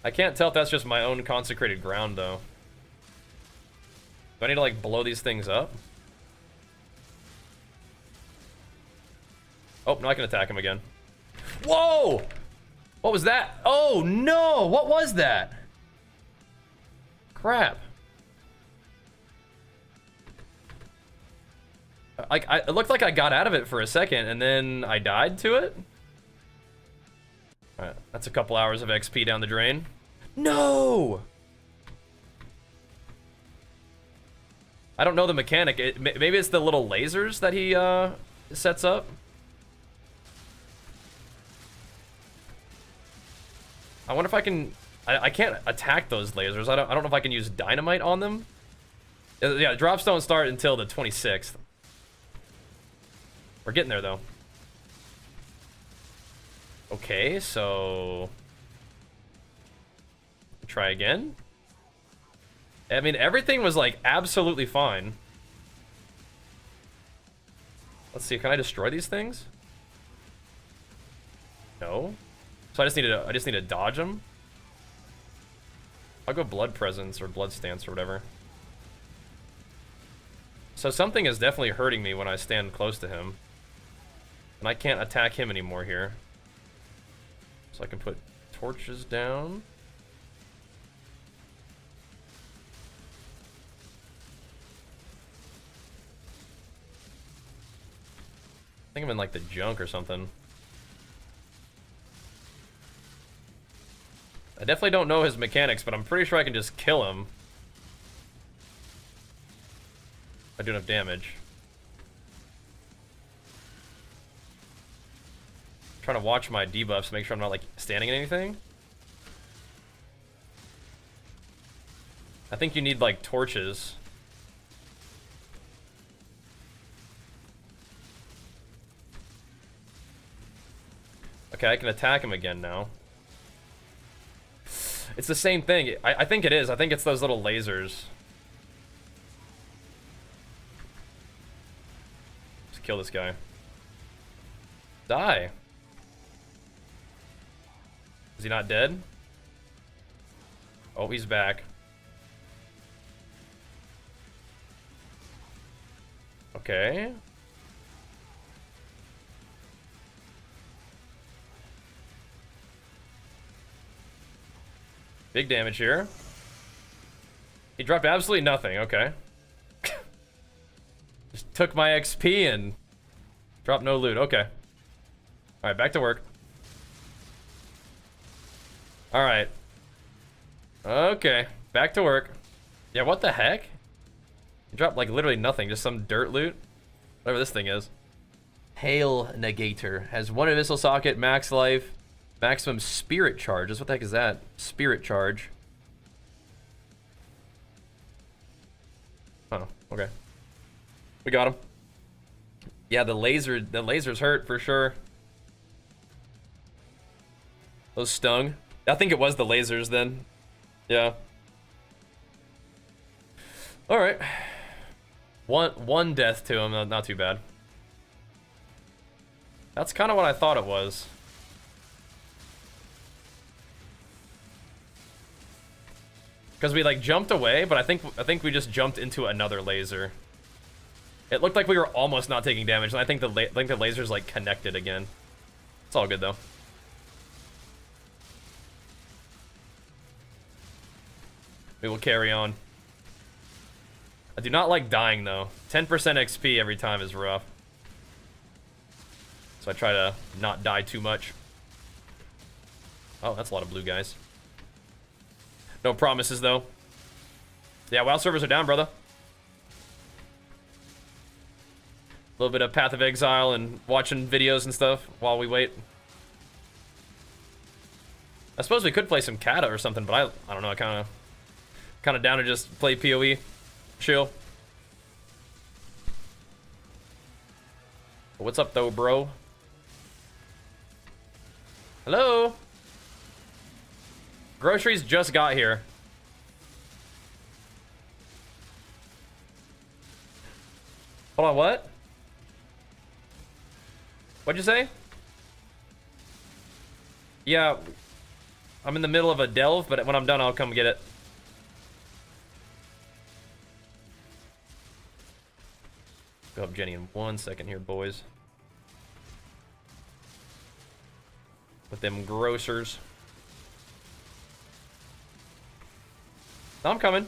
I can't tell if that's just my own consecrated ground though. Do I need to like blow these things up? Oh, no, I can attack him again. Whoa! What was that? Oh no! What was that? Crap. Like, it looked like I got out of it for a second, and then I died to it? Alright, that's a couple hours of XP down the drain. No! I don't know the mechanic. Maybe it's the little lasers that he sets up? I wonder if I can... I can't attack those lasers. I don't know if I can use dynamite on them. Yeah, drops don't start until the 26th. We're getting there, though. Okay, so... Try again? I mean, everything was, like, absolutely fine. Let's see, can I destroy these things? No. So I just need to dodge them? I'll go Blood Presence or Blood Stance or whatever. So something is definitely hurting me when I stand close to him. And I can't attack him anymore here. So I can put torches down. I think I'm in like the junk or something. I definitely don't know his mechanics, but I'm pretty sure I can just kill him. If I do enough damage. Trying to watch my debuffs, make sure I'm not like standing in anything. I think you need like torches. Okay, I can attack him again now. It's the same thing. I think it is. I think it's those little lasers. Just kill this guy. Die. Is he not dead? Oh, he's back. Okay. Big damage here. He dropped absolutely nothing. Okay. Just took my XP and dropped no loot. Okay. Alright, back to work. Alright. Okay. Back to work. Yeah, what the heck? He dropped like literally nothing. Just some dirt loot. Whatever this thing is. Hail Negator. Has one abyssal socket, max life. Maximum spirit charges. What the heck is that? Spirit charge. Oh, okay. We got him. Yeah, the lasers hurt for sure. Those stung. I think it was the lasers then. Yeah. All right. One death to him. Not too bad. That's kind of what I thought it was. Because we like jumped away, but I think we just jumped into another laser. It looked like we were almost not taking damage, and I think the lasers like connected again. It's all good though. We will carry on. I do not like dying though. 10% XP every time is rough. So I try to not die too much. Oh, that's a lot of blue guys. No promises, though. Yeah, WoW servers are down, brother. A little bit of Path of Exile and watching videos and stuff while we wait. I suppose we could play some Kata or something, but I don't know. I kind of down to just play PoE, chill. What's up, though, bro? Hello. Groceries just got here. Hold on, what? What'd you say? Yeah, I'm in the middle of a delve, but when I'm done, I'll come get it. Go up Jenny in 1 second here, boys. With them grocers. No, I'm coming.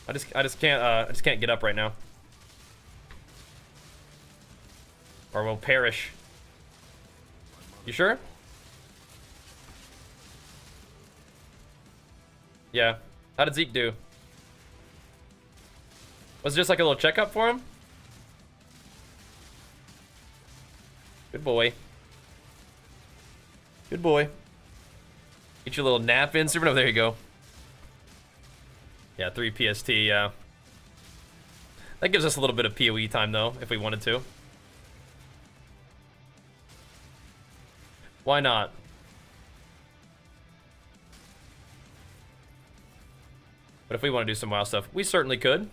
I just can't get up right now. Or we'll perish. You sure? Yeah. How did Zeke do? Was it just like a little checkup for him? Good boy. Good boy. Get your little nap in, Super. Oh, there you go. Yeah, 3 PST, yeah. That gives us a little bit of PoE time, though, if we wanted to. Why not? But if we want to do some WoW stuff, we certainly could.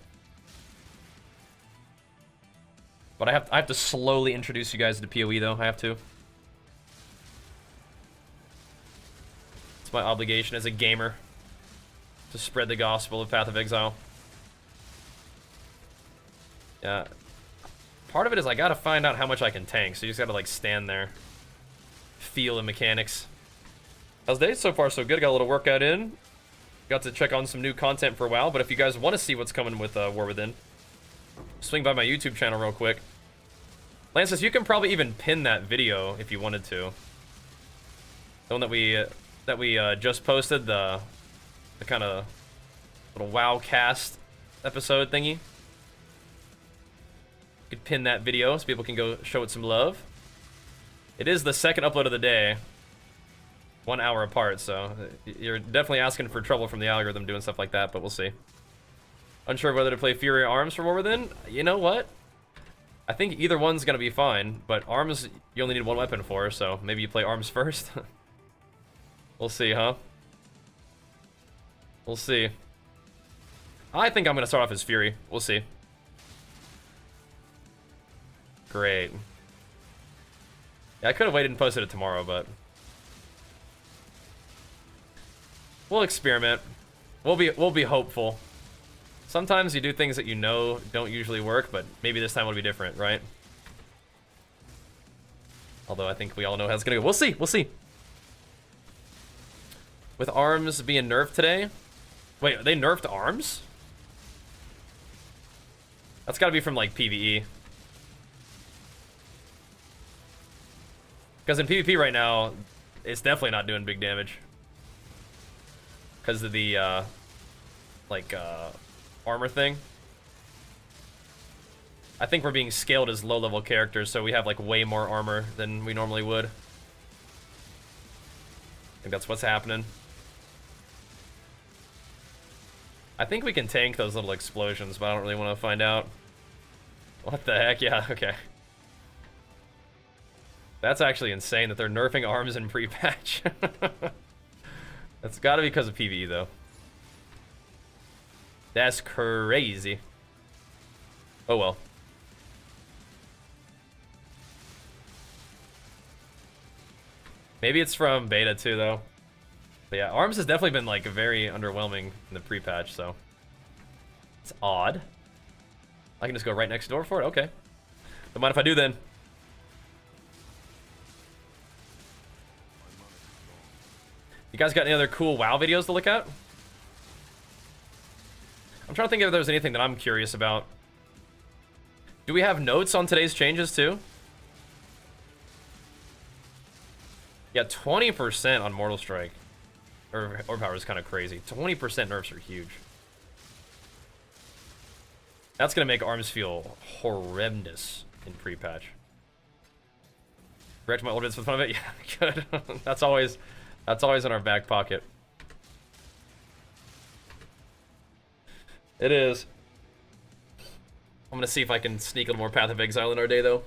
But I have to slowly introduce you guys to PoE, though. I have to. It's my obligation as a gamer to spread the gospel of Path of Exile. Yeah. Part of it is I gotta find out how much I can tank, so you just gotta like stand there. Feel the mechanics. How's the day? So far so good. Got a little workout in. Got to check on some new content for WoW, but if you guys want to see what's coming with War Within, swing by my YouTube channel real quick. Lances, you can probably even pin that video if you wanted to. The one that we just posted, the kind of little WoW cast episode thingy. You could pin that video so people can go show it some love. It is the second upload of the day. 1 hour apart, so you're definitely asking for trouble from the algorithm doing stuff like that, but we'll see. Unsure whether to play Fury or Arms for War Within? You know what? I think either one's gonna be fine, but Arms you only need one weapon for, so maybe you play Arms first? We'll see, huh? We'll see. I think I'm gonna start off as Fury. We'll see. Great. Yeah, I could have waited and posted it tomorrow, but we'll experiment. We'll be hopeful. Sometimes you do things that you know don't usually work, but maybe this time will be different, right? Although I think we all know how it's gonna go. We'll see. We'll see. With Arms being nerfed today. Wait, they nerfed Arms? That's gotta be from like PvE. Because in PvP right now, it's definitely not doing big damage. Because of the, armor thing. I think we're being scaled as low-level characters, so we have, like, way more armor than we normally would. I think that's what's happening. I think we can tank those little explosions, but I don't really want to find out. What the heck? Yeah, okay. That's actually insane that they're nerfing Arms in pre-patch. That's gotta be because of PvE, though. That's crazy. Oh well. Maybe it's from beta too, though. But yeah, Arms has definitely been like very underwhelming in the pre-patch, so it's odd. I can just go right next door for it. Okay. Don't mind if I do then. You guys got any other cool WoW videos to look at? I'm trying to think if there's anything that I'm curious about. Do we have notes on today's changes too? Yeah, 20% on Mortal Strike. Or Power is kind of crazy. 20% nerfs are huge. That's going to make Arms feel horrendous in pre-patch. Correct my old bits for the fun of it? Yeah, good. That's always in our back pocket. It is. I'm gonna see if I can sneak a little more Path of Exile in our day, though.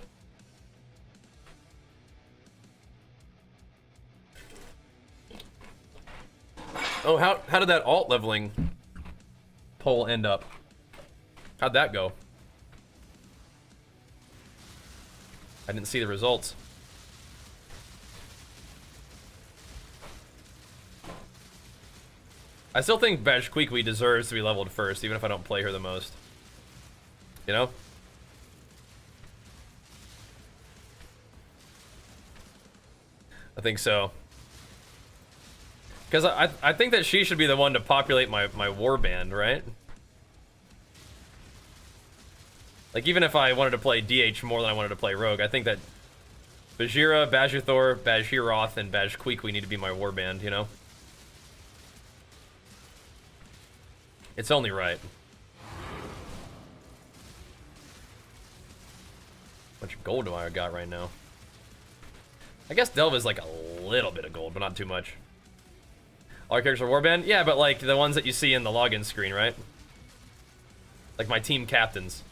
Oh, how did that alt leveling poll end up? How'd that go? I didn't see the results. I still think Bajheera deserves to be leveled first, even if I don't play her the most. You know? I think so. Because I think that she should be the one to populate my Warband, right? Like, even if I wanted to play DH more than I wanted to play Rogue, I think that Bajheera, Bajithor, Bajheeroth, and Bajheera need to be my Warband, you know? It's only right. How much gold do I got right now? I guess Delve is like a little bit of gold, but not too much. All our characters are Warband? Yeah, but like the ones that you see in the login screen, right? Like my team captains.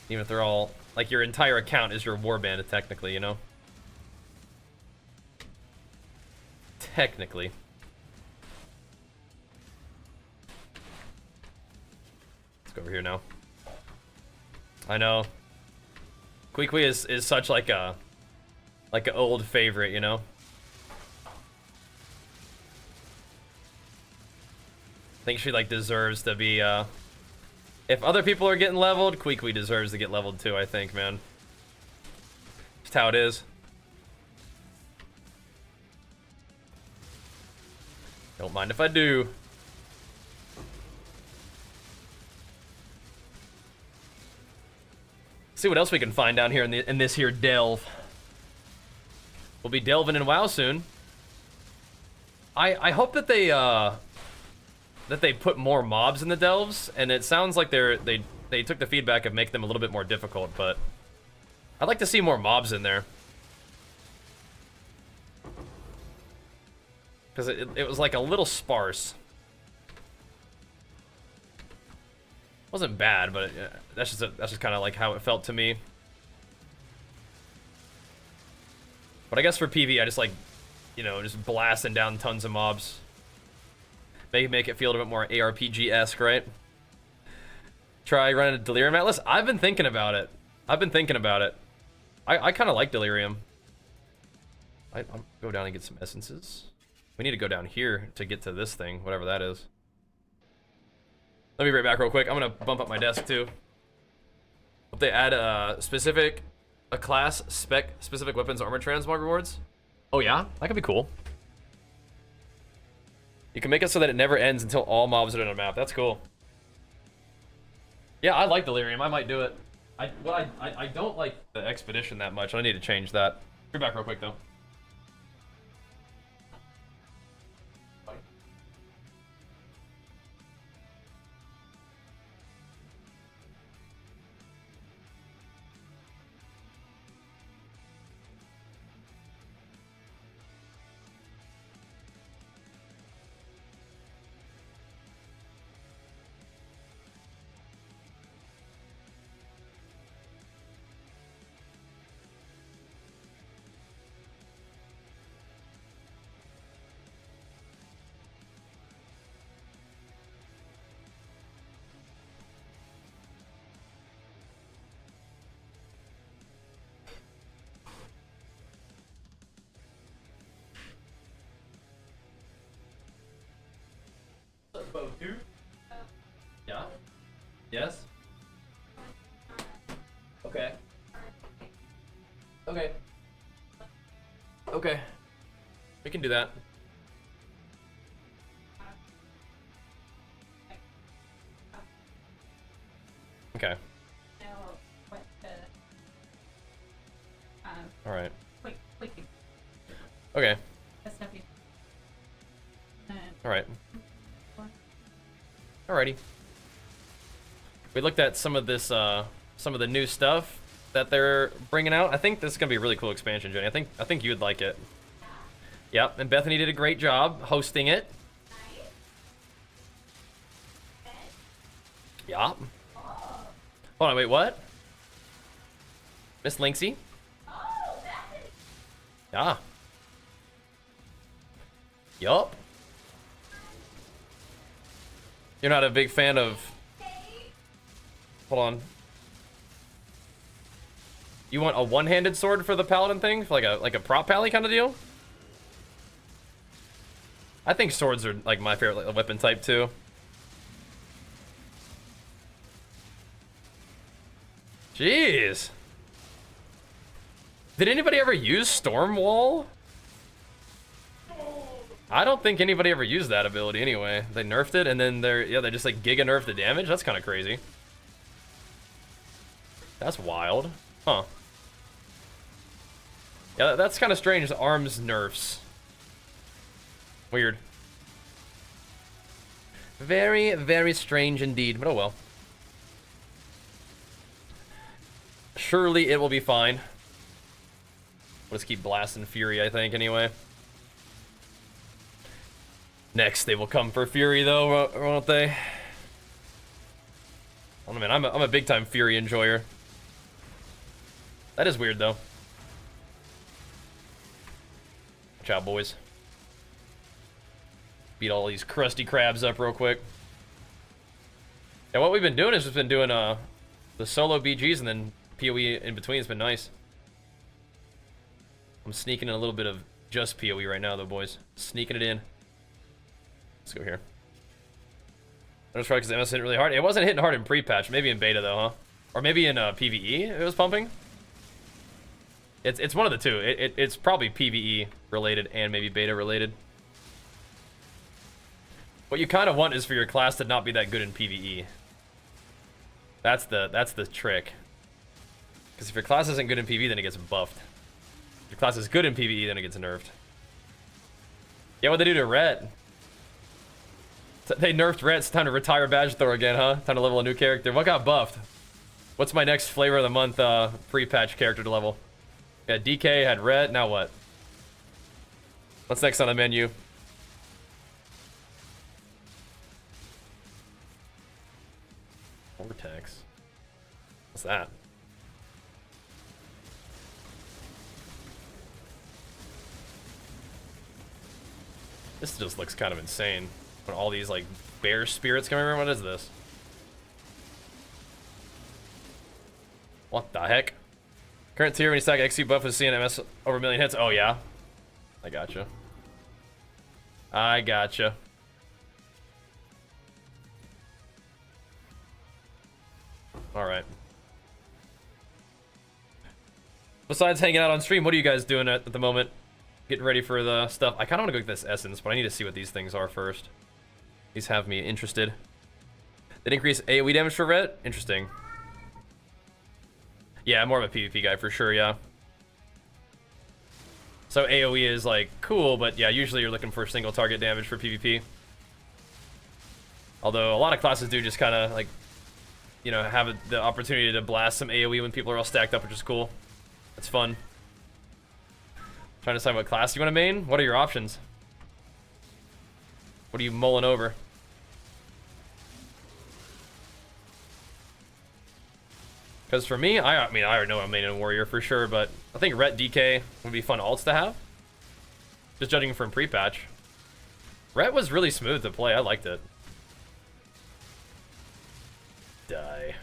Even if they're all, like your entire account is your Warband technically, you know? Technically. Let's go over here now. I know. Queequee is such like an old favorite, you know? I think she like deserves to be if other people are getting leveled, Queequee deserves to get leveled too, I think, man. Just how it is. Don't mind if I do. See what else we can find down here in this here delve. We'll be delving in WoW soon. I hope that they put more mobs in the delves, and it sounds like they they took the feedback of making them a little bit more difficult, but I'd like to see more mobs in there. Because it was like a little sparse. Wasn't bad, but that's just kind of like how it felt to me. But I guess for PV, I just like, you know, just blasting down tons of mobs. Make it feel a little bit more ARPG-esque, right? Try running a Delirium Atlas. I've been thinking about it. I kind of like Delirium. I'll go down and get some essences. We need to go down here to get to this thing, whatever that is. Let me be right back real quick. I'm gonna bump up my desk too. Hope they add a class spec specific weapons armor transmog rewards. Oh yeah, that could be cool. You can make it so that it never ends until all mobs are on a map. That's cool. Yeah, I like Delirium. I might do it. I don't like the expedition that much. I need to change that. Be back real quick though. Yeah? Yes? Okay. Okay. Okay. We can do that. Okay. Alright. Okay. Alright. Alrighty. We looked at some of this, some of the new stuff that they're bringing out. I think this is gonna be a really cool expansion, Jenny. I think you would like it. Yep, and Bethany did a great job hosting it. Yup. Hold on, wait, what? Miss Linksy? Yeah. Yup. You're not a big fan of... Hold on. You want a one-handed sword for the paladin thing? For like a prop pally kind of deal? I think swords are like my favorite weapon type too. Jeez. Did anybody ever use Stormwall? I don't think anybody ever used that ability anyway. They nerfed it and then they just like giga nerfed the damage. That's kind of crazy. That's wild. Huh. Yeah, that's kind of strange. Arms nerfs. Weird. Very, very strange indeed, but oh well. Surely it will be fine. We'll just keep blasting Fury, I think, anyway. Next, they will come for Fury, though, won't they? I don't know, man. I'm a big-time Fury enjoyer. That is weird, though. Watch out, boys. Beat all these crusty crabs up real quick. Yeah, what we've been doing is just been doing the solo BGs and then PoE in between. It's been nice. I'm sneaking in a little bit of just PoE right now, though, boys. Sneaking it in. Let's go here. That was probably because MS hit really hard. It wasn't hitting hard in pre-patch. Maybe in beta, though, huh? Or maybe in PvE it was pumping. It's one of the two. It's probably PvE related and maybe beta related. What you kind of want is for your class to not be that good in PvE. That's the trick. Because if your class isn't good in PvE, then it gets buffed. If your class is good in PvE, then it gets nerfed. Yeah, what they do to Rhett? They nerfed Ret. It's time to retire Badge Thor again, huh? Time to level a new character. What got buffed? What's my next flavor of the month pre-patch character to level? Yeah, DK had Ret. Now what? What's next on the menu? Vortex. What's that? This just looks kind of insane. When all these like bear spirits come over. What is this? What the heck? Current tier when you stack XP buff is seeing MS over 1 million hits. Oh yeah. I gotcha. I gotcha. Alright. Besides hanging out on stream, what are you guys doing at the moment? Getting ready for the stuff. I kind of want to go get this essence, but I need to see what these things are first. These have me interested. Did increase AoE damage for Ret? Interesting. Yeah, I'm more of a PvP guy for sure, yeah. So AoE is like cool, but yeah, usually you're looking for single target damage for PvP. Although a lot of classes do just kind of like, you know, have the opportunity to blast some AoE when people are all stacked up, which is cool. It's fun. Trying to decide what class you want to main? What are your options? What are you mulling over? Because for me, I mean, I already know I'm maining Warrior for sure, but I think Ret DK would be fun alts to have. Just judging from pre-patch. Ret was really smooth to play. I liked it. Die.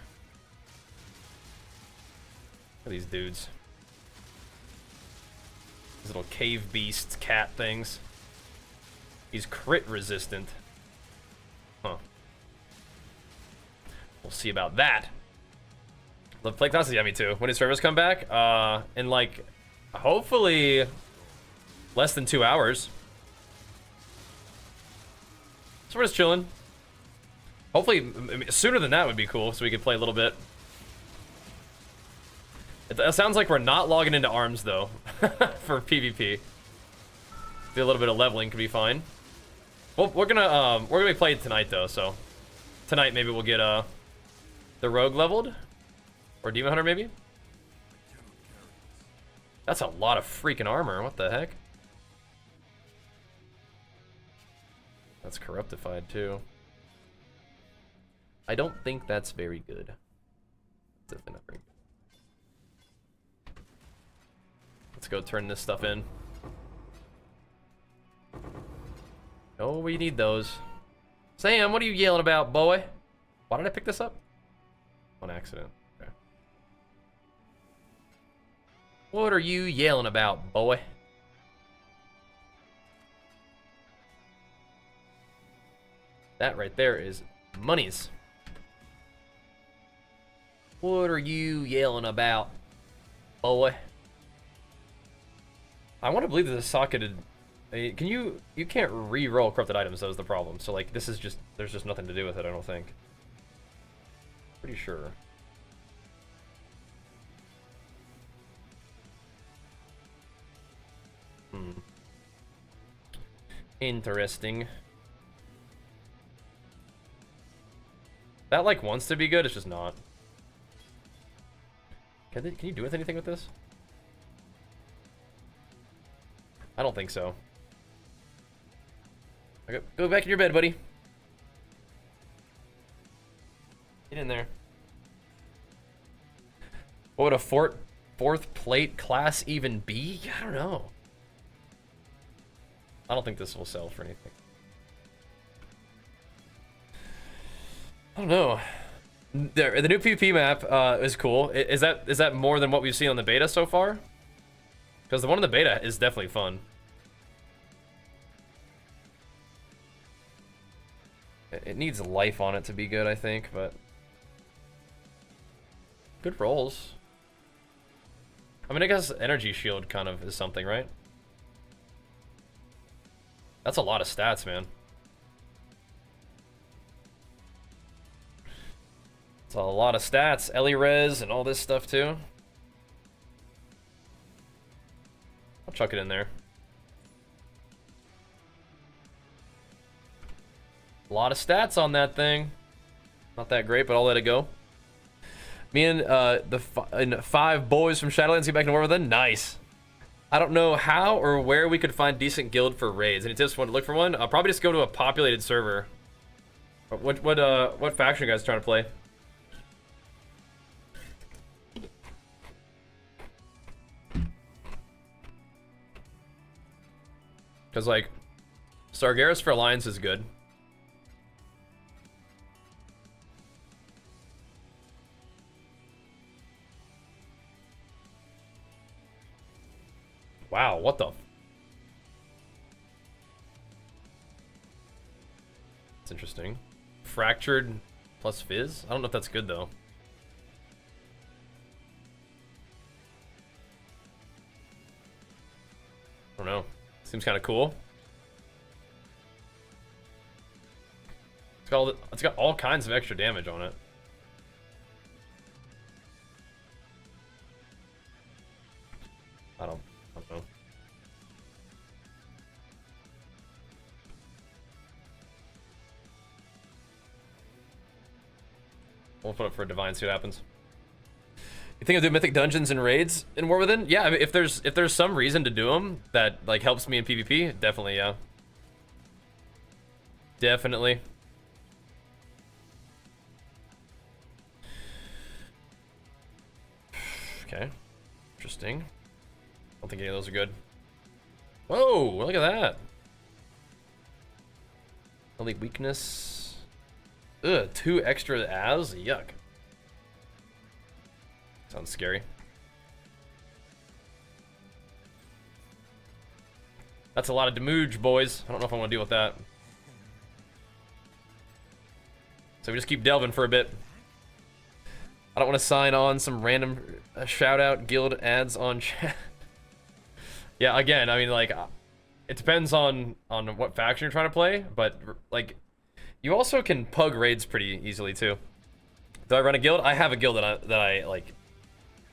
Look at these dudes. These little cave beast cat things. He's crit resistant. Huh. We'll see about that. Love play classes, yeah, me too. When does servers come back? In like, hopefully, less than 2 hours. So we're just chilling. Hopefully, sooner than that would be cool, so we could play a little bit. It sounds like we're not logging into arms though, for PvP. Do a little bit of leveling could be fine. Well, we're gonna be playing tonight though, so tonight maybe we'll get the rogue leveled, or demon hunter maybe. That's a lot of freaking armor. What the heck? That's corruptified too. I don't think that's very good. Definitely not very good. Let's go turn this stuff in. Oh, we need those. Sam, what are you yelling about, boy? Why did I pick this up? On accident. Okay. What are you yelling about, boy? That right there is monies. What are you yelling about, boy? I want to believe that the socketed. Can you can't re-roll corrupted items, that was the problem. So like this is just, there's just nothing to do with it, I don't think. Pretty sure. Interesting. That like wants to be good, it's just not. Can you do with anything with this? I don't think so. Okay, go back in your bed, buddy. Get in there. What would a fourth plate class even be? I don't know. I don't think this will sell for anything. I don't know. The new PvP map is cool. Is that more than what we've seen on the beta so far? Because the one in the beta is definitely fun. It needs life on it to be good, I think, but good rolls. I mean, I guess energy shield kind of is something, right? That's a lot of stats, man. It's a lot of stats. Ellie res and all this stuff too. I'll chuck it in there. A lot of stats on that thing. Not that great, but I'll let it go. Me and the 5 boys from Shadowlands get back into war with them. Nice. I don't know how or where we could find decent guild for raids. Any tips? Want to look for one? I'll probably just go to a populated server. What faction are you guys trying to play? Because like, Sargeras for Alliance is good. Wow, what the? It's interesting. Fractured plus Fizz? I don't know if that's good though. I don't know. Seems kind of cool. It's got all kinds of extra damage on it. I don't know. We'll put it for a divine, see what happens. You think I'll do mythic dungeons and raids in War Within? Yeah, I mean, if there's some reason to do them that like helps me in PvP, definitely, yeah. Definitely. Okay. Interesting. I don't think any of those are good. Whoa, look at that. Elite weakness. Ugh, 2 extra as? Yuck. Sounds scary. That's a lot of damage, boys. I don't know if I want to deal with that. So we just keep delving for a bit. I don't want to sign on some random shout out guild ads on chat. Yeah, again, I mean, like, it depends on what faction you're trying to play, but like, you also can pug raids pretty easily too. Do I run a guild? I have a guild that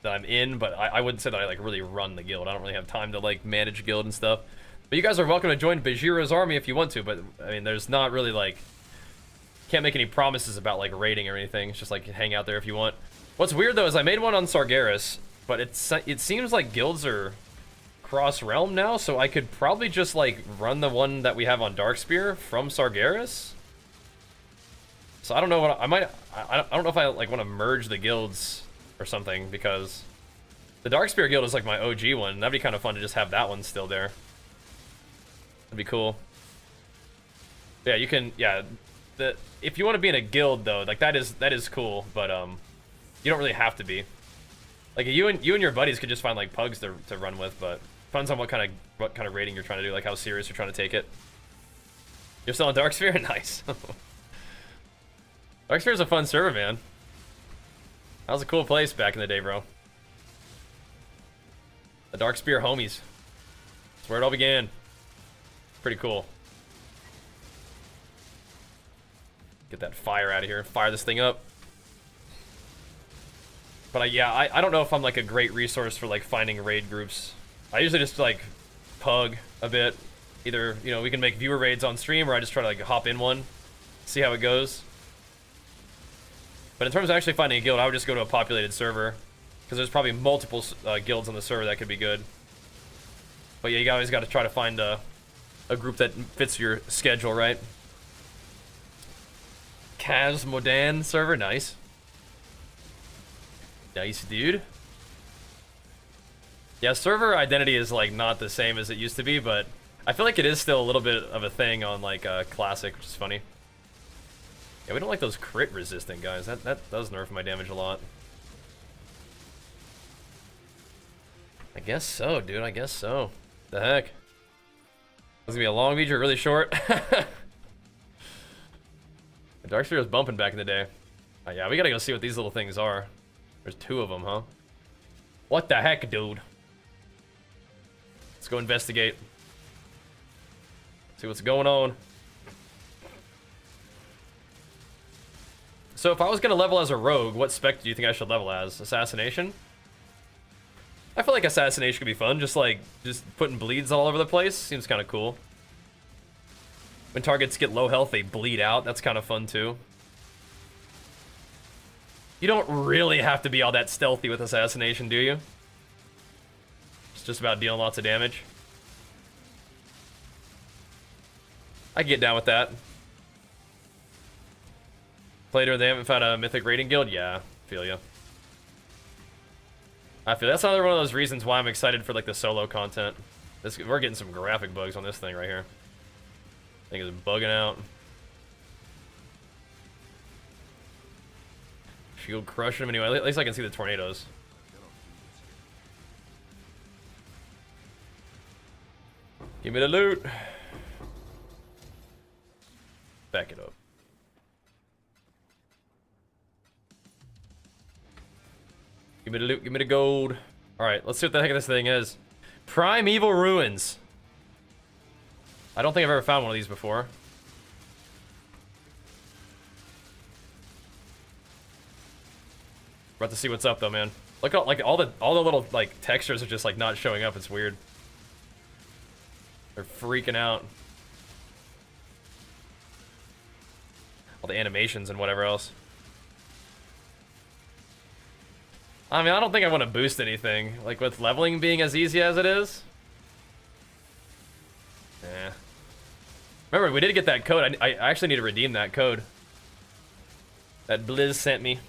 I'm in, but I wouldn't say that I like really run the guild. I don't really have time to like manage guild and stuff. But you guys are welcome to join Bajheera's army if you want to, but I mean, there's not really like, can't make any promises about like raiding or anything. It's just like hang out there if you want. What's weird though is I made one on Sargeras, but it seems like guilds are cross realm now, so I could probably just like run the one that we have on Darkspear from Sargeras. So I don't know what I don't know if I like want to merge the guilds or something, because the Darkspear guild is like my OG one. That'd be kind of fun to just have that one still there. That'd be cool. Yeah, you can. Yeah, if you want to be in a guild though, like that is cool, but you don't really have to be. Like you and your buddies could just find like pugs to run with, but depends on what kind of raiding you're trying to do, like how serious you're trying to take it. You're still on Darksphere? Nice. Darksphere is a fun server, man. That was a cool place back in the day, bro. The Darkspear homies. That's where it all began. Pretty cool. Get that fire out of here. Fire this thing up. But yeah, I don't know if I'm like a great resource for like finding raid groups. I usually just like pug a bit. Either, you know, we can make viewer raids on stream, or I just try to like hop in one, see how it goes. But in terms of actually finding a guild, I would just go to a populated server, because there's probably multiple guilds on the server that could be good. But yeah, you always got to try to find a group that fits your schedule, right? Kaz Modan server, nice. Nice, dude. Yeah, server identity is like not the same as it used to be, but I feel like it is still a little bit of a thing on like Classic, which is funny. Yeah, we don't like those crit resistant guys. That does nerf my damage a lot. I guess so, dude. I guess so. The heck? This is gonna be a long video, really short. Darksphere was bumping back in the day. Yeah, we gotta go see what these little things are. There's 2 of them, huh? What the heck, dude? Let's go investigate. See what's going on. So if I was gonna level as a rogue, what spec do you think I should level as? Assassination? I feel like assassination could be fun. Just putting bleeds all over the place seems kind of cool. When targets get low health, they bleed out. That's kind of fun too. You don't really have to be all that stealthy with assassination, do you? It's just about dealing lots of damage. I can get down with that. Later, they haven't found a Mythic raiding guild? Yeah, feel ya. I feel that's another one of those reasons why I'm excited for like the solo content. We're getting some graphic bugs on this thing right here. I think it's bugging out. Shield crushing him anyway. At least I can see the tornadoes. Give me the loot. Back it up. Give me the loot, give me the gold. Alright, let's see what the heck this thing is. Primeval Ruins. I don't think I've ever found one of these before. We're about to see what's up though, man. Look at like all the little like textures are just like not showing up. It's weird. They're freaking out. All the animations and whatever else. I mean, I don't think I want to boost anything. Like, with leveling being as easy as it is. Yeah. Remember, we did get that code. I actually need to redeem that code. That Blizz sent me.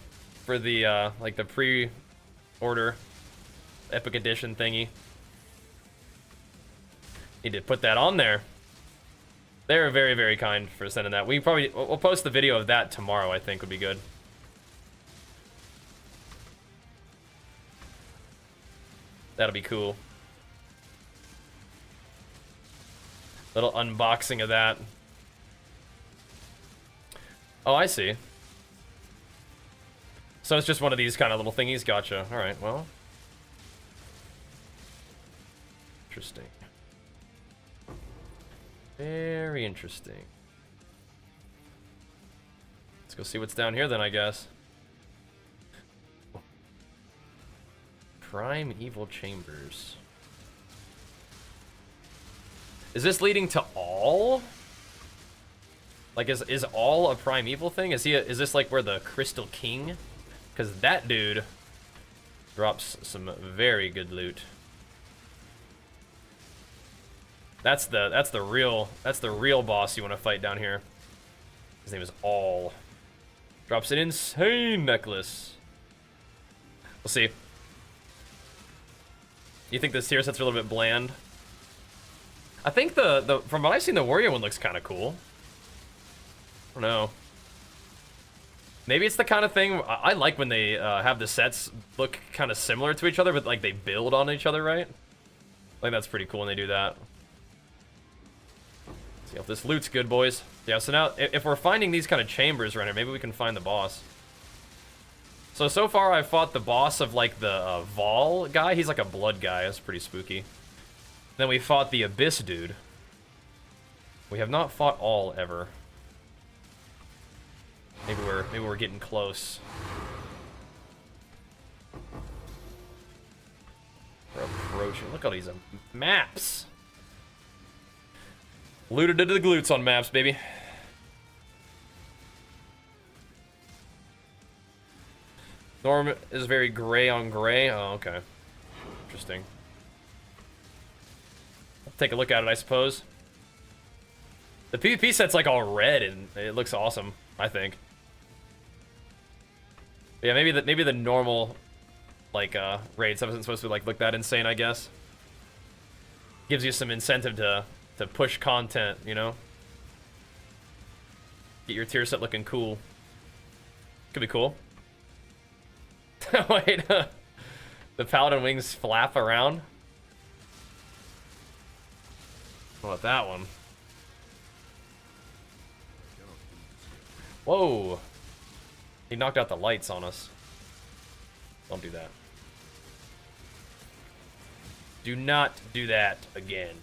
For the, like, the pre-order Epic Edition thingy. Need to put that on there. They're very, very kind for sending that. We'll post the video of that tomorrow, I think, would be good. That'll be cool. Little unboxing of that. Oh, I see. So it's just one of these kind of little thingies. Gotcha. Alright, well. Interesting. Very interesting. Let's go see what's down here then, I guess. Primeval Chambers. Is this leading to all? Like, is all a primeval thing? Is this like where the Crystal King? Because that dude drops some very good loot. That's the real boss you want to fight down here. His name is All. Drops an insane necklace. We'll see. You think this tier set's a little bit bland? I think from what I've seen, the warrior one looks kind of cool. I don't know. Maybe it's the kind of thing I like when they have the sets look kind of similar to each other, but like they build on each other, right? I think that's pretty cool when they do that. See if this loot's good, boys. Yeah, so now if we're finding these kind of chambers right here, maybe we can find the boss. So far I've fought the boss of like the Vol guy. He's like a blood guy. That's pretty spooky. Then we fought the Abyss dude. We have not fought All ever. Maybe we're getting close. We're approaching. Look at all these maps. Looted to the glutes on maps, baby. Norm is very gray on gray. Oh, okay. Interesting. I'll take a look at it, I suppose. The PvP set's like all red and it looks awesome, I think. Yeah, maybe the normal like raid stuff isn't supposed to like look that insane, I guess. Gives you some incentive to push content, you know? Get your tier set looking cool. Could be cool. Wait, the Paladin wings flap around? What about that one? Whoa! He knocked out the lights on us. Don't do that. Do not do that again.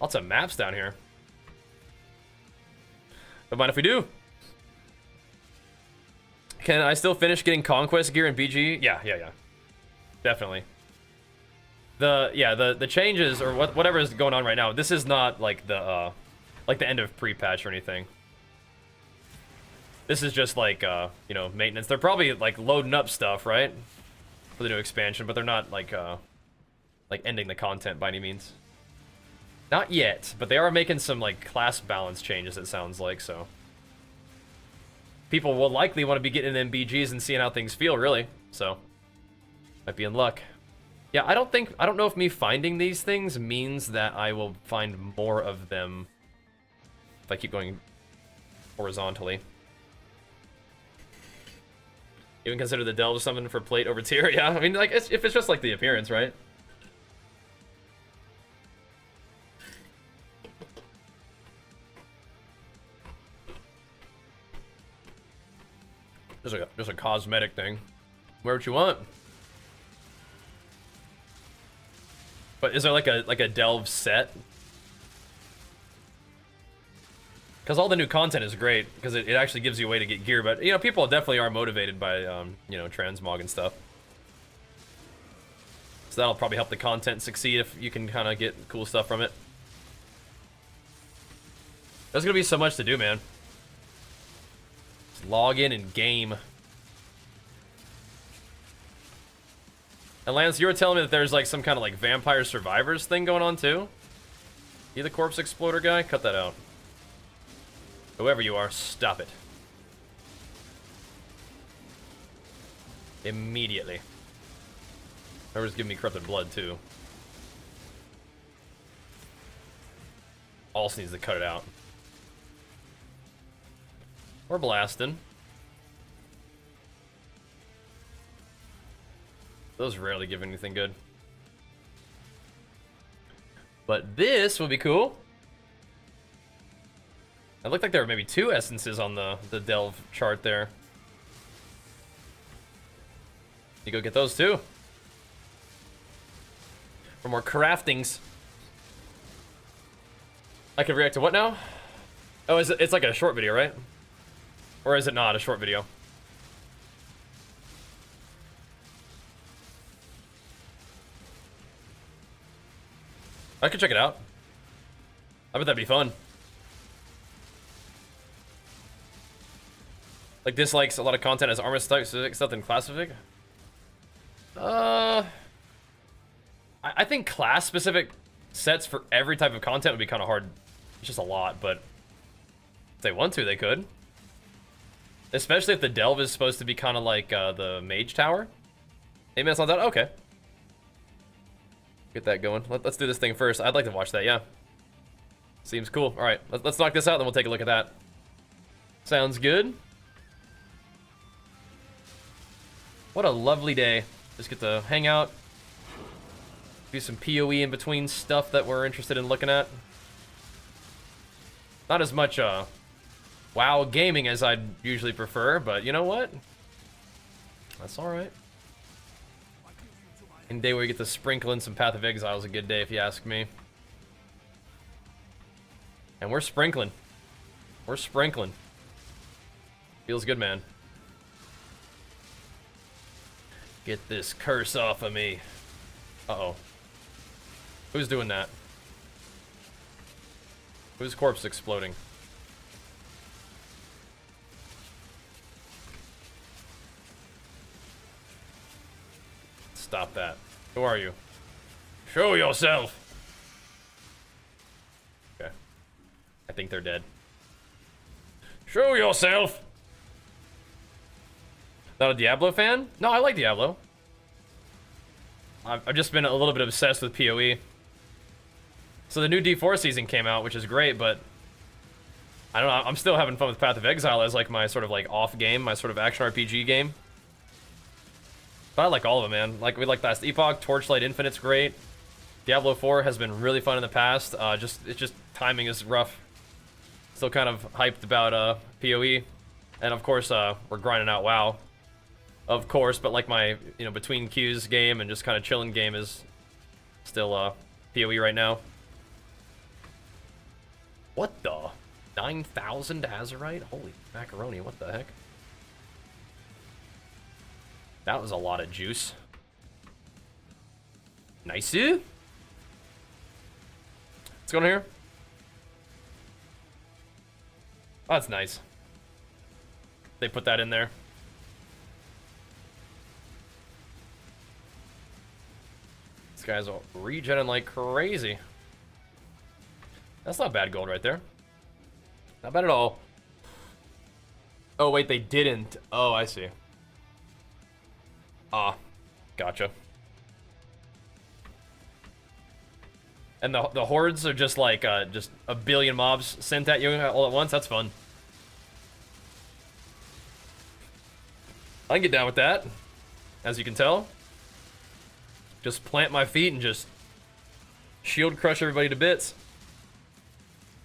Lots of maps down here. Don't mind if we do. Can I still finish getting conquest gear in BG? Yeah. Definitely. The changes or whatever is going on right now. This is not like the end of pre-patch or anything. This is just like you know, maintenance. They're probably like loading up stuff, right, for the new expansion, but they're not like ending the content by any means. Not yet, but they are making some like class balance changes, it sounds like, so. People will likely want to be getting in BGs and seeing how things feel, really. So, might be in luck. Yeah, I don't know if me finding these things means that I will find more of them if I keep going horizontally. Even consider the delve something for plate over tier? Yeah, I mean, like, if it's just like the appearance, right? Just a cosmetic thing. Wear what you want. But is there like a delve set? Because all the new content is great, because it actually gives you a way to get gear, but you know, people definitely are motivated by you know, transmog and stuff. So that'll probably help the content succeed if you can kind of get cool stuff from it. There's gonna be so much to do, man. Just log in and game. And Lance, you were telling me that there's like some kind of like vampire survivors thing going on too? You the corpse exploder guy? Cut that out. Whoever you are, stop it. Immediately. Whoever's giving me corrupted blood too. Also needs to cut it out. We're blasting. Those rarely give anything good. But this will be cool. It looked like there were maybe 2 essences on the delve chart there. You go get those too. For more craftings. I can react to what now? Oh, it's like a short video, right? Or is it not a short video? I could check it out. I bet that'd be fun. Like, dislikes a lot of content as armor specific stuff than class specific? I think class specific sets for every type of content would be kind of hard. It's just a lot, but if they want to, they could. Especially if the delve is supposed to be kind of like the mage tower. 8 minutes on that? Okay. Get that going. Let's do this thing first. I'd like to watch that, yeah. Seems cool. All right, let's knock this out, then we'll take a look at that. Sounds good. What a lovely day. Just get to hang out. Do some PoE in between stuff that we're interested in looking at. Not as much WoW gaming as I'd usually prefer, but you know what? That's alright. Any day where you get to sprinkle in some Path of Exile is a good day if you ask me. And we're sprinkling. We're sprinkling. Feels good, man. Get this curse off of me. Uh-oh. Who's doing that? Whose corpse exploding? Stop that. Who are you? Show yourself! Okay. I think they're dead. Show yourself! Not a Diablo fan? No, I like Diablo. I've just been a little bit obsessed with PoE. So the new D4 season came out, which is great, but I don't know, I'm still having fun with Path of Exile as like my sort of like off game, my sort of action RPG game. But I like all of them, man. Like, we like Last Epoch, Torchlight Infinite's great. Diablo 4 has been really fun in the past. It's just timing is rough. Still kind of hyped about PoE. And of course, we're grinding out WoW. Of course, but like my, you know, between queues game and just kind of chilling game is still PoE right now. What the? 9,000 Azurite? Holy macaroni, what the heck? That was a lot of juice. Nice. What's going on here? Oh, that's nice. They put that in there. This guy's all regenning like crazy. That's not bad gold right there. Not bad at all. Oh, wait, they didn't. Oh, I see. Ah, gotcha. And the hordes are just like, just a billion mobs sent at you all at once. That's fun. I can get down with that, as you can tell. Just plant my feet and just shield crush everybody to bits.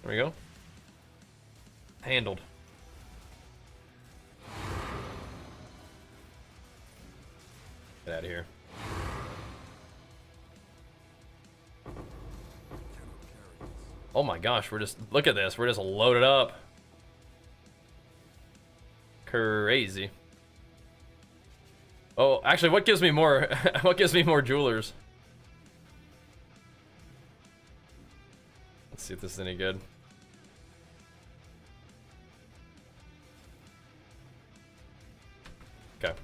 There we go. Handled. Get out of here. Oh my gosh, we're just, look at this. We're just loaded up. Crazy. Oh, actually, what gives me more, what gives me more jewelers? Let's see if this is any good. Okay.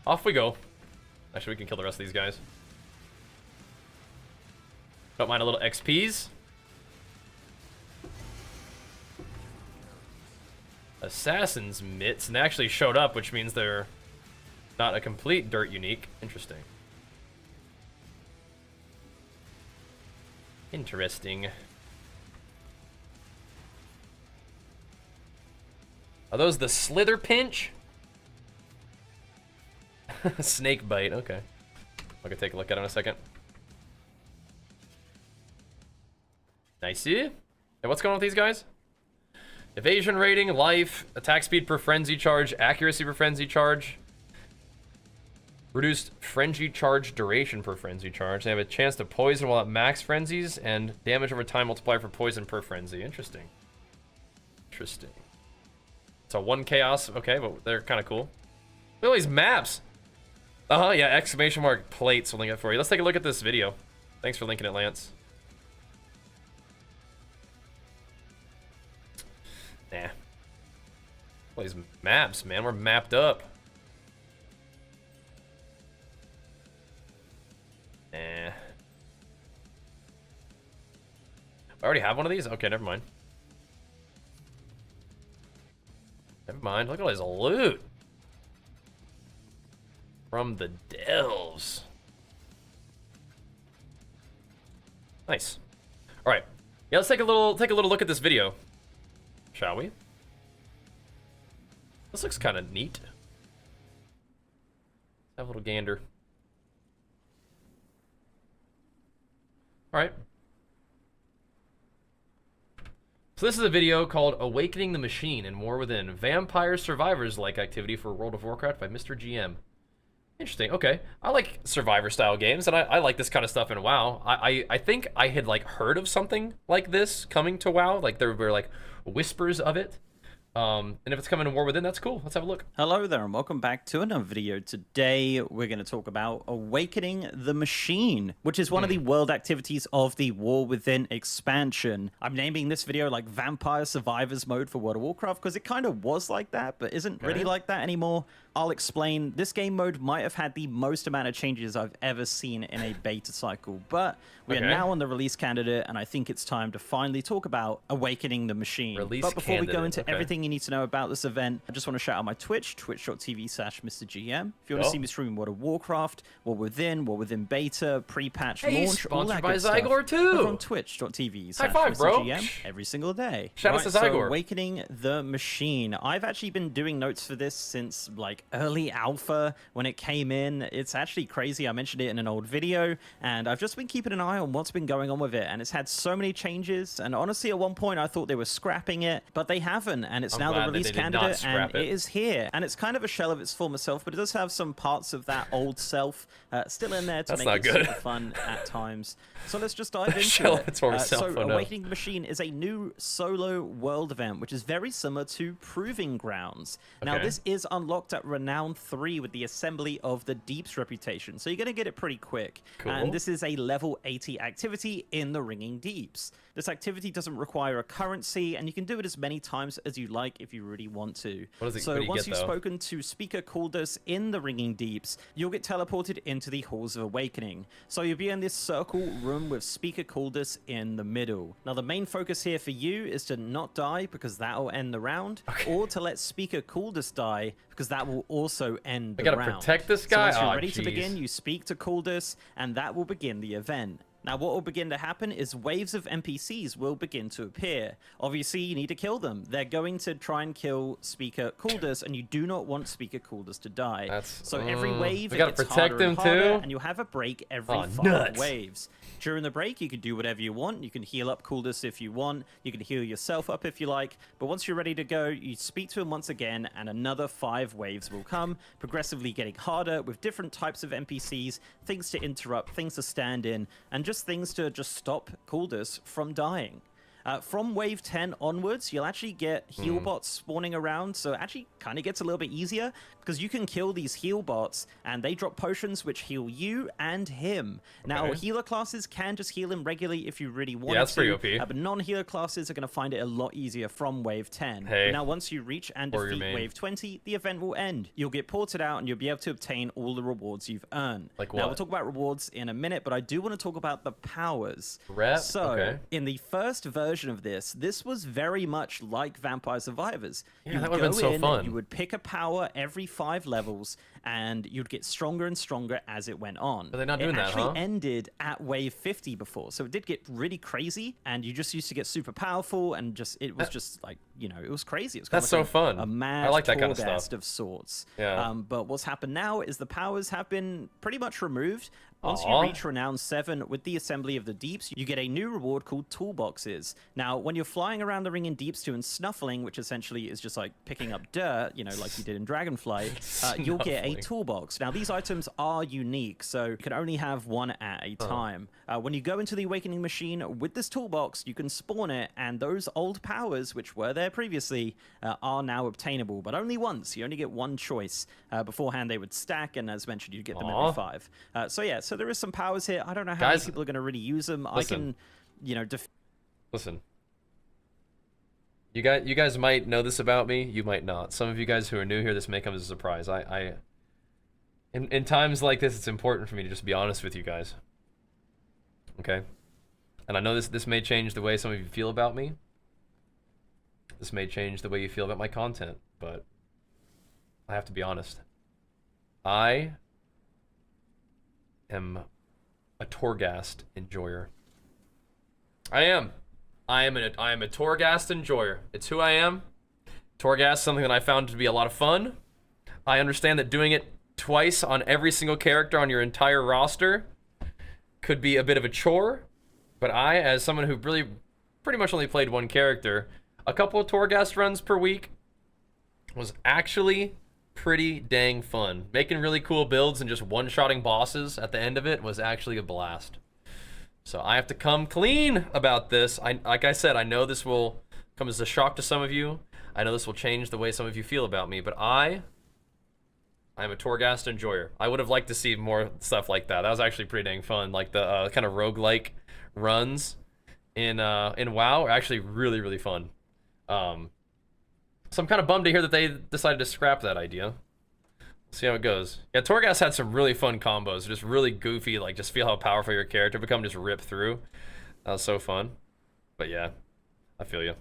Off we go. Actually, we can kill the rest of these guys. Don't mind a little XPs. Assassin's mitts, and they actually showed up, which means they're not a complete dirt unique. Interesting. Interesting. Are those the slither pinch? Snake bite, okay. I can take a look at it in a second. Nice. Hey, what's going on with these guys? Evasion rating, life, attack speed per frenzy charge, accuracy per frenzy charge, reduced frenzy charge duration per frenzy charge. They have a chance to poison while at max frenzies, and damage over time multiplier for poison per frenzy. Interesting. Interesting. So 1 chaos, okay, but they're kind of cool. Look at all these maps. Yeah, exclamation mark plates will link it for you. Let's take a look at this video. Thanks for linking it, Lance. Nah. All these maps, man, we're mapped up. Nah. I already have one of these? Okay, never mind. Never mind. Look at all this loot. From the delves. Nice. All right. Yeah, let's take a little look at this video, shall we? This looks kind of neat. Let's have a little gander. All right. So this is a video called Awakening the Machine in War Within. Vampire Survivors-like activity for World of Warcraft by Mr. GM. Interesting. Okay. I like survivor style games, and I like this kind of stuff in WoW. I think I had like heard of something like this coming to WoW. Like there were like whispers of it. And if it's coming to War Within, that's cool. Let's have a look. Hello there, and welcome back to another video. Today, we're going to talk about Awakening the Machine, which is one of the world activities of the War Within expansion. I'm naming this video like Vampire Survivors mode for World of Warcraft because it kind of was like that, but isn't really like that anymore. I'll explain. This game mode might have had the most amount of changes I've ever seen in a beta cycle, but we are now on the release candidate, and I think it's time to finally talk about Awakening the Machine. But before we go into everything you need to know about this event, I just want to shout out my Twitch, twitch.tv/MrGM. If you want to see me stream World of Warcraft, War Within Beta, pre-patch launch, all that good stuff, over on twitch.tv/MrGM every single day. Shout out to Zygor. So Awakening the Machine. I've actually been doing notes for this since like early alpha when it came in. It's actually crazy. I mentioned it in an old video, and I've just been keeping an eye on what's been going on with it, and it's had so many changes, and honestly at one point I thought they were scrapping it, but they haven't, and it's now the release candidate, and it is here, and it's kind of a shell of its former self, but it does have some parts of that old self still in there to make it super fun at times. So let's just dive into it. So Awakening the Machine is a new solo world event, which is very similar to Proving Grounds. Now this is unlocked at Renown 3 with the Assembly of the Deep's reputation. So you're going to get it pretty quick. Cool. And this is a level 80 activity in the Ringing Deeps. This activity doesn't require a currency, and you can do it as many times as you like if you really want to. What does it, so what do you once get, you've though? spoken to Speaker Caldus in the Ringing Deeps, you'll get teleported into the Halls of Awakening. So you'll be in this circle room with Speaker Caldus in the middle. Now the main focus here for you is to not die, because that'll end the round, or to let Speaker Caldus die, because that will also end the round. I gotta protect this guy? So once you're Aw, ready to jeez. begin, you speak to Caldus, and that will begin the event. Now, what will begin to happen is waves of NPCs will begin to appear. Obviously, you need to kill them. They're going to try and kill Speaker Caldus, and you do not want Speaker Caldus to die. So every wave, we it gotta gets protect harder and him harder, too? and you'll have a break every Aw, 5 nuts. waves. During the break, you can do whatever you want. You can heal up Caldus if you want. You can heal yourself up if you like. But once you're ready to go, you speak to him once again, and another 5 waves will come, progressively getting harder with different types of NPCs, things to interrupt, things to stand in, and just things to just stop Caldus from dying. From wave 10 onwards, you'll actually get heal bots spawning around, so it actually kind of gets a little bit easier, because you can kill these heal bots, and they drop potions which heal you and him. Now, healer classes can just heal him regularly if you really want to. Yeah, that's pretty OP. But non-healer classes are going to find it a lot easier from wave 10. Hey. Now, once you reach and Or your defeat main. wave 20, the event will end. You'll get ported out, and you'll be able to obtain all the rewards you've earned. Like Now, what? we'll talk about rewards in a minute, but I do want to talk about the powers. Rep? So, Okay. in the first version of this was very much like Vampire Survivors. Yeah, You that would would've been go so in, fun. You would pick a power every 5 levels, and you'd get stronger and stronger as it went on. Are they not doing it that, actually huh? ended at wave 50 before, so it did get really crazy, and you just used to get super powerful, and just it was just like, you know, it was crazy. It was kind That's of like so fun. A mad I like that kind of Torghast stuff. of sorts. Yeah. But what's happened now is the powers have been pretty much removed. Once Aw. you reach Renown 7 with the Assembly of the Deeps, you get a new reward called Toolboxes. Now, when you're flying around the Ringing Deeps doing snuffling, which essentially is just like picking up dirt, you know, like you did in Dragonflight, you'll get a Snuffling. toolbox. Now, these items are unique, so you can only have one at a time. When you go into the Awakening Machine with this toolbox, you can spawn it, and those old powers, which were there previously, are now obtainable, but only once. You only get one choice. Beforehand, they would stack, and as mentioned, you'd get them Aw. every 5. So yeah, so there is some powers here. I don't know how Guys, many people are going to really use them. listen. I can, you know, Listen. You guys might know this about me. You might not. Some of you guys who are new here, this may come as a surprise. In times like this, it's important for me to just be honest with you guys. Okay? And I know this may change the way some of you feel about me. This may change the way you feel about my content, but I have to be honest. I am a Torghast enjoyer. I am a Torghast enjoyer. It's who I am. Torghast is something that I found to be a lot of fun. I understand that doing it twice on every single character on your entire roster could be a bit of a chore, but I, as someone who really pretty much only played one character, a couple of Torghast runs per week was actually pretty dang fun. Making really cool builds and just one-shotting bosses at the end of it was actually a blast. So I have to come clean about this. Like I said, I know this will come as a shock to some of you. I know this will change the way some of you feel about me, but I'm a Torghast enjoyer. I would have liked to see more stuff like that. That was actually pretty dang fun. Like the kind of roguelike runs in WoW are actually really, really fun. So I'm kind of bummed to hear that they decided to scrap that idea. See how it goes. Yeah, Torghast had some really fun combos, just really goofy, like just feel how powerful your character become, just rip through. That was so fun. But yeah, I feel you.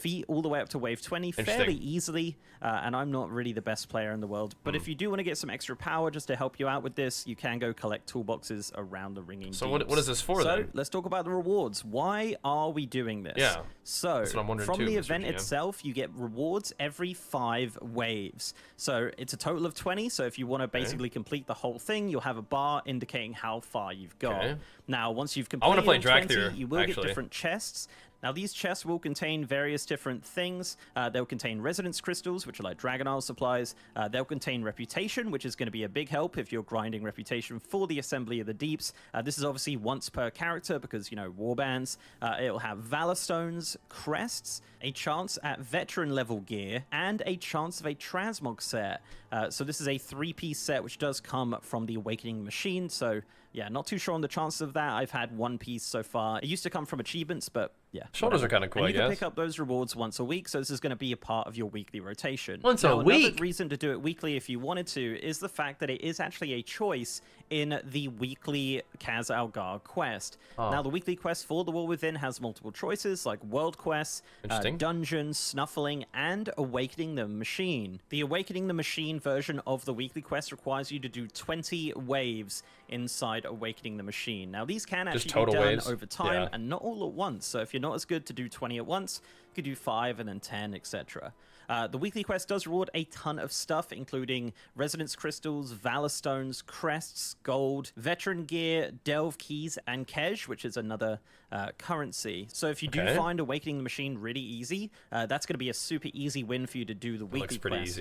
defeat all the way up to wave 20 fairly easily, and I'm not really the best player in the world. But if you do want to get some extra power just to help you out with this, you can go collect toolboxes around the Ringing So Deeps. what is this for, so then? let's talk about the rewards. Why are we doing this? Yeah, So that's what I'm wondering from too, the Mr. event GM. itself, you get rewards every 5 waves. So it's a total of 20. So if you want to basically complete the whole thing, you'll have a bar indicating how far you've got. Okay. Now, once you've I wanna completed play all Drag 20, Theater, you will get actually. different chests. Now, these chests will contain various different things. They'll contain resonance crystals, which are like Dragon Isle supplies. They'll contain reputation, which is going to be a big help if you're grinding reputation for the Assembly of the Deeps. This is obviously once per character because, you know, warbands. It'll have Valor Stones, crests, a chance at veteran level gear, and a chance of a transmog set. So this is a 3-piece set, which does come from the Awakening Machine. So yeah, not too sure on the chances of that. I've had 1 piece so far. It used to come from achievements, but yeah. Shoulders are kind of cool, and you I can guess. pick up those rewards once a week, so this is going to be a part of your weekly rotation. Once a week? Another reason to do it weekly if you wanted to is the fact that it is actually a choice in the weekly Kaz Algar quest. Now, the weekly quest for the War Within has multiple choices, like world quests, dungeons, snuffling, and Awakening the Machine. The Awakening the Machine version of the weekly quest requires you to do 20 waves inside Awakening the Machine. Now, these can actually be done over time and not all at once, so if you're not as good to do 20 at once, you could do 5 and then 10, etc. The weekly quest does reward a ton of stuff, including resonance crystals, valor stones, crests, gold, veteran gear, delve keys, and Kej, which is another currency. So if you do find Awakening the Machine really easy, that's going to be a super easy win for you to do the weekly quest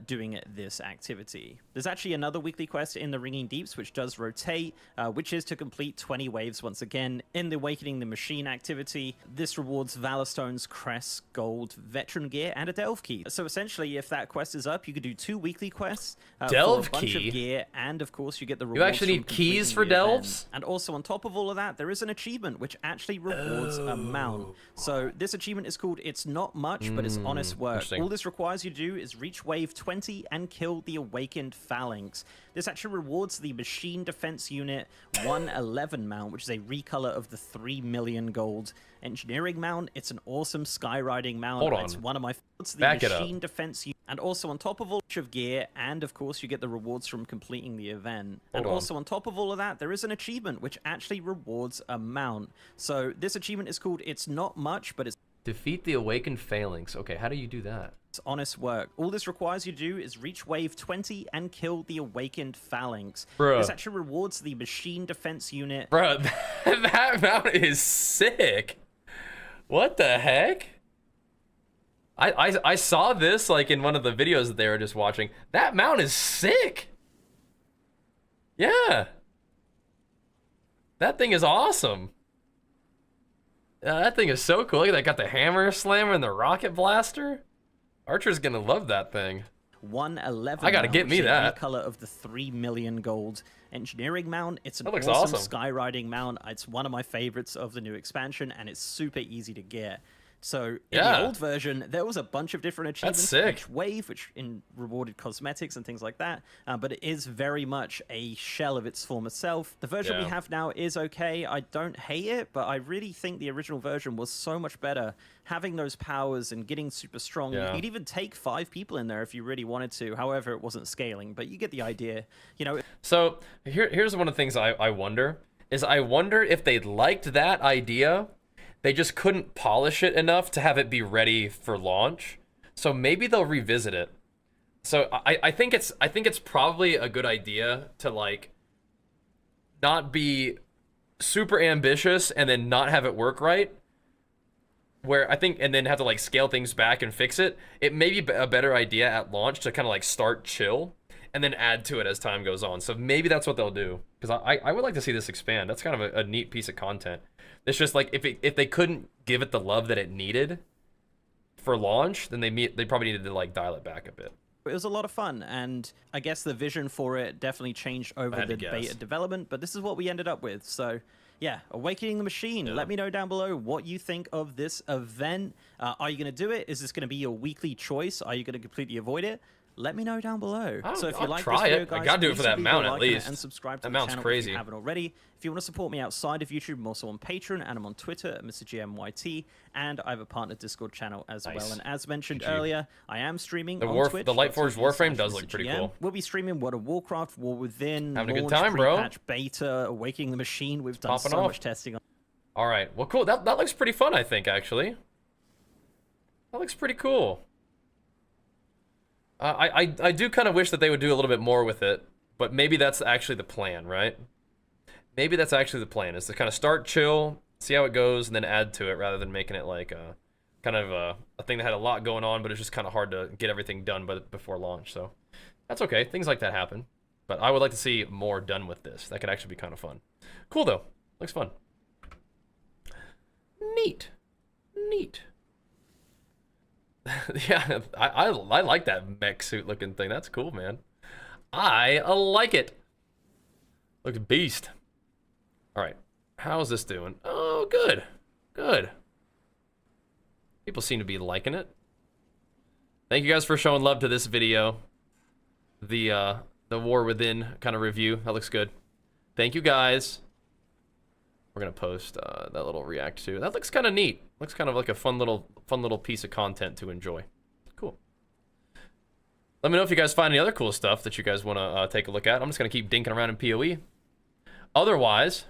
doing this activity. There's actually another weekly quest in the Ringing Deeps, which does rotate, which is to complete 20 waves once again in the Awakening the Machine activity. This rewards valor stones, crests, gold, veteran gear, and a delve key. So essentially, if that quest is up, you could do 2 weekly quests for a bunch of gear, and of course, you get the rewards. You actually need keys for delves? And also, on top of all of that, there is an achievement which actually rewards a mount. So this achievement is called It's Not Much, but It's Honest Work. All this requires you to do is reach wave 20 and kill the Awakened Phalanx. This actually rewards the Machine Defense Unit 111 mount, which is a recolor of the 3 million gold engineering mount. It's an awesome skyriding mount. Hold on. It's one of my favorites. The Back it up. Machine Defense Unit. And also on top of all of gear, and of course you get the rewards from completing the event. And also on top of all of that, there is an achievement which actually rewards a mount. So this achievement is called It's Not Much, but it's Defeat the Awakened Phalanx. Okay, how do you do that? It's honest work. All this requires you to do is reach wave 20 and kill the Awakened Phalanx. Bruh. This actually rewards the Machine Defense Unit. Bro, that mount is sick. What the heck? I saw this like in one of the videos that they were just watching. That mount is sick. Yeah. That thing is awesome. That thing is so cool. Look at that. Got the hammer slammer and the rocket blaster. Archer's gonna love that thing. 111. I gotta get me that. Color of the 3 million gold engineering mount. It's an That looks awesome awesome. skyriding mount. It's one of my favorites of the new expansion, and it's super easy to get. So in Yeah. the old version, there was a bunch of different achievements sick. for each wave, which rewarded cosmetics and things like that. But it is very much a shell of its former self. The version we have now is okay. I don't hate it, but I really think the original version was so much better. Having those powers and getting super strong. You could even take 5 people in there if you really wanted to. However, it wasn't scaling, but you get the idea. You know. So here's one of the things I wonder is I wonder if they liked that idea. They just couldn't polish it enough to have it be ready for launch. So maybe they'll revisit it. So I think it's probably a good idea to like not be super ambitious and then not have it work right. Where I think, and then have to like scale things back and fix it. It may be a better idea at launch to kind of like start chill and then add to it as time goes on. So maybe that's what they'll do. Because I would like to see this expand. That's kind of a neat piece of content. It's just like if they couldn't give it the love that it needed for launch, then they probably needed to like dial it back a bit. It was a lot of fun, and I guess the vision for it definitely changed over the beta development, but this is what we ended up with. So yeah, Awakening the Machine. Let me know down below what you think of this event. Are you going to do it? Is this going to be your weekly choice? Are you going to completely avoid it? Let me know down below. I'll if you like try this video, it. guys, I gotta do it for please that leave mount a at like on it least. and subscribe to That the mount's channel crazy. if you haven't already. If you want to support me outside of YouTube, I'm also on Patreon and I'm on Twitter at MrGMYT, and I have a partner Discord channel as well. And as mentioned earlier, I am streaming on Twitch. The Lightforged Warframe does look pretty cool. We'll be streaming World of Warcraft, War Within, having a good launch, time, bro. pre-patch, beta, Awakening the Machine. We've done so much testing on. All right, well, cool. That looks pretty fun, I think, actually. That looks pretty cool. I do kind of wish that they would do a little bit more with it, but maybe that's actually the plan, right? Maybe that's actually the plan, is to kind of start chill, See how it goes and then add to it rather than making it like a kind of a thing that had a lot going on, but it's just kind of hard to get everything done before launch. So that's okay. Things like that happen. But I would like to see more done with this. That could actually be kind of fun. Cool though. Looks fun. Neat. Neat. Yeah, I like that mech suit looking thing. That's cool, man. I like it. Looks beast. All right. How's this doing? Oh, good. Good. People seem to be liking it. Thank you guys for showing love to this video. The War Within kind of review. That looks good. Thank you guys. We're gonna post that little react to. That looks kind of neat. Looks kind of like a fun little piece of content to enjoy. Cool. Let me know if you guys find any other cool stuff that you guys want to take a look at. I'm just gonna keep dinking around in PoE. Otherwise,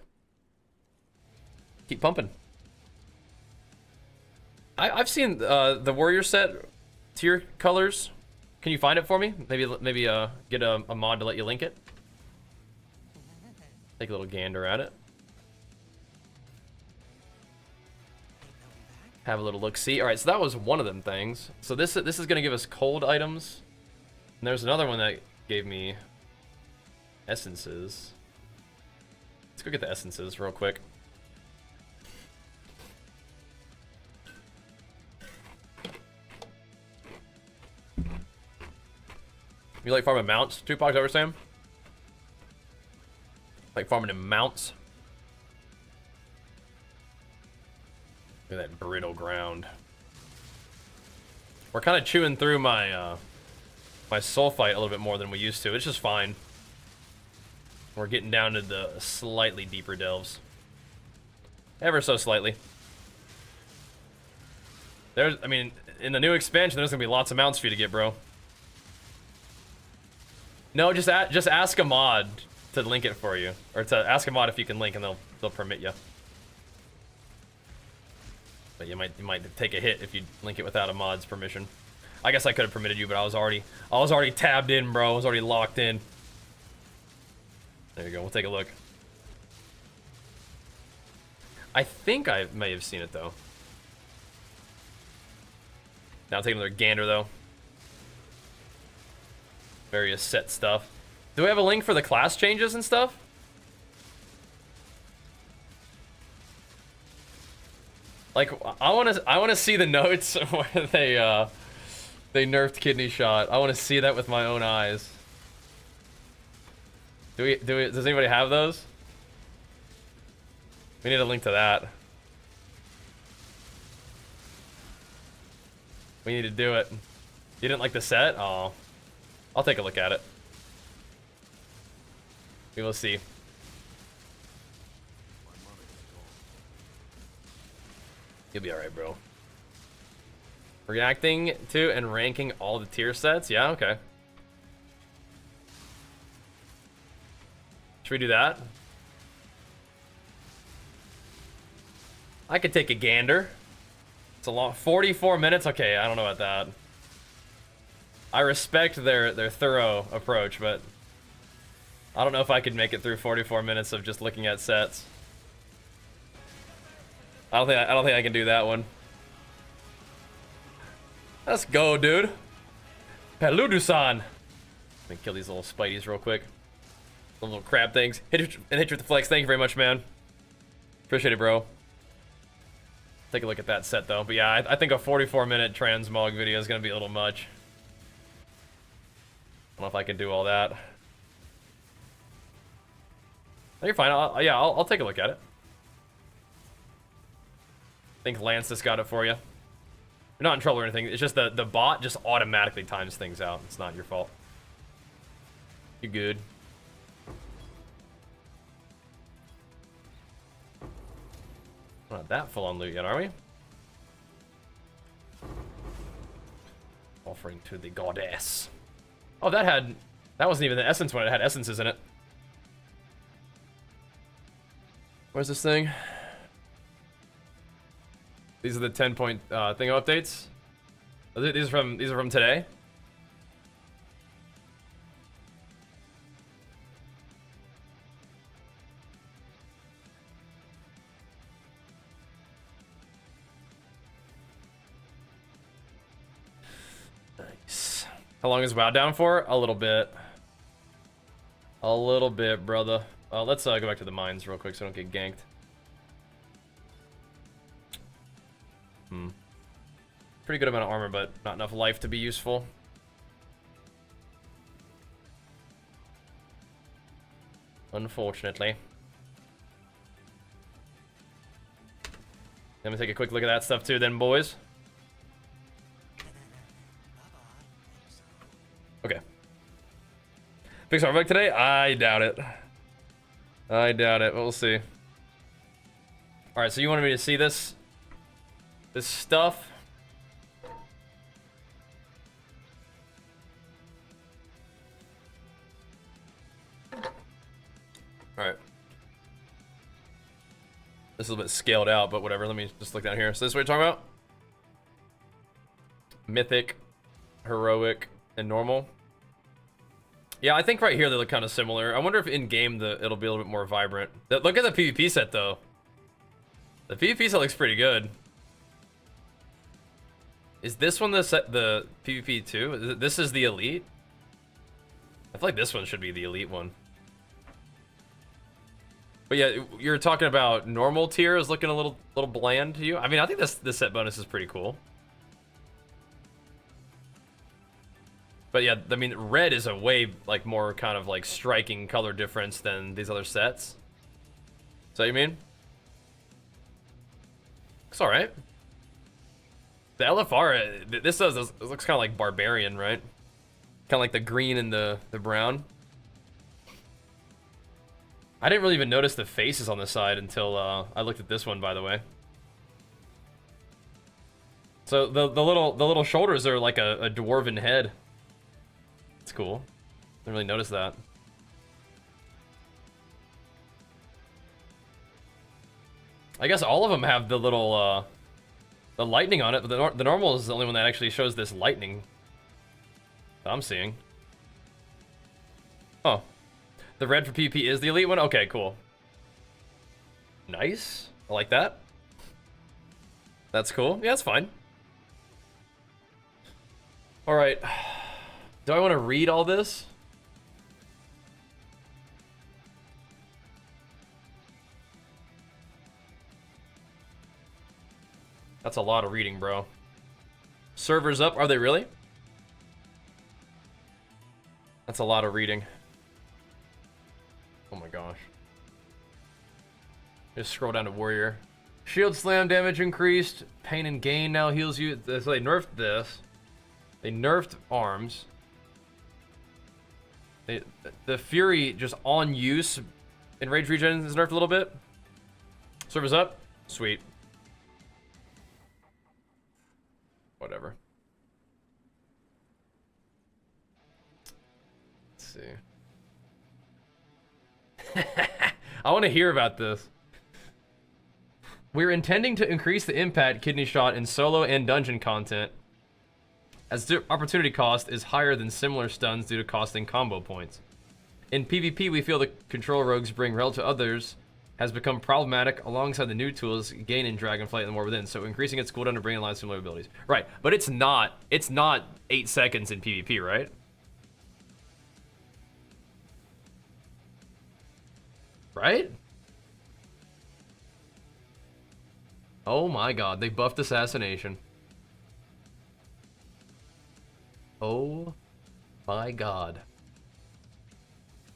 keep pumping. I've seen the warrior set tier colors. Can you find it for me? Maybe get a mod to let you link it. Take a little gander at it. Have a little look-see. All right, so that was one of them things. So this is gonna give us cold items. And there's another one that gave me essences. Let's go get the essences real quick. You like farming mounts, Tupac's ever saying? Like farming in mounts? Look at that brittle ground. We're kind of chewing through my my sulfite a little bit more than we used to. It's just fine. We're getting down to the slightly deeper delves. Ever so slightly. I mean, in the new expansion, there's gonna be lots of mounts for you to get, bro. No, just ask a mod to link it for you, or to ask a mod if you can link, and they'll permit you. But you might take a hit if you link it without a mod's permission. I guess I could have permitted you, but I was already tabbed in, bro. I was already locked in. There you go. We'll take a look. I think I may have seen it though. Now take another gander though. Various set stuff. Do we have a link for the class changes and stuff? Like, I want to see the notes where they nerfed kidney shot. I want to see that with my own eyes. Does anybody have those? We need a link to that. We need to do it. You didn't like the set? Oh. I'll take a look at it. We will see. You'll be alright, bro. Reacting to and ranking all the tier sets? Yeah, okay. Should we do that? I could take a gander. It's a long 44 minutes. Okay, I don't know about that. I respect their thorough approach, but I don't know if I could make it through 44 minutes of just looking at sets. I don't think I can do that one. Let's go, dude. Peludusan. Let me kill these little spideys real quick. The little crab things. Hit you with the flex. Thank you very much, man. Appreciate it, bro. Take a look at that set, though. But yeah, I think a 44-minute transmog video is going to be a little much. I don't know if I can do all that. No, you're fine. I'll take a look at it. I think Lance just got it for you. You're not in trouble or anything. It's just the bot just automatically times things out. It's not your fault. You good. We're not that full on loot yet, are we? Offering to the goddess. Oh, that wasn't even the essence one. It had essences in it. Where's this thing? These are the 10-point thing updates. These are from today. How long is WoW down for? A little bit. A little bit, brother. Let's go back to the mines real quick so I don't get ganked. Pretty good amount of armor, but not enough life to be useful. Unfortunately. Let me take a quick look at that stuff too then, boys. Okay. Fix our bug today? I doubt it. I doubt it. We'll see. Alright, so you wanted me to see this? This stuff? Alright. This is a bit scaled out, but whatever. Let me just look down here. So this is what you're talking about? Mythic, heroic, and normal. Yeah, I think right here they look kind of similar. I wonder if in-game it'll be a little bit more vibrant. Look at the PvP set, though. The PvP set looks pretty good. Is this one the PvP too? This is the elite? I feel like this one should be the elite one. But yeah, you're talking about normal tier is looking a little bland to you. I mean, I think this set bonus is pretty cool. But yeah, I mean, red is a way like more kind of like striking color difference than these other sets. Is that what you mean? It's all right. The LFR, this looks kind of like barbarian, right? Kind of like the green and the brown. I didn't really even notice the faces on the side until I looked at this one, by the way. So the little shoulders are like a dwarven head. It's cool. Didn't really notice that. I guess all of them have the little the lightning on it, but the normal is the only one that actually shows this lightning that I'm seeing. Oh. The red for PP is the elite one? Okay, cool. Nice. I like that. That's cool. Yeah, that's fine. Alright. Do I want to read all this? That's a lot of reading, bro. Servers up. Are they really? That's a lot of reading. Oh my gosh. Just scroll down to warrior. Shield slam damage increased. Pain and gain now heals you. So they nerfed this. They nerfed arms. The fury just on use in rage regen is nerfed a little bit. Servers up. Sweet. Whatever. Let's see. I want to hear about this. We're intending to increase the impact kidney shot in solo and dungeon content, as the opportunity cost is higher than similar stuns due to costing combo points. In PvP, we feel the control rogues bring relative to others has become problematic alongside the new tools gain in Dragonflight and the War Within, so increasing its cooldown to bring in line similar abilities. Right, but it's not 8 seconds in PvP, right? Right? Oh my god, they buffed assassination. Oh my god.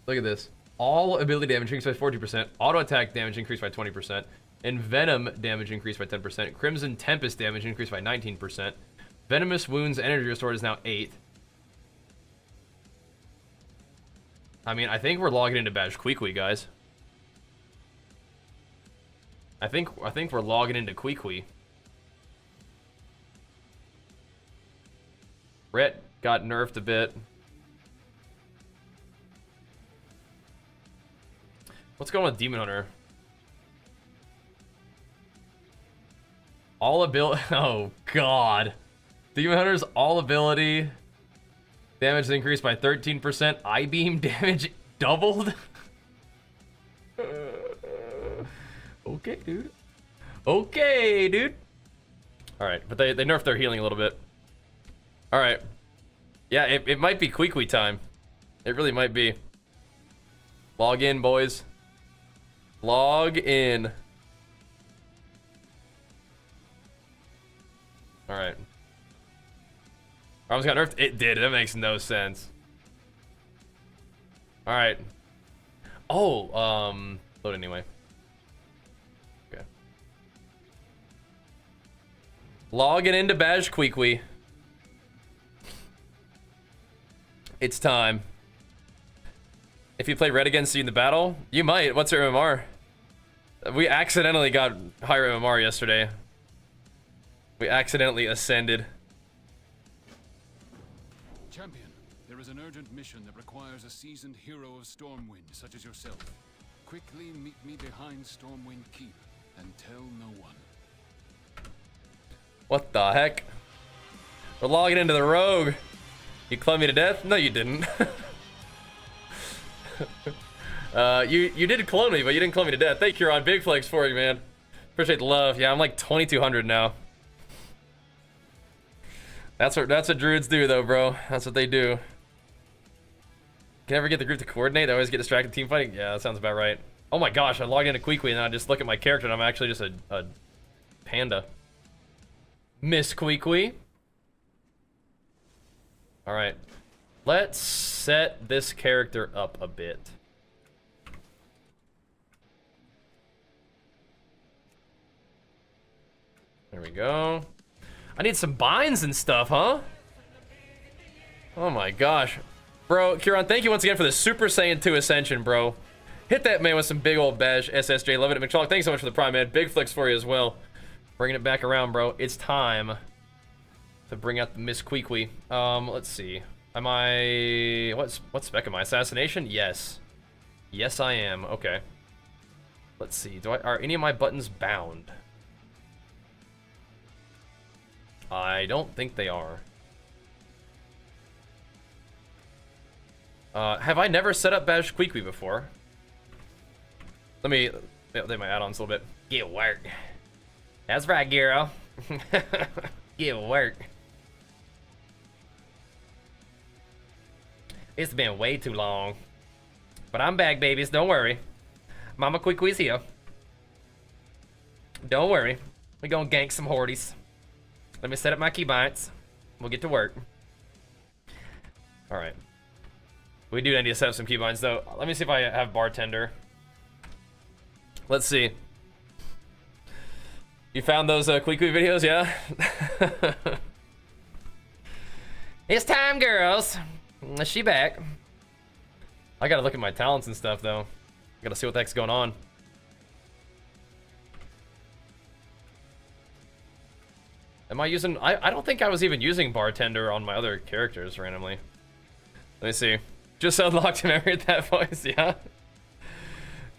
Look at this. All ability damage increased by 40%, auto attack damage increased by 20%, and venom damage increased by 10%. Crimson Tempest damage increased by 19%. Venomous wounds energy restored is now 8. I mean, I think we're logging into Bajheera, guys. I think we're logging into Queequee. Ret got nerfed a bit. What's going on with Demon Hunter? All ability. Oh god. Demon Hunter's all ability damage increased by 13%. I-beam damage doubled. Okay, dude. Okay, dude. All right, but they nerfed their healing a little bit. All right. Yeah, it might be Queequeg time. It really might be. Log in, boys. Log in. Alright. Arms got nerfed? It did. That makes no sense. Alright. Oh, load anyway. Okay. Logging into Bajheera. It's time. If you play red against you in the battle, you might. What's your MMR? We accidentally got higher MMR yesterday. We accidentally ascended. Champion, there is an urgent mission that requires a seasoned hero of Stormwind, such as yourself. Quickly meet me behind Stormwind Keep and tell no one. What the heck? We're logging into the rogue. You clubbed me to death? No, you didn't. You did clone me, but you didn't clone me to death. Thank you, Ron. Big flex for you, man. Appreciate the love. Yeah, I'm like 2,200 now. That's what druids do, though, bro. That's what they do. Can never get the group to coordinate. They always get distracted team fighting. Yeah, that sounds about right. Oh my gosh, I logged into Queequeg and I just look at my character and I'm actually just a panda. Miss Queequeg. All right, let's set this character up a bit. There we go. I need some binds and stuff, huh? Oh my gosh. Bro, Kieran, thank you once again for the Super Saiyan 2 Ascension, bro. Hit that man with some big old bash, SSJ. Love it. McChalk, thanks so much for the prime, man. Big flicks for you as well. Bringing it back around, bro. It's time to bring out the Miss Queequeg. Let's see. Am I... What spec am I? Assassination? Yes. Yes, I am. Okay. Let's see. Are any of my buttons bound? I don't think they are. Have I never set up Bajheera before? Let me update my add-ons a little bit. Get work. That's right, Giro. Get work. It's been way too long. But I'm back, babies. Don't worry. Mama Queequeg's here. Don't worry. We gonna gank some hordes. Let me set up my keybinds. We'll get to work. Alright. We do need to set up some keybinds, though. Let me see if I have bartender. Let's see. You found those Queequeg videos, yeah? It's time, girls. Is she back? I gotta look at my talents and stuff, though. I gotta see what the heck's going on. Am I using... I don't think I was even using bartender on my other characters randomly. Let me see. Just unlocked him at that voice, yeah?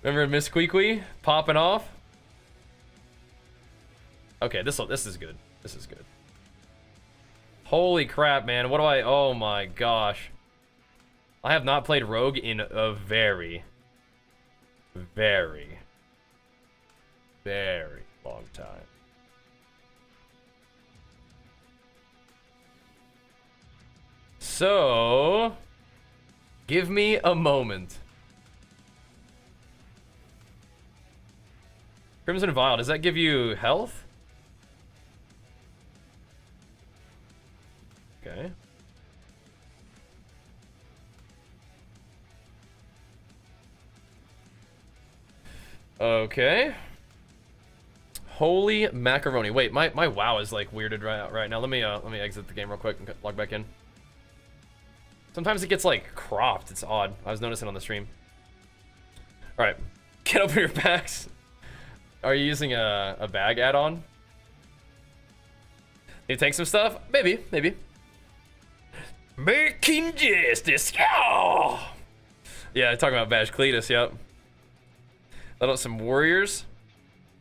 Remember Miss Queequeg popping off? Okay, this is good. This is good. Holy crap, man. What do I... Oh my gosh. I have not played Rogue in a very, very long time. So, give me a moment. Crimson Vial, does that give you health? Okay. Okay. Holy macaroni. Wait, my WoW is like weirded right now. Let me exit the game real quick and log back in. Sometimes it gets like cropped. It's odd. I was noticing on the stream. All right, get open your packs. Are you using a bag add-on? Need to take some stuff? Maybe. Making justice. Oh! Yeah, talking about Bajheera. Yep. Let out some warriors.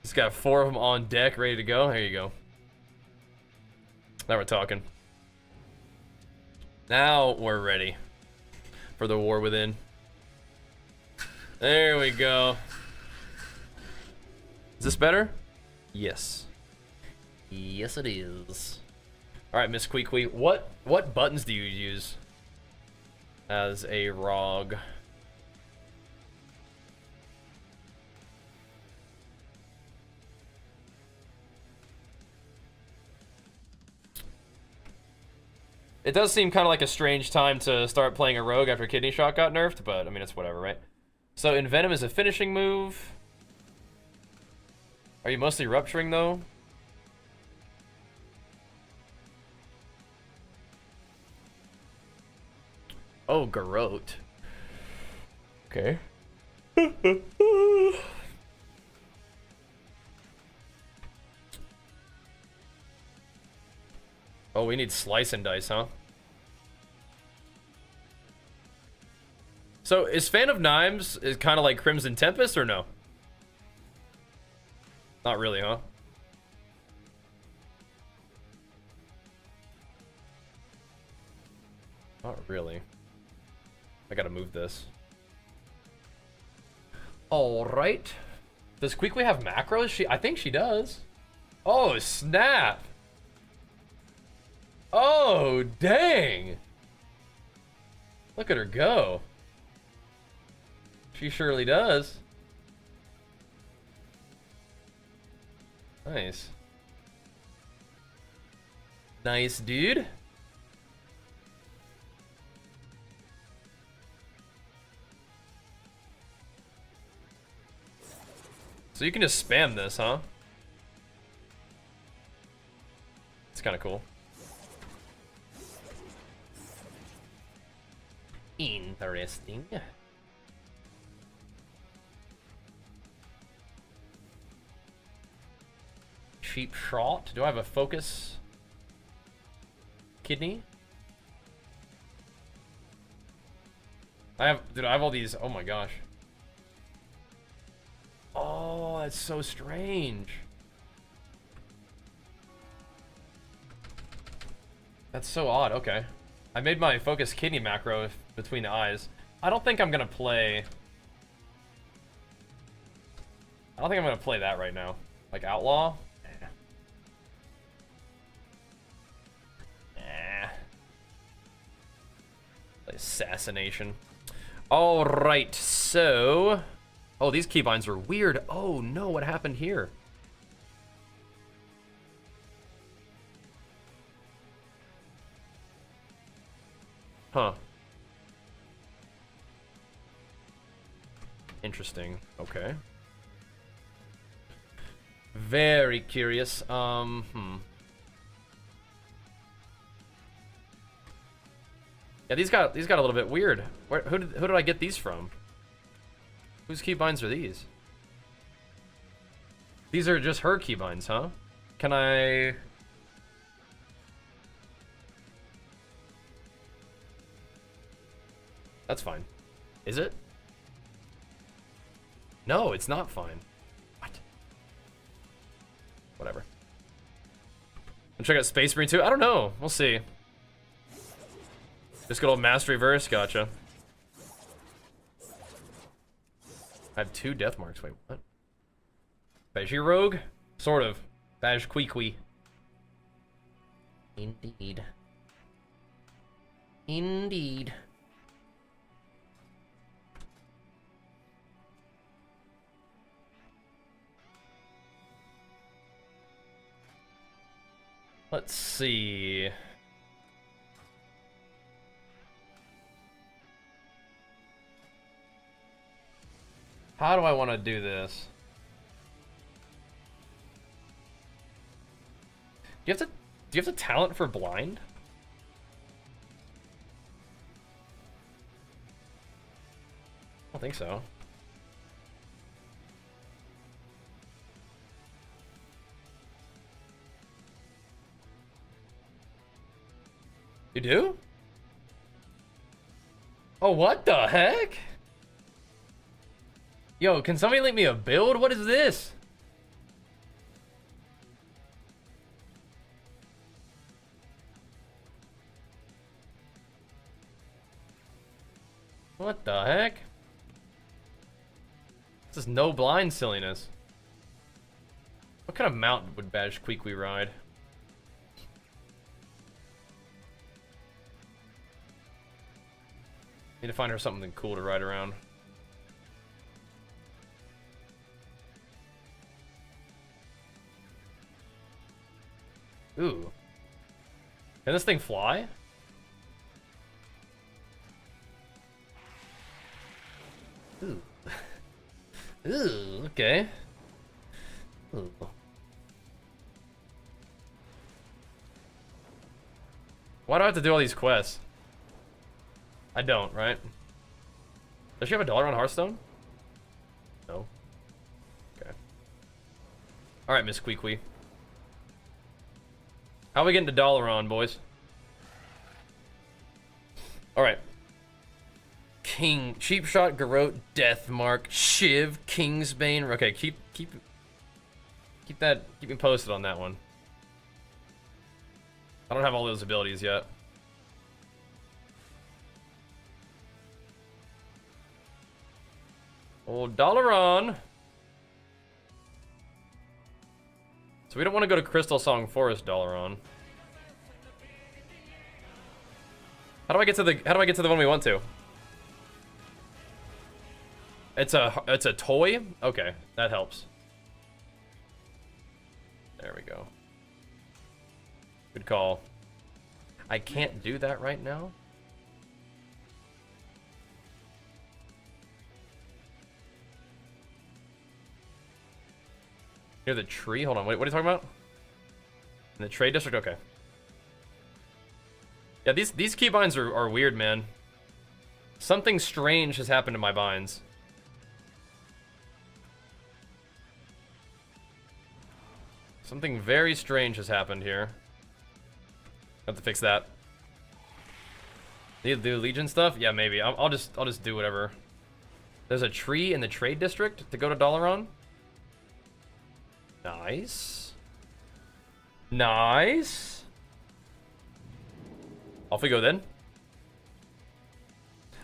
Just got 4 of them on deck, ready to go. There you go. Now we're talking. Now we're ready for the war within. There we go. Is this better? Yes. Yes, it is. All right, Miss Queequee, what buttons do you use as a ROG? It does seem kind of like a strange time to start playing a rogue after Kidney Shot got nerfed, but I mean, it's whatever, right? So Envenom is a finishing move. Are you mostly rupturing though? Oh, Garrote. Okay. Oh, we need slice and dice, huh? So, is Fan of Knives is kind of like Crimson Tempest, or no? Not really, huh? Not really. I gotta move this. Alright. Does Queequeg have macros? I think she does. Oh, snap! Oh, dang! Look at her go. She surely does. Nice. Nice, dude. So you can just spam this, huh? It's kind of cool. Interesting. Cheap shot. Do I have a focus kidney? Dude, I have all these. Oh my gosh. Oh, that's so strange. That's so odd. Okay. I made my focus kidney macro between the eyes. I don't think I'm gonna play that right now. Like Outlaw? Nah. Assassination. Alright, so... Oh, these keybinds are weird. Oh no, what happened here? Huh. Interesting. Okay. Very curious. Yeah, these got a little bit weird. Who did I get these from? Whose keybinds are these? These are just her keybinds, huh? Can I... That's fine. Is it? No, it's not fine. What? Whatever. I'll check out Space Marine 2. I don't know. We'll see. Just good old Mastery Verse. Gotcha. I have 2 death marks. Wait, what? Bajheera Rogue? Sort of. Bajheera. Indeed. Indeed. Let's see. How do I want to do this? Do you have to talent for blind? I don't think so. You do? Oh, what the heck? Yo, can somebody link me a build? What is this? What the heck? This is no blind silliness. What kind of mount would Bajheera ride? Need to find her something cool to ride around. Ooh. Can this thing fly? Ooh. Ooh, okay. Ooh. Why do I have to do all these quests? I don't, right? Does she have $1 on Hearthstone? No. Okay. Alright, Miss Queequee. How are we getting to dollar on, boys? Alright. King, Cheapshot, Garrote, Deathmark, Shiv, Kingsbane. Okay, keep me posted on that one. I don't have all those abilities yet. Old Dalaran. So we don't want to go to Crystal Song Forest, Dalaran. How do I get to the one we want to? It's a toy? Okay, that helps. There we go. Good call. I can't do that right now. Near the tree? Hold on, what are you talking about? In the trade district? Okay. Yeah, these keybinds are weird, man. Something strange has happened to my binds. Something very strange has happened here. Have to fix that. Need to do Legion stuff? Yeah, maybe. I'll just do whatever. There's a tree in the trade district to go to Dalaran. Nice. Nice. Off we go then.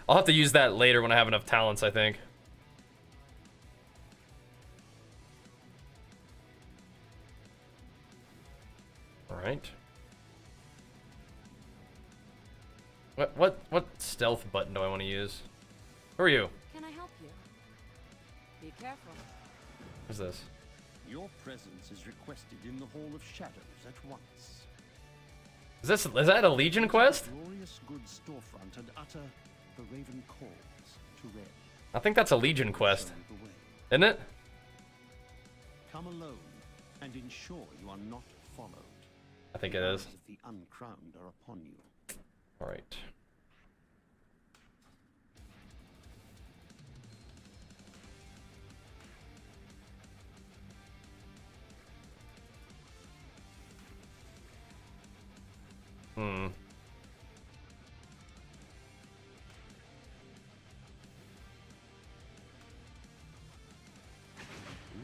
I'll have to use that later when I have enough talents, I think. Alright. What stealth button do I want to use? Who are you? Can I help you? Be careful. What's this? Your presence is requested in the Hall of Shadows at once. Is that a Legion quest? Glorious good storefront and utter the raven calls to red. I think that's a Legion quest. Isn't it? Come alone and ensure you are not followed. I think it is. The uncrowned are upon you. All right.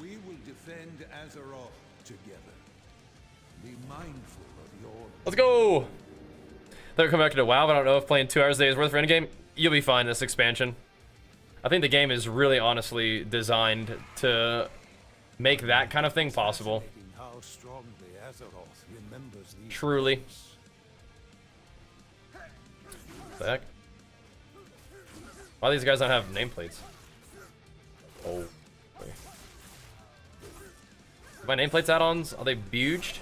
We will defend Azeroth together. Be mindful of your... Let's go! They'll come back to WoW, but I don't know if playing 2 hours a day is worth for any game. You'll be fine this expansion. I think the game is really honestly designed to make that kind of thing possible. How strongly Azeroth remembers these Truly. What the heck? Why do these guys not have nameplates? Oh. Okay. My nameplates add-ons, are they buged?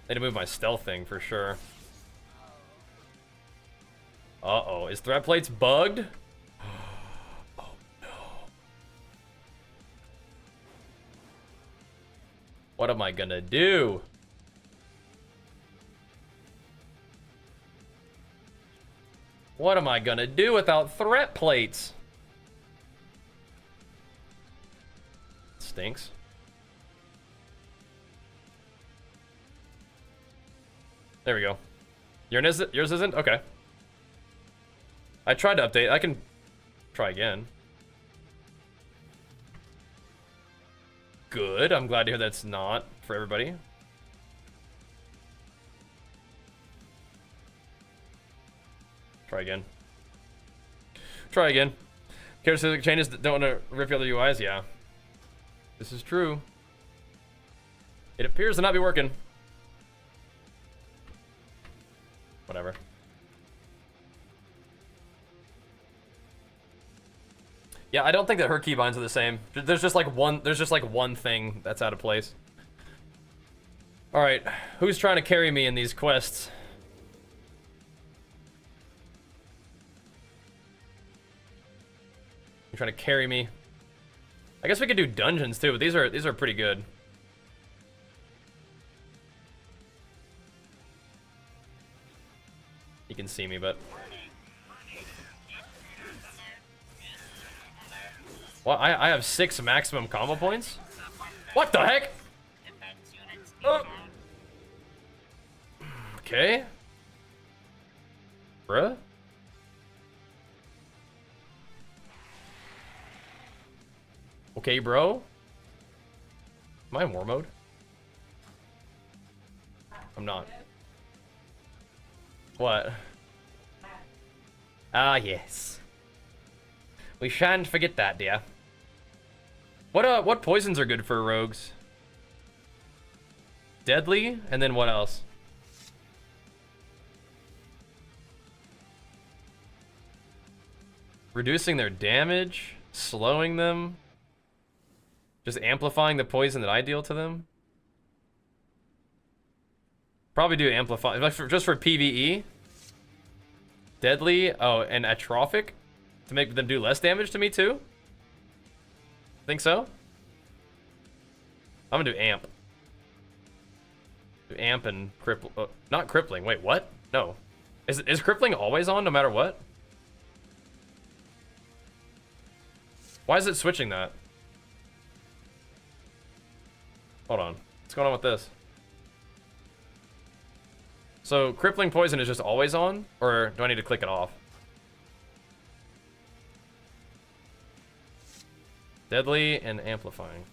Need to move my stealth thing for sure. Uh-oh, is threat plates bugged? Oh no. What am I gonna do? What am I gonna do without threat plates? Stinks. There we go. Yours isn't? Okay. I tried to update. I can try again. Good. I'm glad to hear that's not for everybody. Try again. Try again. Characteristic changes that don't want to rip the other UIs? Yeah. This is true. It appears to not be working. whatever. Yeah, I don't think that her keybinds are the same. There's just like one thing that's out of place. All right, who's trying to carry me in these quests? You're trying to carry me. I guess we could do dungeons too, but these are pretty good. You can see me, but well, I have 6 maximum combo points. What the heck? Okay. Bruh. Okay, bro. Am I in war mode? I'm not. What? Ah, yes. We shan't forget that, dear. What poisons are good for rogues? Deadly, and then what else? Reducing their damage, slowing them, just amplifying the poison that I deal to them. Probably do amplify, just for PvE. Deadly, oh, and atrophic to make them do less damage to me too. Think so? I'm gonna do amp. Do amp and cripple. Not crippling. Wait, what? No. Is crippling always on no matter what? Why is it switching that? Hold on. What's going on with this? So crippling poison is just always on, or do I need to click it off? Deadly and amplifying.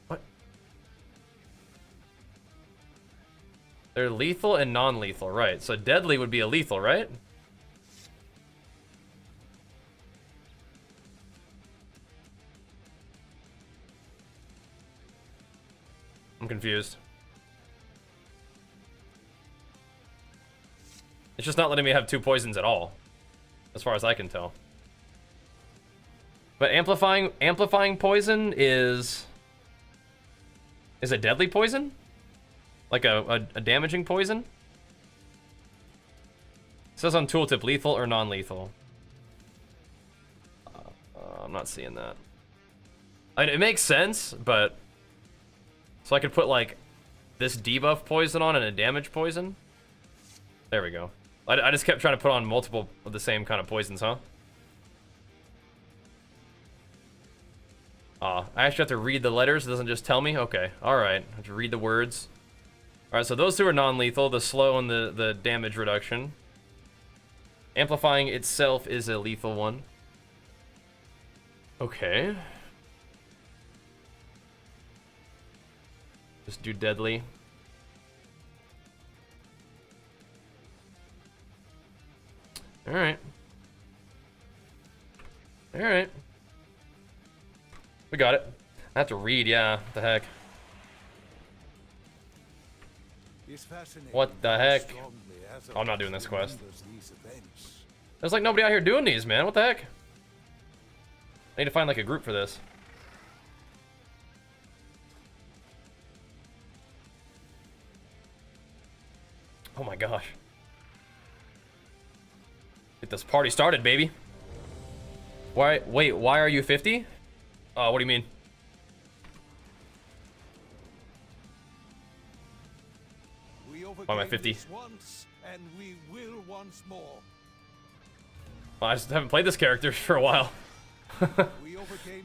What? They're lethal and non-lethal, right? So deadly would be a lethal, right? I'm confused. It's just not letting me have 2 poisons at all, as far as I can tell. But amplifying poison is a deadly poison? Like a damaging poison? It says on tooltip lethal or non-lethal. I'm not seeing that. I mean, it makes sense, but so I could put like this debuff poison on and a damage poison. There we go. I just kept trying to put on multiple of the same kind of poisons, huh? I actually have to read the letters. It doesn't just tell me. Okay, all right. I have to read the words. All right, so those 2 are non-lethal. The slow and the damage reduction. Amplifying itself is a lethal one. Okay. Just do deadly. Alright. Alright. We got it. I have to read, yeah. What the heck? What the heck? Oh, I'm not doing this quest. There's like nobody out here doing these, man. What the heck? I need to find like a group for this. Oh my gosh. Get this party started, baby. Why? Wait, why are you 50? What do you mean? Why am I 50? Once, and we will once more. Well, I just haven't played this character for a while.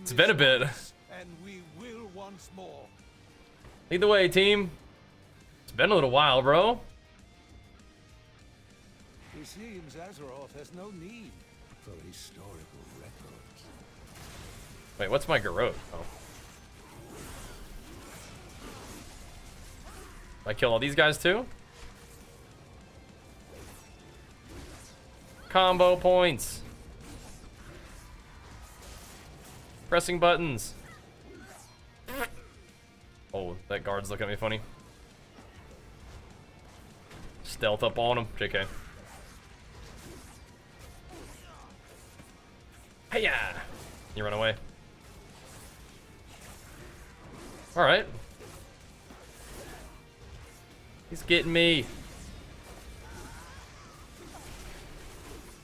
It's been a bit. And we will once more. Lead the way, team. It's been a little while, bro. It seems Azeroth has no need for historical records. Wait, what's my garrote? Oh. I kill all these guys too? Combo points. Pressing buttons. Oh, that guard's looking at me funny. Stealth up on him. JK. Hey-ya! You run away. Alright. He's getting me.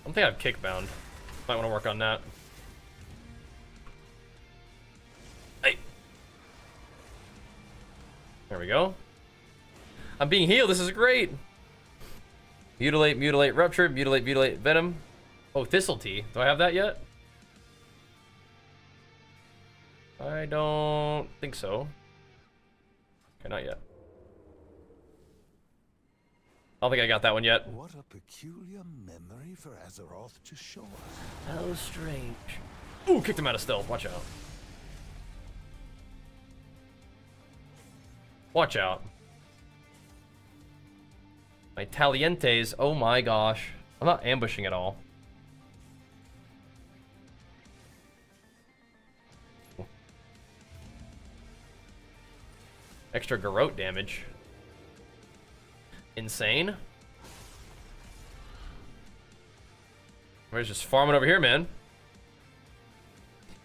I don't think I have kickbound. Might want to work on that. Hey! There we go. I'm being healed. This is great. Mutilate, mutilate, rupture, mutilate, mutilate, venom. Oh, thistle tea. Do I have that yet? I don't think so. Okay, not yet. I don't think I got that one yet. What a peculiar memory for Azeroth to show us. How strange. Ooh, kicked him out of stealth. Watch out. Watch out. My Talientes. Oh my gosh. I'm not ambushing at all. Extra garrote damage. Insane. We're just farming over here, man.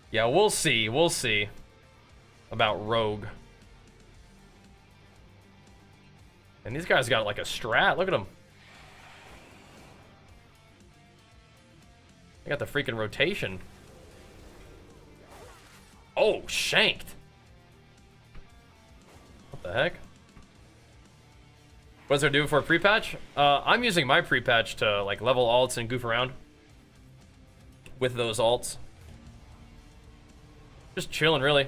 Yeah, we'll see. We'll see about Rogue. And these guys got like a strat. Look at them. They got the freaking rotation. Oh, shanked. What the heck? What does there do for a pre-patch? I'm using my pre-patch to like level alts and goof around with those alts. Just chilling, really.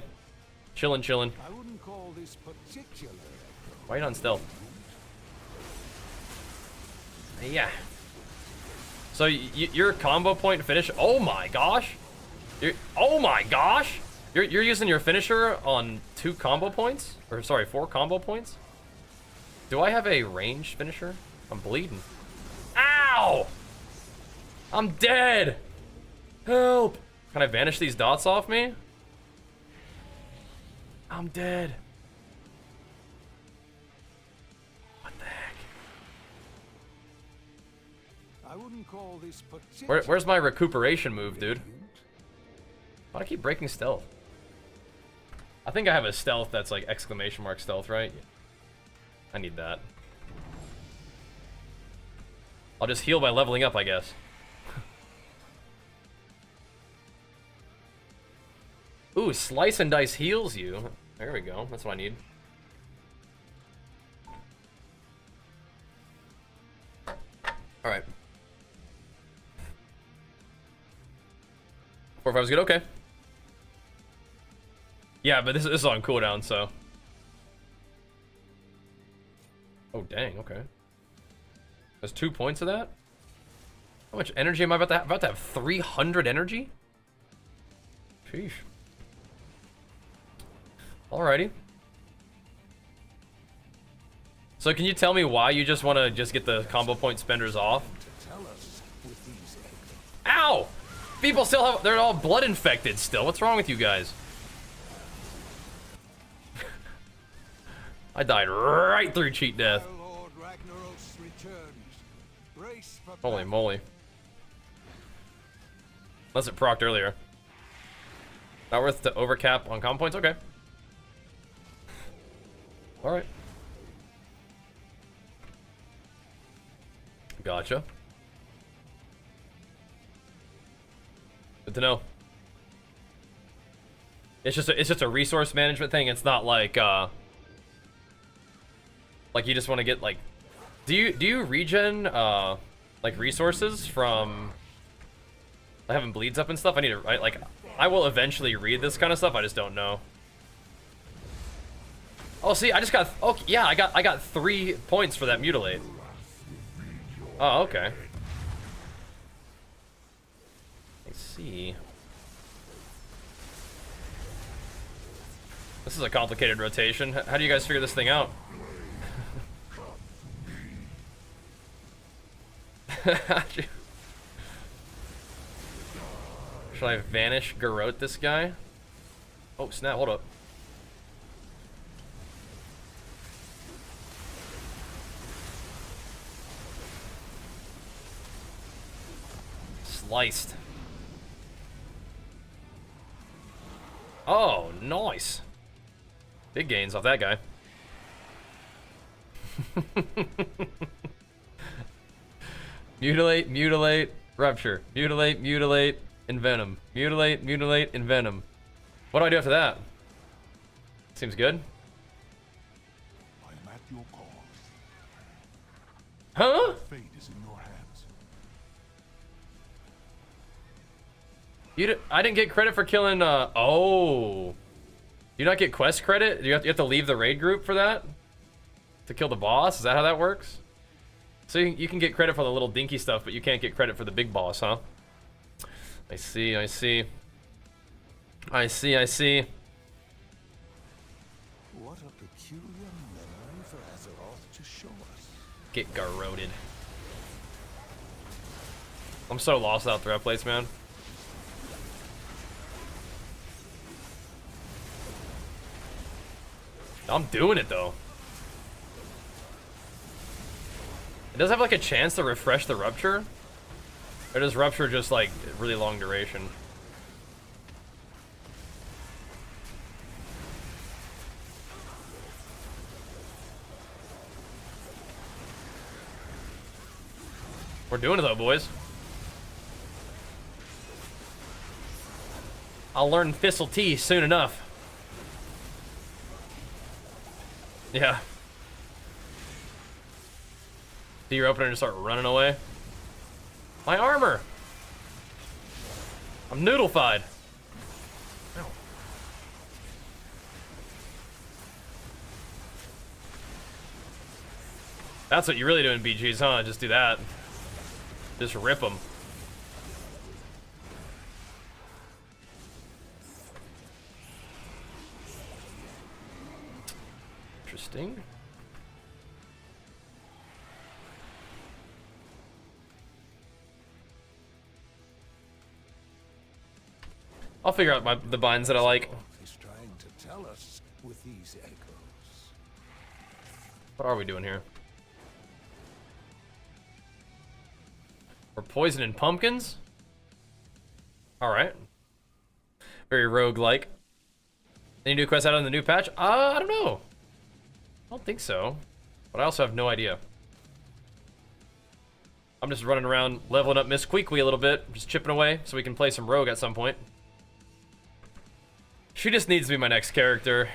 Chilling. I wouldn't call this particular. Why are you on stealth? Yeah. So your combo point finish. Oh my gosh. Oh my gosh. You're using your finisher on 2 combo points? Or sorry, 4 combo points? Do I have a ranged finisher? I'm bleeding. Ow! I'm dead! Help! Can I vanish these dots off me? I'm dead. What the heck? I wouldn't call this particular. Where's my recuperation move, dude? Why do I keep breaking stealth? I think I have a stealth that's like exclamation mark stealth, right? I need that. I'll just heal by leveling up, I guess. Ooh, slice and dice heals you. There we go. That's what I need. Alright. 4-5 is good? Okay. Yeah, but this is on cooldown, so. Oh, dang, okay. There's 2 points of that? How much energy am I about to have? About to have 300 energy? Sheesh. Alrighty. So can you tell me why you just want to just get the combo point spenders off? Ow! People still have, they're all blood infected still. What's wrong with you guys? I died right through cheat death. Holy moly. Unless it procced earlier. Not worth to overcap on combo points? Okay. Alright. Gotcha. Good to know. It's just a resource management thing. It's not like you just want to get like, do you regen like resources from having bleeds up and stuff? I need to I will eventually read this kind of stuff. I just don't know. Oh, see, I just got, oh yeah, I got 3 points for that mutilate. Oh, okay. Let's see. This is a complicated rotation. How do you guys figure this thing out? Should I vanish garrote this guy? Oh snap, hold up. Sliced. Oh, nice. Big gains off that guy. Mutilate, mutilate, rupture. Mutilate, mutilate, envenom. Mutilate, mutilate, envenom. What do I do after that? Seems good. I am at your call. Huh? Fate is in your hands. I didn't get credit for killing, oh. You not get quest credit? You have to leave the raid group for that? To kill the boss? Is that how that works? So you can get credit for the little dinky stuff, but you can't get credit for the big boss, huh? I see, I see. I see, I see. What a peculiar memory for Azeroth to show us. Get garroted. I'm so lost out throughout place, man. I'm doing it though. It does have like a chance to refresh the rupture. Or does rupture just like really long duration? We're doing it though, boys. I'll learn Thistle Tea soon enough. Yeah. Do your opener and just start running away? My armor! I'm noodlefied. Ow. That's what you really do in BGs, huh? Just do that. Just rip them. Interesting. I'll figure out the binds that I like. He's trying to tell us with these echoes. What are we doing here? We're poisoning pumpkins? Alright. Very rogue-like. Any new quests out on the new patch? I don't know. I don't think so. But I also have no idea. I'm just running around leveling up Miss Queequeg a little bit. Just chipping away so we can play some rogue at some point. She just needs to be my next character.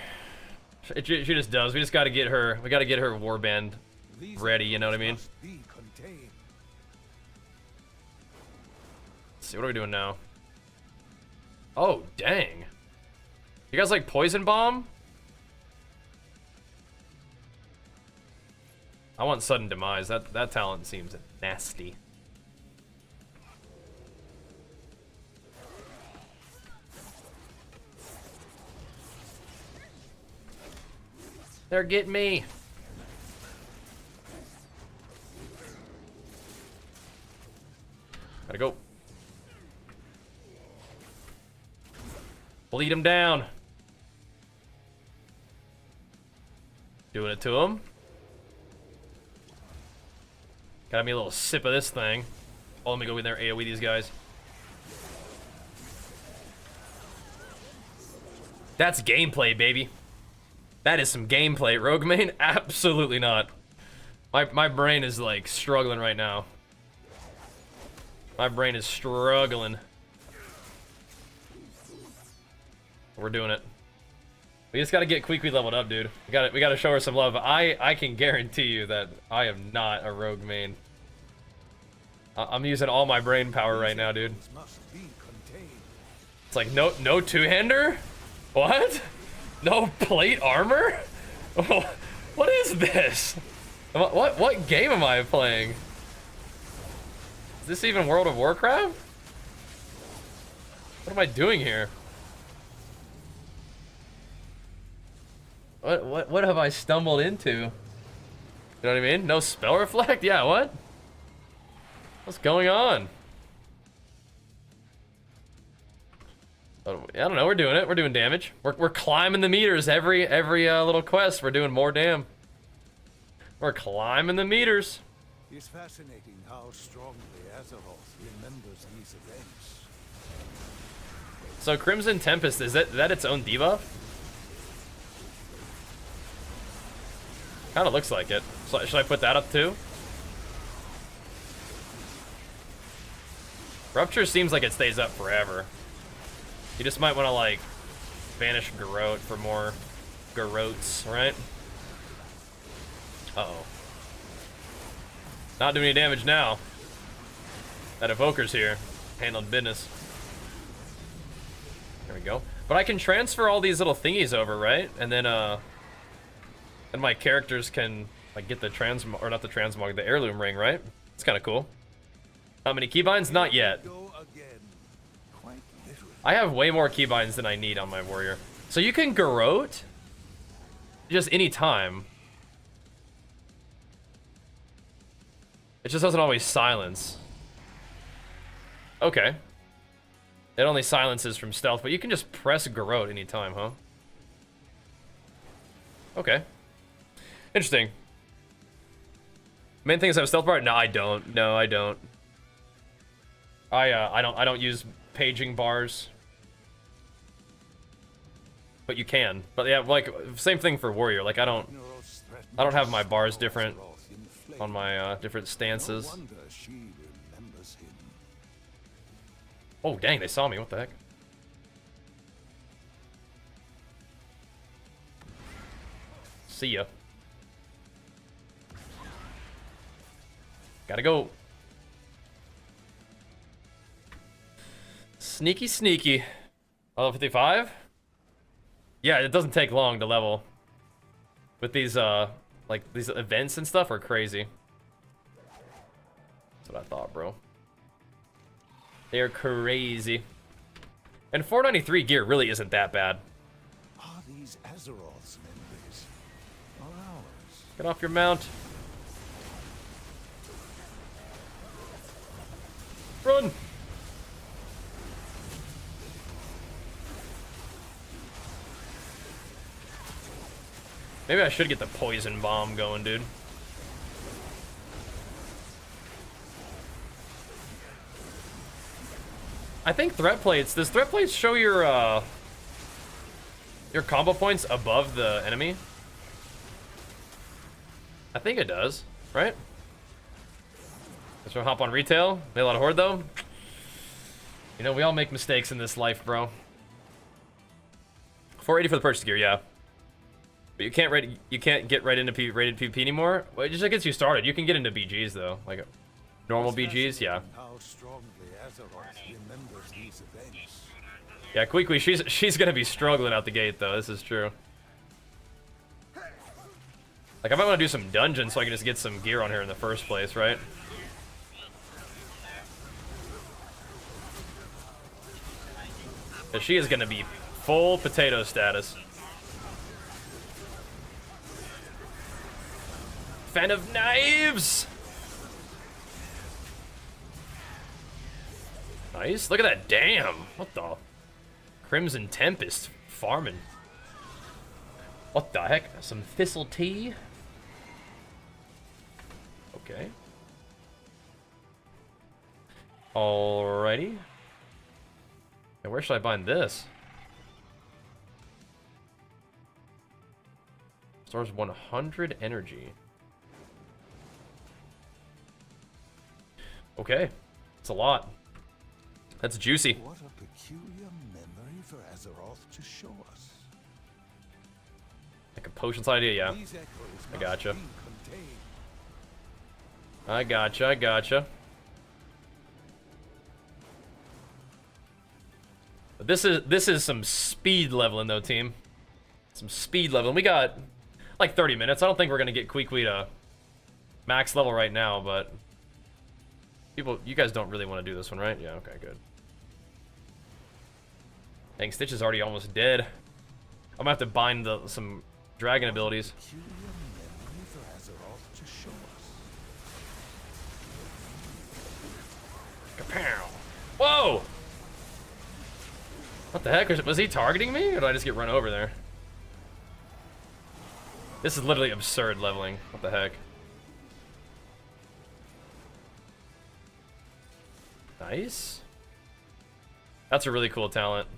She just does. We just gotta get her. We gotta get her warband ready, you know what I mean? Let's see, what are we doing now? Oh, dang. You guys like Poison Bomb? I want Sudden Demise. That talent seems nasty. They're getting me. Gotta go. Bleed him down. Doing it to him. Got me a little sip of this thing. Oh, let me go in there AoE these guys. That's gameplay, baby. That is some gameplay. Rogue main? Absolutely not. My brain is like struggling right now. My brain is struggling. We're doing it. We just gotta get Queequeg leveled up, dude. We gotta show her some love. I can guarantee you that I am not a rogue main. I'm using all my brain power right now, dude. It's like no two-hander? What? No plate armor? What is this? What game am I playing? Is this even World of Warcraft? What am I doing here? What have I stumbled into? You know what I mean? No spell reflect? Yeah, what? What's going on? I don't know. We're doing it. We're doing damage. We're climbing the meters every little quest. We're doing more damn. We're climbing the meters. It's fascinating how strongly Azeroth remembers these events. So Crimson Tempest, is that its own debuff? Kind of looks like it. So should I put that up too? Rupture seems like it stays up forever. You just might want to like banish Garrote for more Garrotes, right? Uh-oh. Not doing any damage now. That Evoker's here. Handling business. There we go. But I can transfer all these little thingies over, right? And then my characters can like get the transmog, or not the transmog, the heirloom ring, right? It's kind of cool. How many keybinds? Not yet. I have way more keybinds than I need on my warrior. So you can Garrote just any time. It just doesn't always silence. Okay. It only silences from stealth, but you can just press Garrote anytime, huh? Okay. Interesting. Main thing is have a stealth bar? No, I don't. No, I don't. I don't use paging bars. But you can. But yeah, like same thing for warrior. Like I don't have my bars different on my different stances. Oh dang, they saw me. What the heck? See ya. Gotta go. Sneaky, sneaky. Level 55? Yeah, it doesn't take long to level. With these, like, these events and stuff are crazy. That's what I thought, bro. They're crazy. And 493 gear really isn't that bad. Are these Azeroth's memories? Or ours? Get off your mount. Run! Maybe I should get the poison bomb going, dude. I think threat plates. Does threat plates show your combo points above the enemy? I think it does, right? Let's go hop on retail. Mail out a horde though. You know, we all make mistakes in this life, bro. 480 for the purchase gear, yeah. But you can't get right into rated PvP anymore. Well, it just gets you started. You can get into BGs though, like normal BGs, yeah. How strongly Azeroth remembers these events. Yeah, Queequee, she's gonna be struggling out the gate though. This is true. Like I might want to do some dungeons so I can just get some gear on her in the first place, right? Cause she is gonna be full potato status. Fan of knives! Nice. Look at that. Damn. What the? Crimson Tempest farming. What the heck? Some thistle tea? Okay. Alrighty. And where should I bind this? Stores 100 energy. Okay. It's a lot. That's juicy. What a peculiar memory for Azeroth to show us. Like a potions idea, yeah. I gotcha. I gotcha. But this is some speed leveling though, team. Some speed leveling. We got like 30 minutes. I don't think we're gonna get Queequee to max level right now, but you guys don't really want to do this one, right? Yeah, okay, good. Dang, Stitch is already almost dead. I'm gonna have to bind some dragon abilities. Kapow! Whoa! What the heck? Was he targeting me, or did I just get run over there? This is literally absurd leveling. What the heck? Nice. That's a really cool talent.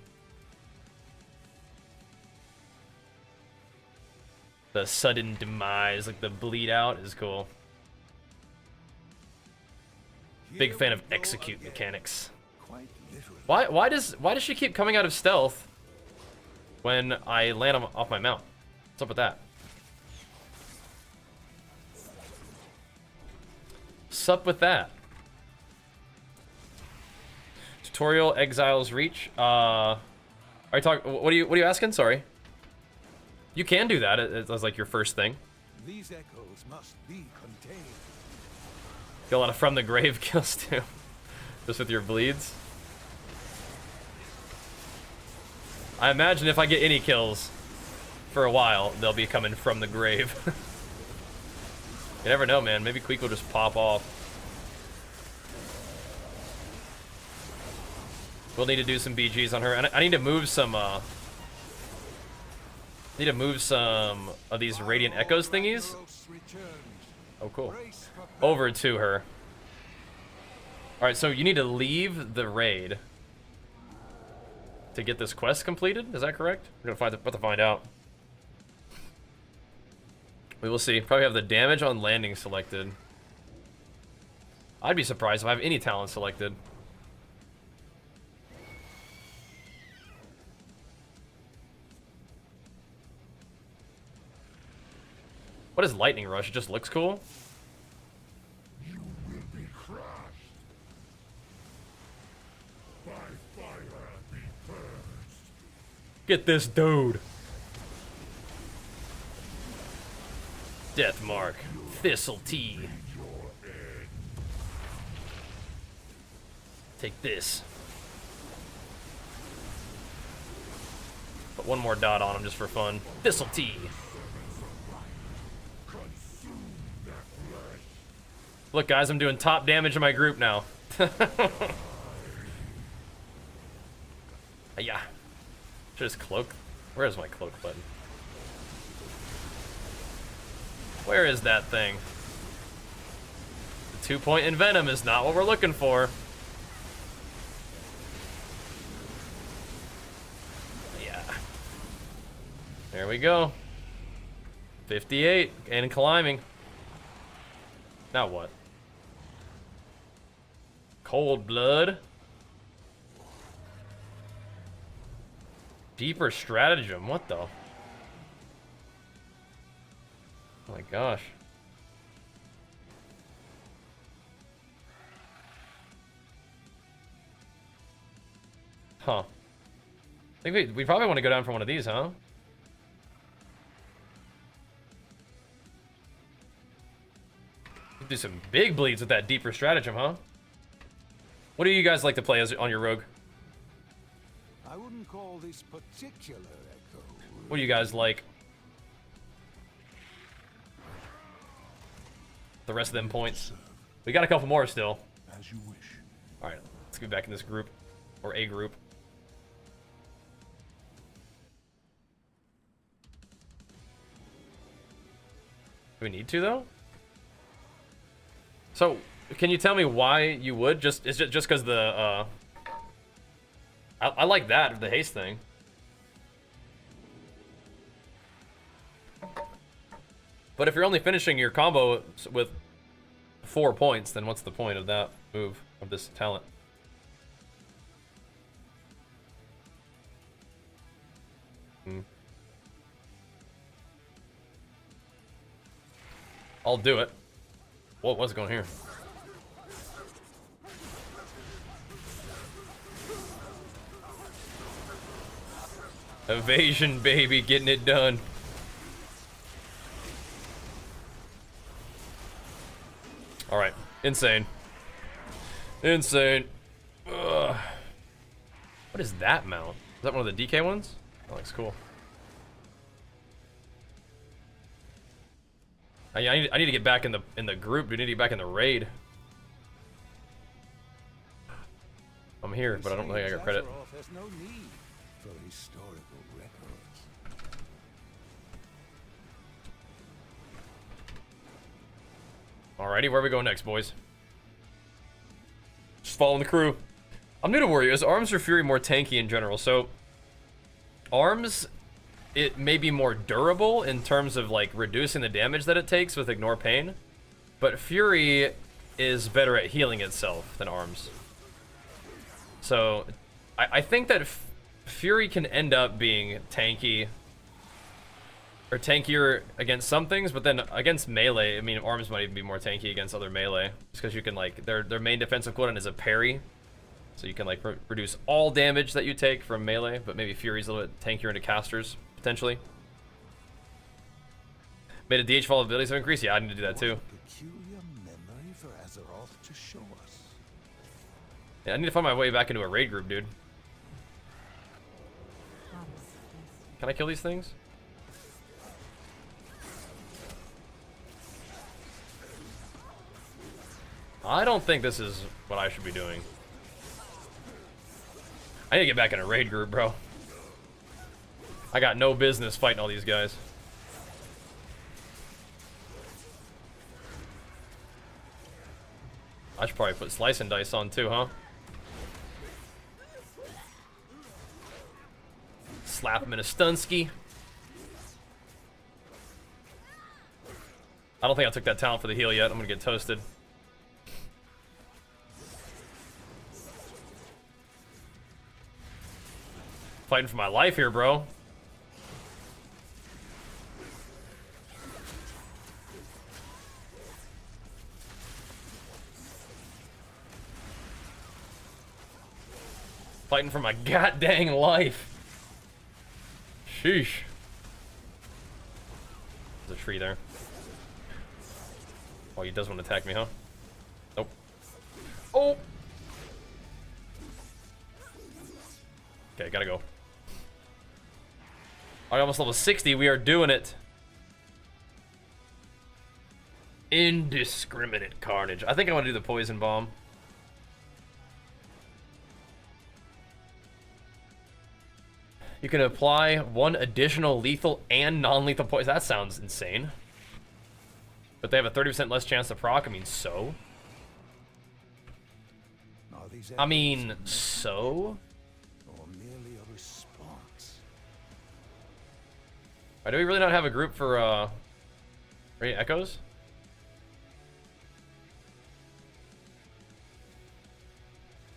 The sudden demise, like the bleed out, is cool. Big fan of execute mechanics. Why does she keep coming out of stealth when I land off my mount? What's up with that? Sup with that? Tutorial Exile's Reach. Are you talking? What are you asking? Sorry. You can do that as like your first thing. These echoes must be contained. Get a lot of from the grave kills too, just with your bleeds. I imagine if I get any kills for a while, they'll be coming from the grave. You never know, man. Maybe Queek will just pop off. We'll need to do some BGs on her, and I need to move some. Need to move some of these Radiant Echoes thingies. Oh, cool. Over to her. All right, so you need to leave the raid to get this quest completed. Is that correct? We're gonna about to find out. We will see. Probably have the damage on landing selected. I'd be surprised if I have any talent selected. What is Lightning Rush? It just looks cool. You will be crushed. By fire be purged. Get this dude. Death Mark. Thistle Tea. Take this. Put one more dot on him just for fun. Thistle Tea. Look, guys, I'm doing top damage in my group now. Yeah. Should just cloak. Where is my cloak button? Where is that thing? The 2-point Envenom is not what we're looking for. Yeah. There we go. 58 and climbing. Now what? Cold blood. Deeper stratagem. What the? Oh my gosh. Huh. I think we probably want to go down for one of these, huh? Do some big bleeds with that deeper stratagem, huh? What do you guys like to play as on your rogue? I wouldn't call this particular echo. What do you guys like? The rest of them points. We got a couple more still. As you wish. All right, let's get back in this group, or a group. Do we need to though? So, can you tell me why you would? Is it just because the I like that, the haste thing. But if you're only finishing your combo with 4 points, then what's the point of that move, of this talent? I'll do it. What was going here? Evasion, baby, getting it done. All right, insane. Insane. Ugh. What is that mount? Is that one of the DK ones? That looks cool. I need to get back in the group. We need to get back in the raid. I'm here, but I don't think I got credit. There's no need for historical records. Alrighty, where we go next, boys? Just following the crew. I'm new to Warrior. Is Arms or Fury more tanky in general? So, Arms, it may be more durable in terms of like reducing the damage that it takes with Ignore Pain, but Fury is better at healing itself than Arms. So, I think that Fury can end up being tanky, or tankier against some things, but then against melee, I mean, Arms might even be more tanky against other melee, just because you can like, their main defensive cooldown is a parry, so you can like reduce all damage that you take from melee, but maybe Fury's a little bit tankier into casters, potentially. Made a DH fall abilities have increased? Yeah, I need to do that too. Peculiar memory for Azeroth to show us. Yeah, I need to find my way back into a raid group, dude. Can I kill these things? I don't think this is what I should be doing. I need to get back in a raid group, bro. I got no business fighting all these guys. I should probably put Slice and Dice on too, huh? Slap him in a stunski. I don't think I took that talent for the heal yet. I'm gonna get toasted. Fighting for my life here, bro. Fighting for my goddamn life. Sheesh. There's a tree there. Oh, he does want to attack me, huh? Nope. Oh! Okay, gotta go. I almost level 60. We are doing it. Indiscriminate carnage. I think I want to do the poison bomb. You can apply 1 additional lethal and non-lethal poison. That sounds insane. But they have a 30% less chance to proc. I mean, so? I mean, so? Or merely a response. Do we really not have a group for, Radiant Echoes?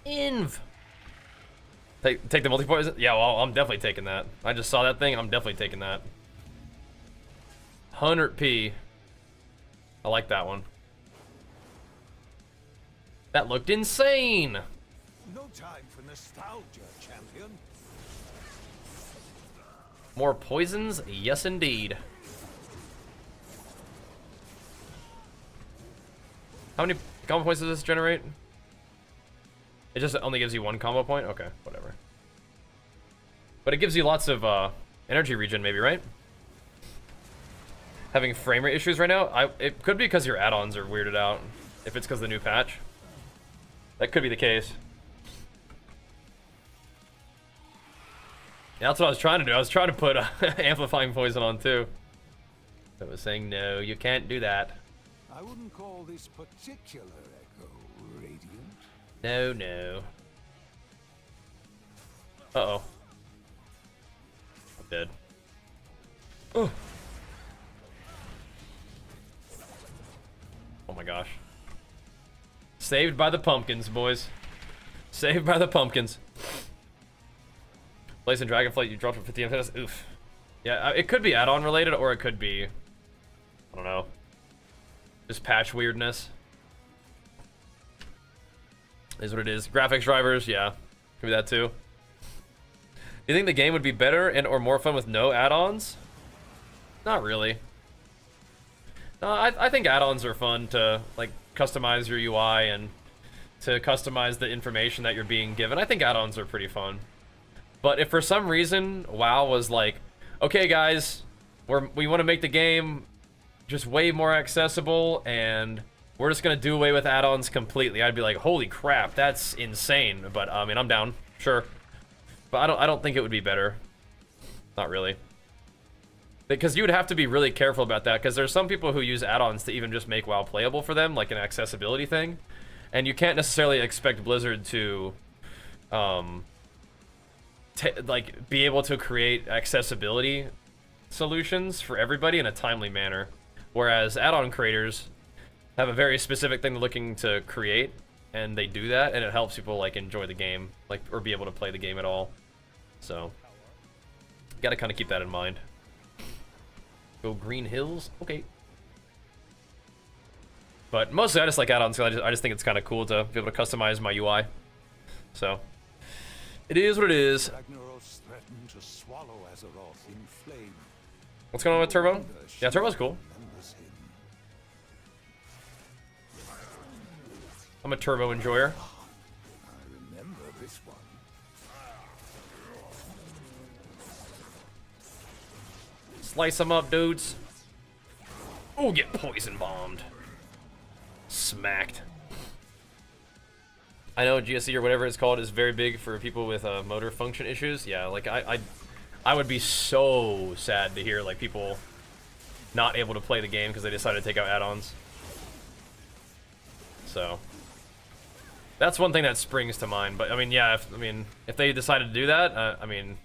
Inv! Take the multi-poison? Yeah, well, I'm definitely taking that. I just saw that thing, I'm definitely taking that. 100p. I like that one. That looked insane! No time for nostalgia, champion. More poisons? Yes, indeed. How many combo points does this generate? It just only gives you 1 combo point? Okay, whatever. But it gives you lots of energy regen, maybe, right? Having frame rate issues right now? It could be because your add-ons are weirded out. If it's because of the new patch. That could be the case. Yeah, that's what I was trying to do. I was trying to put amplifying poison on too. It was saying, no, you can't do that. I wouldn't call this particular echo radiant. No, no. Uh-oh. I'm dead. Oh. Oh my gosh. Saved by the pumpkins, boys. Saved by the pumpkins. Blazing Dragonflight, you dropped for 50 minutes. Oof. Yeah, it could be add-on related, or it could be, I don't know, just patch weirdness. Is what it is. Graphics drivers, yeah, could be that too. Do you think the game would be better and or more fun with no add-ons? Not really. No, I think add-ons are fun to like customize your UI and to customize the information that you're being given. I think add-ons are pretty fun. But if for some reason WoW was like, okay guys, we want to make the game just way more accessible and we're just gonna do away with add-ons completely, I'd be like, holy crap, that's insane. But I mean, I'm down, sure. But I don't think it would be better. Not really. Because you would have to be really careful about that, because there's some people who use add-ons to even just make WoW playable for them, like an accessibility thing. And you can't necessarily expect Blizzard to, like, be able to create accessibility solutions for everybody in a timely manner. Whereas add-on creators have a very specific thing they're looking to create, and they do that, and it helps people, like, enjoy the game, like, or be able to play the game at all. So, gotta kind of keep that in mind. Go Green Hills? Okay. But mostly I just like add-ons because I just think it's kind of cool to be able to customize my UI. So, it is what it is. What's going on with Turbo? Yeah, Turbo's cool. I'm a Turbo enjoyer. Slice them up, dudes. Oh, get poison bombed. Smacked. I know GSE or whatever it's called is very big for people with motor function issues. Yeah, like I would be so sad to hear like people not able to play the game because they decided to take out add-ons. So that's one thing that springs to mind. But I mean, yeah, if they decided to do that, I mean,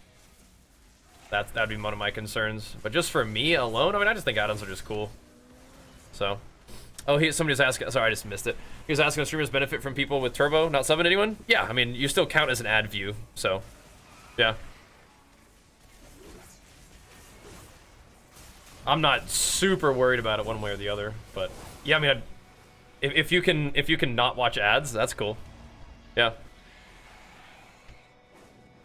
that'd be one of my concerns. But just for me alone, I mean, I just think add-ons are just cool. So. Oh, somebody was asking. Sorry, I just missed it. He was asking if streamers benefit from people with Turbo not subbing anyone. Yeah, I mean, you still count as an ad view, so yeah. I'm not super worried about it one way or the other, but yeah, I mean, if you can not watch ads, that's cool. Yeah.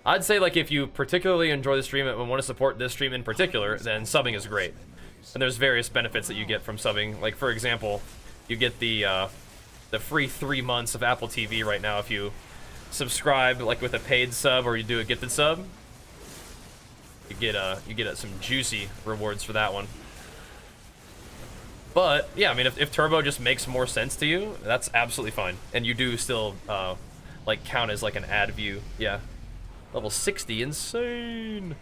I'd say like if you particularly enjoy the stream and want to support this stream in particular, then subbing is great. And there's various benefits that you get from subbing. Like, for example, you get the free 3 months of Apple TV right now if you subscribe, like, with a paid sub or you do a gifted sub. You get some juicy rewards for that one. But, yeah, I mean, if Turbo just makes more sense to you, that's absolutely fine. And you do still, like, count as, like, an ad view. Yeah. Level 60, insane!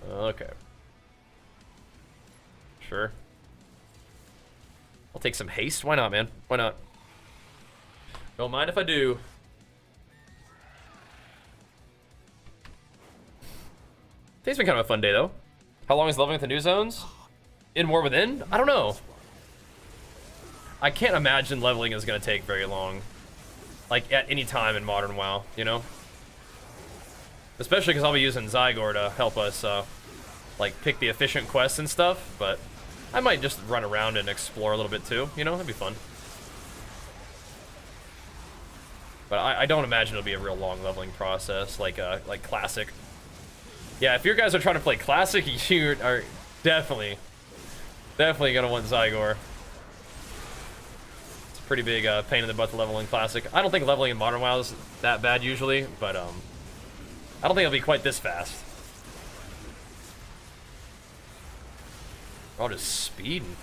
Okay. Sure. I'll take some haste. Why not, man? Why not? Don't mind if I do. Today's been kind of a fun day, though. How long is leveling with the new zones? In War Within? I don't know. I can't imagine leveling is going to take very long. Like, at any time in Modern WoW, you know? Especially because I'll be using Zygor to help us, like, pick the efficient quests and stuff, but I might just run around and explore a little bit too, you know? That'd be fun. But I don't imagine it'll be a real long leveling process, like Classic. Yeah, if you guys are trying to play Classic, you are definitely gonna want Zygor. It's a pretty big pain in the butt to level in Classic. I don't think leveling in Modern WoW is that bad usually, but I don't think it'll be quite this fast. Oh, just speeding.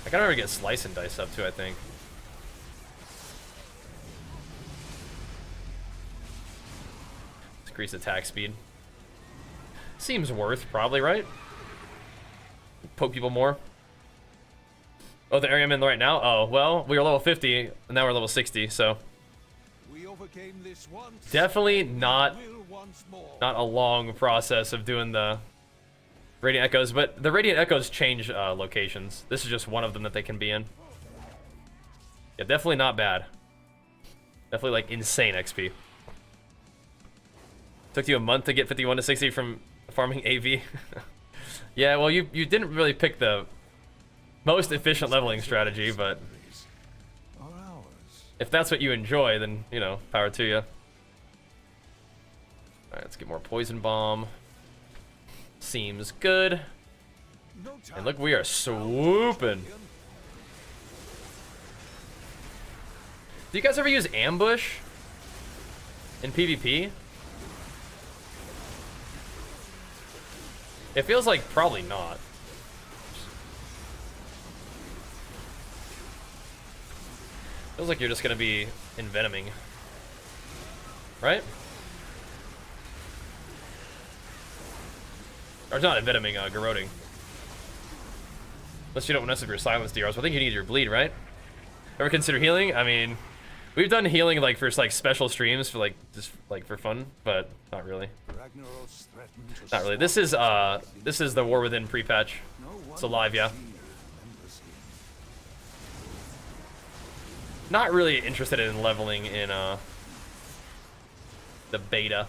I gotta remember to get Slice and Dice up too, I think. Increase attack speed. Seems worth, probably, right? Poke people more. Oh, the area I'm in right now? Oh, well, we were level 50, and now we're level 60, so. Definitely not a long process of doing the Radiant Echoes, but the Radiant Echoes change locations. This is just one of them that they can be in. Yeah, definitely not bad. Definitely, like, insane XP. Took you a month to get 51 to 60 from farming AV. Yeah, well, you didn't really pick the most efficient leveling strategy, but if that's what you enjoy, then, you know, power to you. Alright, let's get more Poison Bomb. Seems good. And look, we are swooping. Do you guys ever use ambush in PvP? It feels like probably not. Feels like you're just gonna be envenoming. Right? Or not envenoming, garroting. Unless you don't mess with your silence DRs. I think you need your bleed, right? Ever consider healing? I mean, we've done healing like for like special streams for like just like for fun, but not really. Not really. This is the War Within pre-patch. It's alive, yeah. Not really interested in leveling in the beta.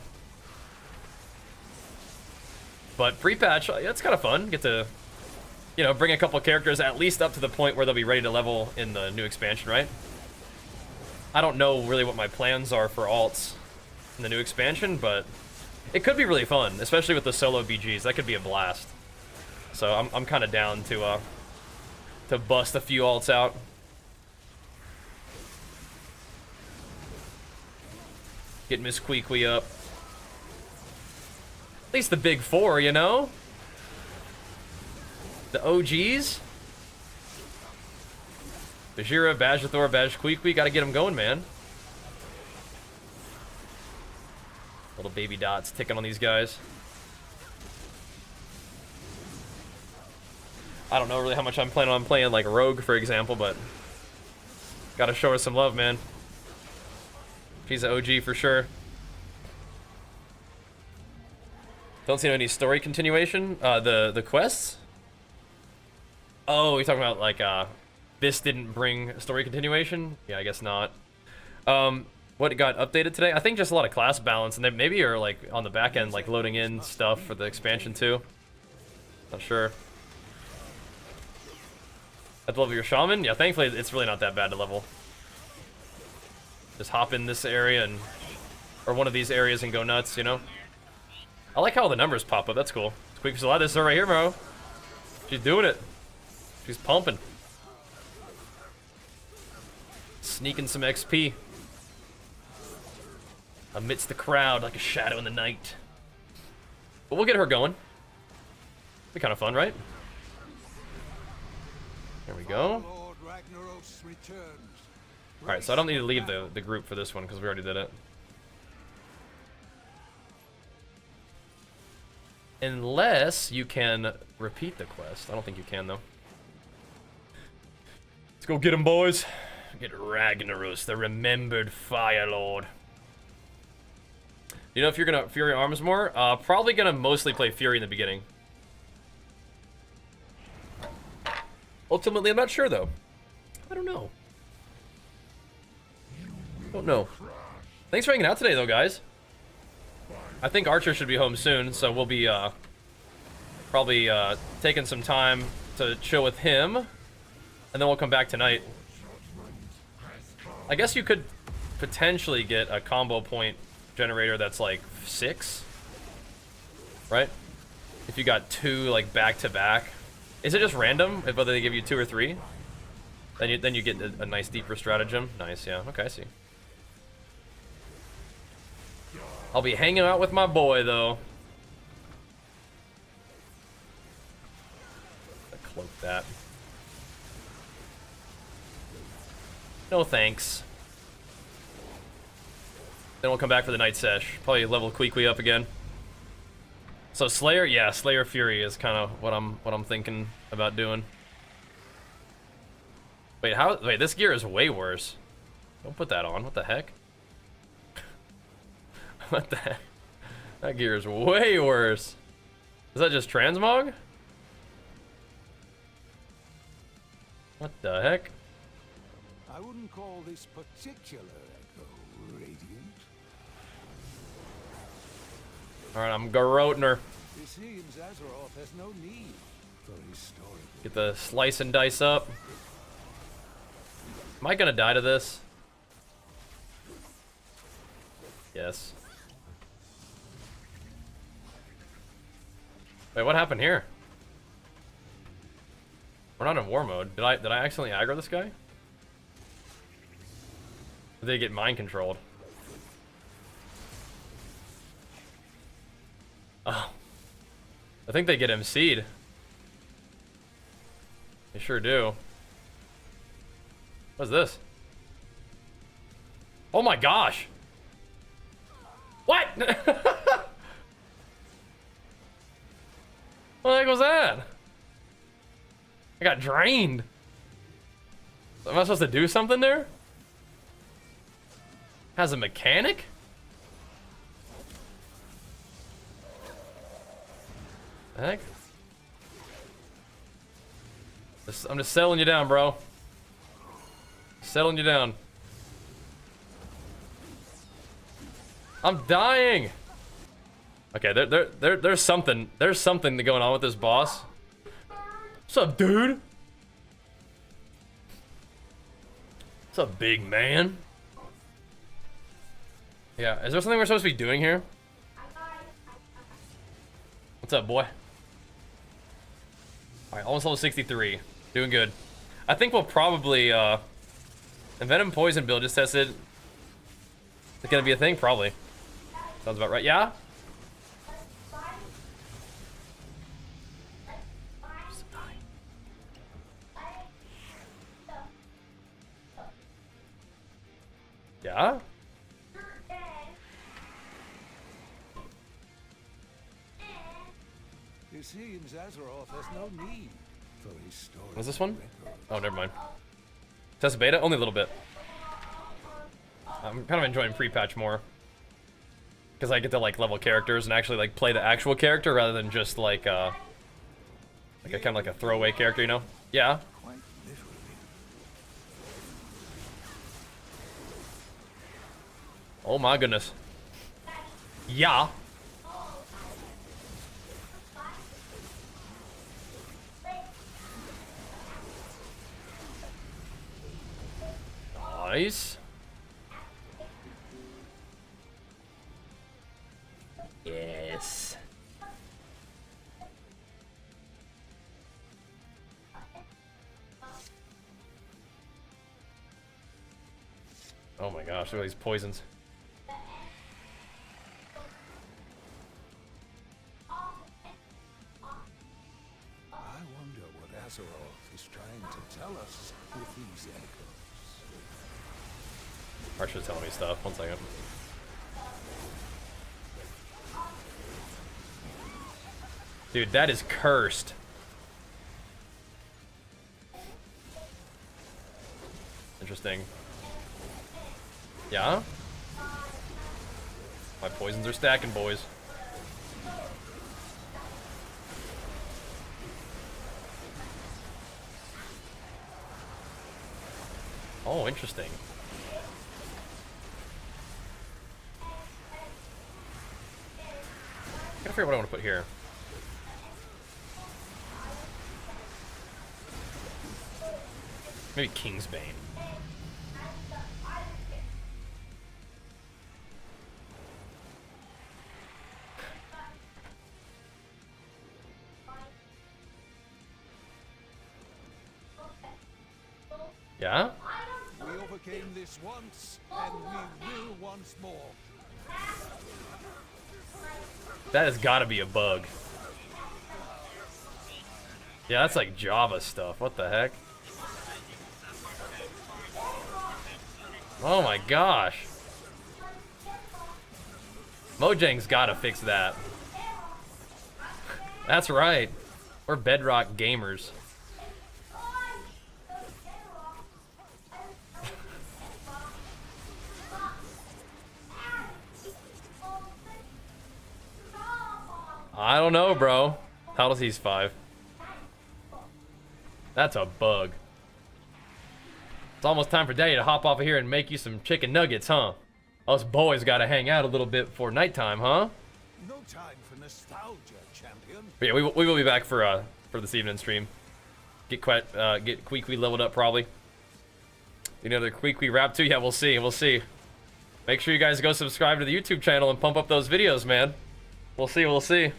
But pre-patch, yeah, it's kind of fun. Get to, you know, bring a couple characters at least up to the point where they'll be ready to level in the new expansion, right? I don't know really what my plans are for alts in the new expansion, but it could be really fun, especially with the solo BGs. That could be a blast. So I'm kind of down to bust a few alts out. Get Miss Queequee up. At least the big four, you know? The OGs. Bajheera, Bajhathor, Bajqueequee. Gotta get them going, man. Little baby dots ticking on these guys. I don't know really how much I'm planning on playing like Rogue, for example, but gotta show her some love, man. She's an OG for sure. Don't see any story continuation. The quests? Oh, you're talking about like this didn't bring story continuation? Yeah, I guess not. What got updated today? I think just a lot of class balance, and they maybe are like on the back end like loading in stuff for the expansion too. Not sure. At the level your shaman? Yeah, thankfully it's really not that bad to level. Just hop in this area and or one of these areas and go nuts, you know? I like how the numbers pop up. That's cool. Squeak's alive. This is her right here, bro. She's doing it. She's pumping. Sneaking some XP. Amidst the crowd like a shadow in the night. But we'll get her going. Be kind of fun, right? There we go. Alright, so I don't need to leave the group for this one because we already did it. Unless you can repeat the quest. I don't think you can, though. Let's go get him, boys. Get Ragnaros, the remembered Fire Lord. You know if you're gonna Fury Arms more? Probably gonna mostly play Fury in the beginning. Ultimately, I'm not sure, though. I don't know. Don't know. Thanks for hanging out today, though, guys. I think Archer should be home soon, so we'll be probably taking some time to chill with him, and then we'll come back tonight. I guess you could potentially get a combo point generator that's like 6, right? If you got 2 like back to back. Is it just random if whether they give you 2 or 3? Then you get a nice deeper stratagem. Nice, yeah. Okay, I see. I'll be hanging out with my boy, though. Cloak that. No thanks. Then we'll come back for the night sesh. Probably level Queequee up again. So Slayer, yeah, Slayer Fury is kind of what I'm thinking about doing. Wait, wait, this gear is way worse. Don't put that on. What the heck? What the heck? That gear is way worse. Is that just transmog? What the heck? I wouldn't call this particular echo radiant. Alright, I'm garroting her. It seems Azeroth has no need for historical. Get the slice and dice up. Am I gonna die to this? Yes. Wait, what happened here? We're not in war mode. Did I accidentally aggro this guy? Did they get mind controlled? Oh. I think they get MC'd. They sure do. What's this? Oh my gosh! What? What the heck was that? I got drained. Am I supposed to do something there? Has a mechanic? The heck? I'm just settling you down, bro. Settling you down. I'm dying. Okay, there's something going on with this boss. What's up, dude? What's up, big man? Yeah, is there something we're supposed to be doing here? What's up, boy? Alright, almost level 63. Doing good. I think we'll probably, Envenom Poison build just tested. Is it gonna be a thing? Probably. Sounds about right. Yeah? Yeah? It seems Azeroth has no need for his story. What's this one? Oh, never mind. Test beta? Only a little bit. I'm kind of enjoying pre-patch more. Because I get to like level characters and actually like play the actual character rather than just like a kind of like a throwaway character, you know? Yeah. Oh my goodness. Yeah. Nice. Yes. Oh my gosh, look at these poisons. I wonder what Azeroth is trying to tell us with these echoes. Archer's telling me stuff. 1 second. Dude, that is cursed. Interesting. Yeah? My poisons are stacking, boys. Oh, interesting. I gotta figure out what I want to put here. Maybe Kingsbane. Yeah? We overcame this once, and we will once more. That has got to be a bug. Yeah, that's like Java stuff. What the heck? Oh my gosh. Mojang's got to fix that. That's right. We're Bedrock gamers. I don't know, bro. How does he's 5? That's a bug. It's almost time for Daddy to hop off of here and make you some chicken nuggets, huh? Us boys gotta hang out a little bit before nighttime, huh? No time for nostalgia, champion. But yeah, we will be back for this evening stream. Get Queequeg leveled up probably. Another Queequeg rap too. Yeah, we'll see. We'll see. Make sure you guys go subscribe to the YouTube channel and pump up those videos, man. We'll see. We'll see.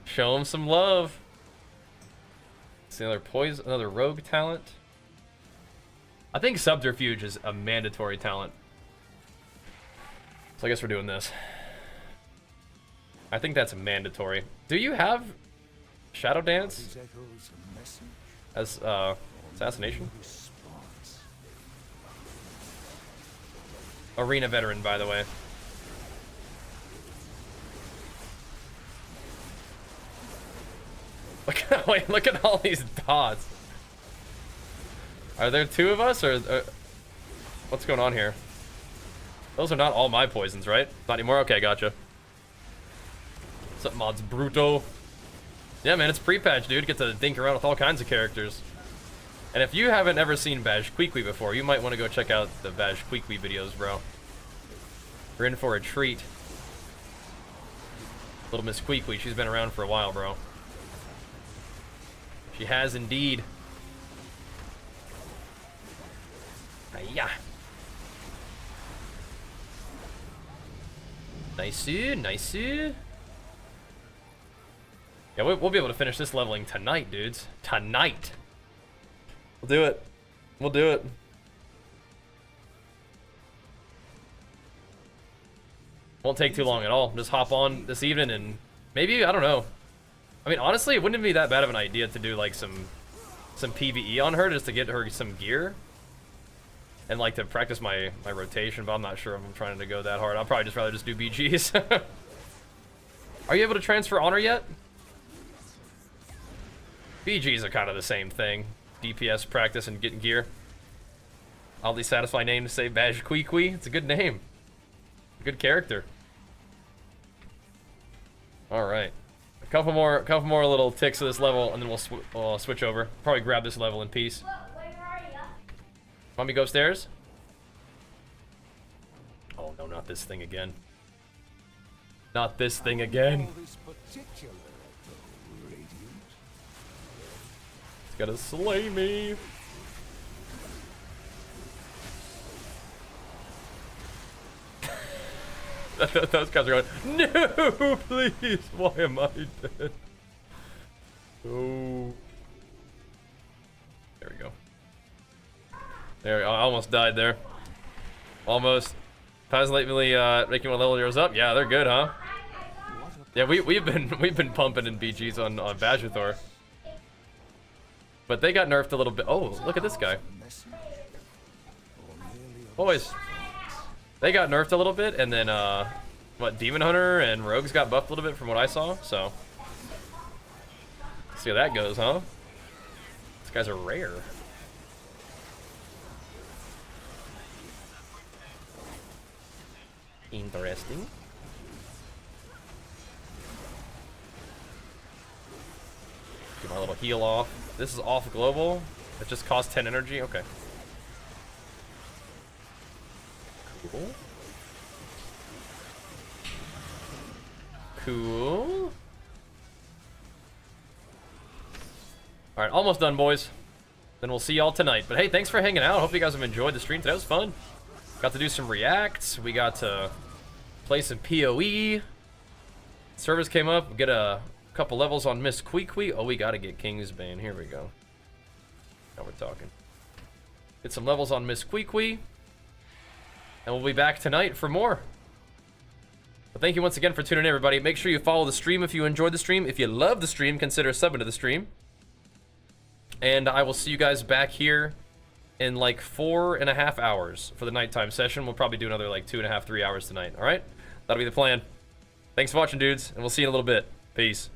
Show them some love. See another rogue talent. I think subterfuge is a mandatory talent. So I guess we're doing this. I think that's mandatory. Do you have Shadow Dance as assassination? Arena veteran, by the way. Look. Wait, look at all these dots. Are there two of us, or what's going on here? Those are not all my poisons, right? Not anymore? Okay, gotcha. What's up, mods bruto? Yeah, man, it's pre-patch, dude. Get to dink around with all kinds of characters. And if you haven't ever seen Bajheera before, you might want to go check out the Bajheera videos, bro. We're in for a treat. Little Miss Queequeg, she's been around for a while, bro. She has indeed. Yeah. Nice, nice. Yeah, we'll be able to finish this leveling tonight, dudes. Tonight. We'll do it. We'll do it. Won't take too long at all. Just hop on this evening and maybe, I don't know. I mean, honestly, it wouldn't be that bad of an idea to do like some PvE on her just to get her some gear. And like to practice my rotation, but I'm not sure if I'm trying to go that hard. I'll probably just rather just do BGs. Are you able to transfer honor yet? BGs are kind of the same thing. DPS practice and getting gear. Oddly satisfying name to say Bajheera. It's a good name. Good character. All right, a couple more little ticks of this level, and then we'll switch over. Probably grab this level in peace. Want me to go upstairs? Oh no, not this thing again. Not this thing again. It's gonna slay me. Those guys are going, no, please, why am I dead? Oh. There we go. There, I almost died there. Almost. Positively making my level heroes up. Yeah, they're good, huh? Yeah, we've been pumping in BGs on Bajheera. But they got nerfed a little bit. Oh, look at this guy. Boys. They got nerfed a little bit, and then, what, Demon Hunter and Rogues got buffed a little bit from what I saw, so. See how that goes, huh? These guys are rare. Interesting. Get my little heal off. This is off global. It just costs 10 energy. Okay. Cool. Cool. Alright, almost done, boys. Then we'll see y'all tonight. But hey, thanks for hanging out. Hope you guys have enjoyed the stream today. It was fun. Got to do some reacts. We got to play some PoE. Servers came up. Get a couple levels on Miss Queequeg. Oh, we got to get Kingsbane. Here we go. Now we're talking. Get some levels on Miss Queequeg. And we'll be back tonight for more. But thank you once again for tuning in, everybody. Make sure you follow the stream if you enjoyed the stream. If you love the stream, consider subbing to the stream. And I will see you guys back here in like 4.5 hours for the nighttime session. We'll probably do another like 2.5, 3 hours tonight. All right? That'll be the plan. Thanks for watching, dudes, and we'll see you in a little bit. Peace.